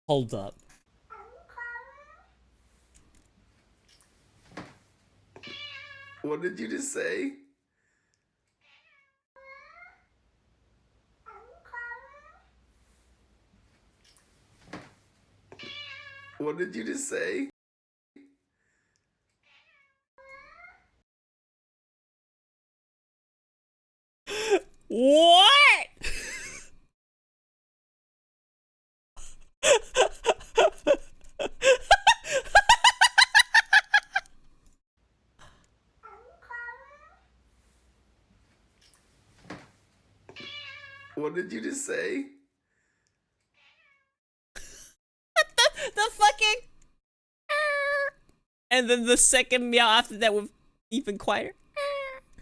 Hold up. What did you just say? What did you just say? What? What did you just say? The fucking. And then the second meow after that was even quieter. No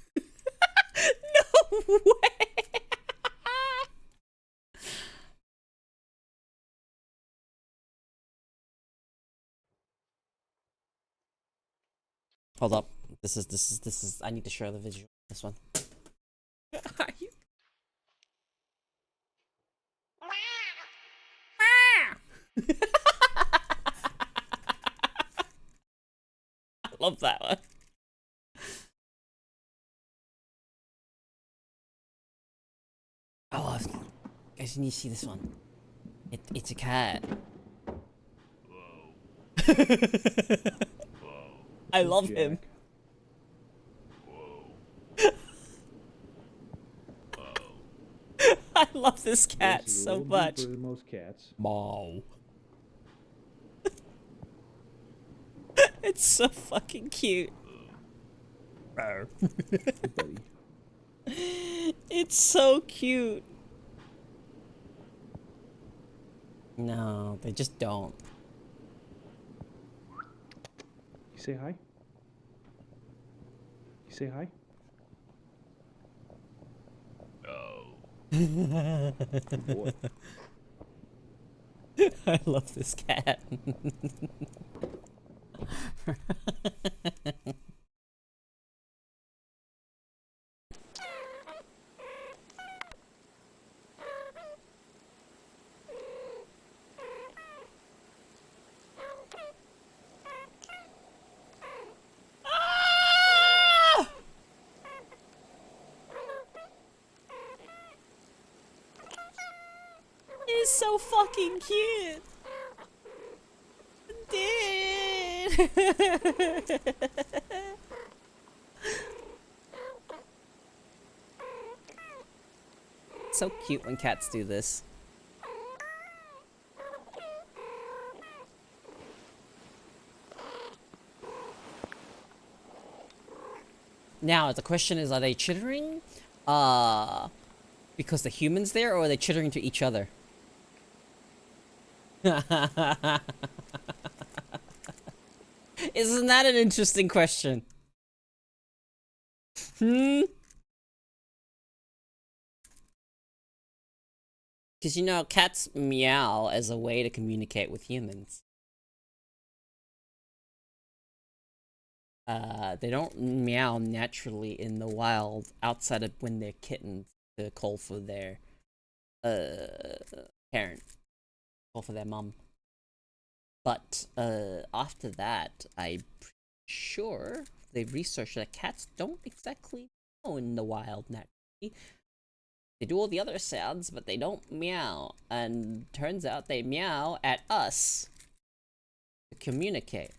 way. Hold up. This is. I need to share the visual. This one. Are you? I love that one. Oh, guys, you need to see this one. It's a cat. I love him. I love this cat so much. Most cats. Wow. It's so fucking cute. It's so cute. No, they just don't. You say hi? You say hi? Boy. I love this cat. Ah! It's so fucking cute. Dude. So cute when cats do this. Now, the question is, are they chittering? Because the human's there, or are they chittering to each other? Isn't that an interesting question? Hmm? Because, you know, cats meow as a way to communicate with humans. They don't meow naturally in the wild outside of when they're kittens. to call for their parent, call for their mum. But after that, I'm pretty sure they've researched that cats don't exactly meow in the wild naturally. They do all the other sounds, but they don't meow. And turns out they meow at us to communicate.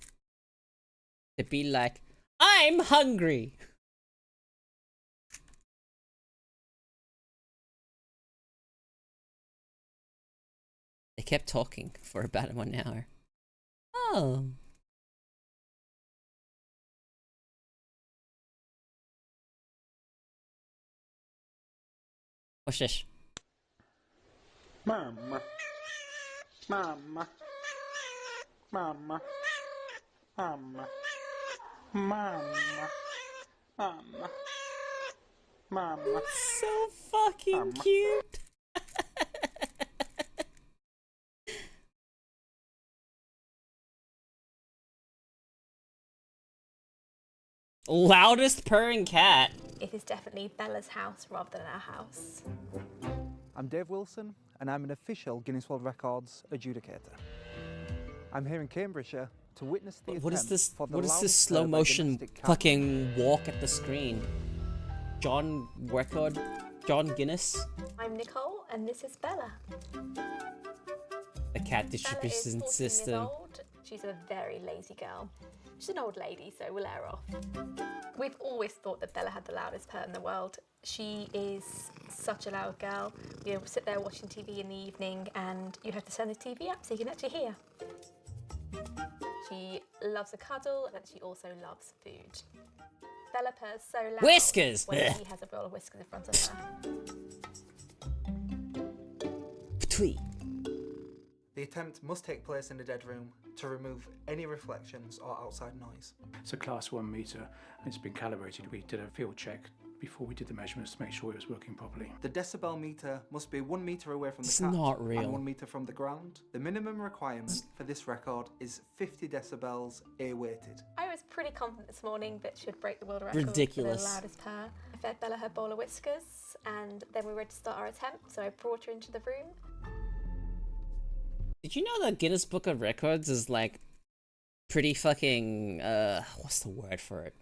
To be like, I'm hungry! They kept talking for about 1 hour. Oh. What's this? Mama. Mama. Mama. Mama. Mama. Mama. Mama. So fucking cute! Loudest purring cat. It is definitely Bella's house rather than our house. I'm Dave Wilson, and I'm an official Guinness World Records adjudicator. I'm here in Cambridgeshire to witness the What is attempt this? for the What is this loudest slow purr by motion domestic cat. fucking walk at the screen? John record? John Guinness? I'm Nicole, and this is Bella. The cat Bella is distribution 14 years system. old. She's a very lazy girl. She's an old lady, so we'll let her off. We've always thought that Bella had the loudest purr in the world. She is such a loud girl. You know, sit there watching TV in the evening and you have to turn the TV up so you can actually hear. She loves a cuddle, and she also loves food. Bella purrs so loud Whiskers! when she has a bowl of whiskers in front of her. Tweet. The attempt must take place in a dead room to remove any reflections or outside noise. It's a class 1 meter, and it's been calibrated. We did a field check before we did the measurements to make sure it was working properly. The decibel meter must be 1 meter away from the It's cat not real. and 1 meter from the ground. The minimum requirement for this record is 50 decibels A-weighted. I was pretty confident this morning that she would break the world record Ridiculous. for the loudest purr. I fed Bella her bowl of whiskers, and then we were ready to start our attempt, so I brought her into the room. Did you know the Guinness Book of Records is like pretty fucking what's the word for it?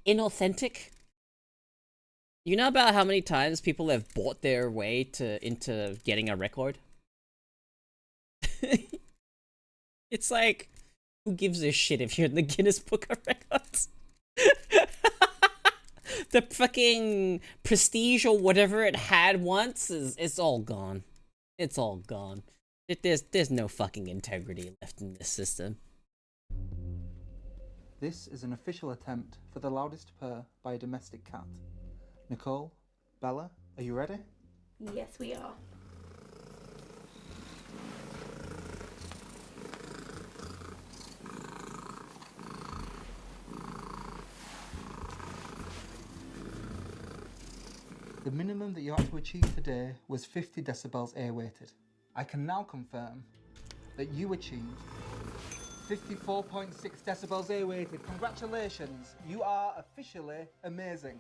Inauthentic? You know about how many times people have bought their way into getting a record? It's like, who gives a shit if you're in the Guinness Book of Records? The fucking prestige or whatever it had once it's all gone. It's all gone. There's no fucking integrity left in this system. This is an official attempt for the loudest purr by a domestic cat. Nicole, Bella, are you ready? Yes, we are. The minimum that you had to achieve today was 50 decibels A-weighted. I can now confirm that you achieved 54.6 decibels A-weighted. Congratulations, you are officially amazing.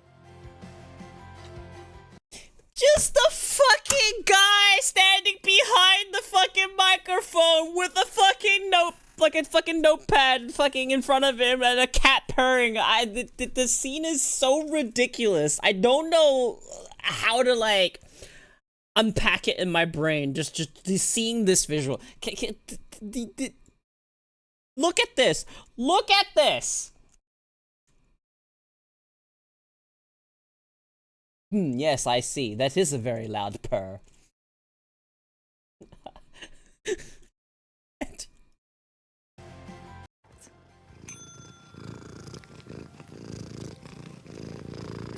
Just the fucking guy standing behind the fucking microphone with a fucking notepad fucking in front of him and a cat purring. The scene is so ridiculous. I don't know how to like unpack it in my brain. Just seeing this visual. Look at this. Look at this. Yes, I see. That is a very loud purr. It's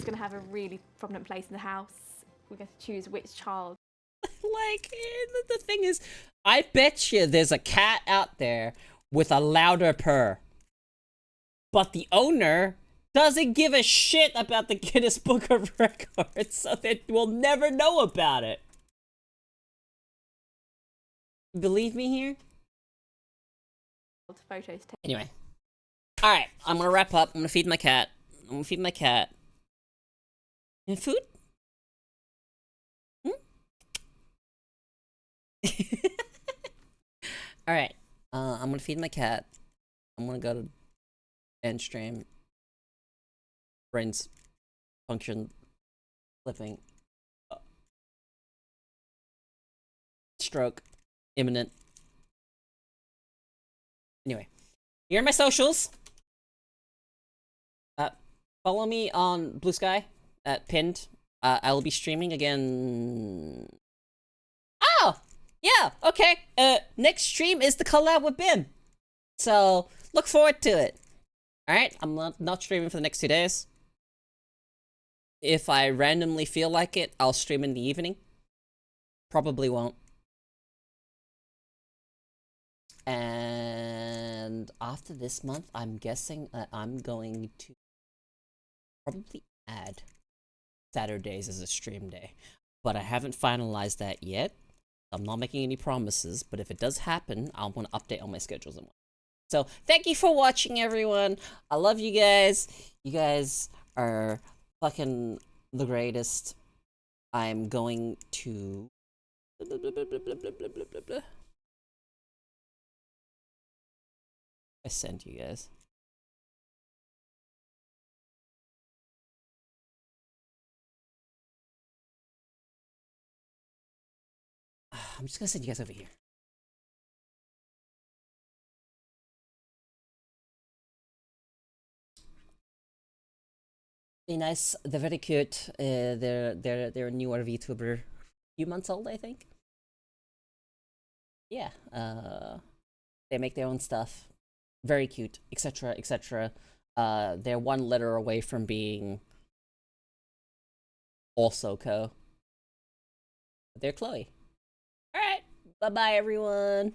going to have a really prominent place in the house. We're going to choose which child. Like, the thing is, I bet you there's a cat out there with a louder purr. But the owner doesn't give a shit about the Guinness Book of Records, so that we'll never know about it. Believe me here? Photos taken. Anyway. Alright, I'm gonna wrap up. I'm gonna feed my cat. And food? Alright. I'm gonna feed my cat. I'm gonna go to end stream. Brains function flipping. Stroke. Imminent. Anyway. Here are my socials. Follow me on Blue Sky at pinned. I will be streaming again. Oh! Yeah, okay. Next stream is the collab with Bim. So, look forward to it. Alright, I'm not streaming for the next 2 days. If I randomly feel like it, I'll stream in the evening. Probably won't. And after this month, I'm guessing I'm going to probably add Saturdays as a stream day. But I haven't finalized that yet. I'm not making any promises, but if it does happen, I'm going to update all my schedules and whatnot. So, thank you for watching, everyone. I love you guys. You guys are fucking the greatest. I'm going to... I sent you guys. I'm just gonna send you guys over here. Be nice. They're very cute. They're a newer VTuber, few months old, I think. Yeah. They make their own stuff. Very cute, etc., etc. They're one letter away from being also Ko. They're Chloe. All right. Bye bye, everyone.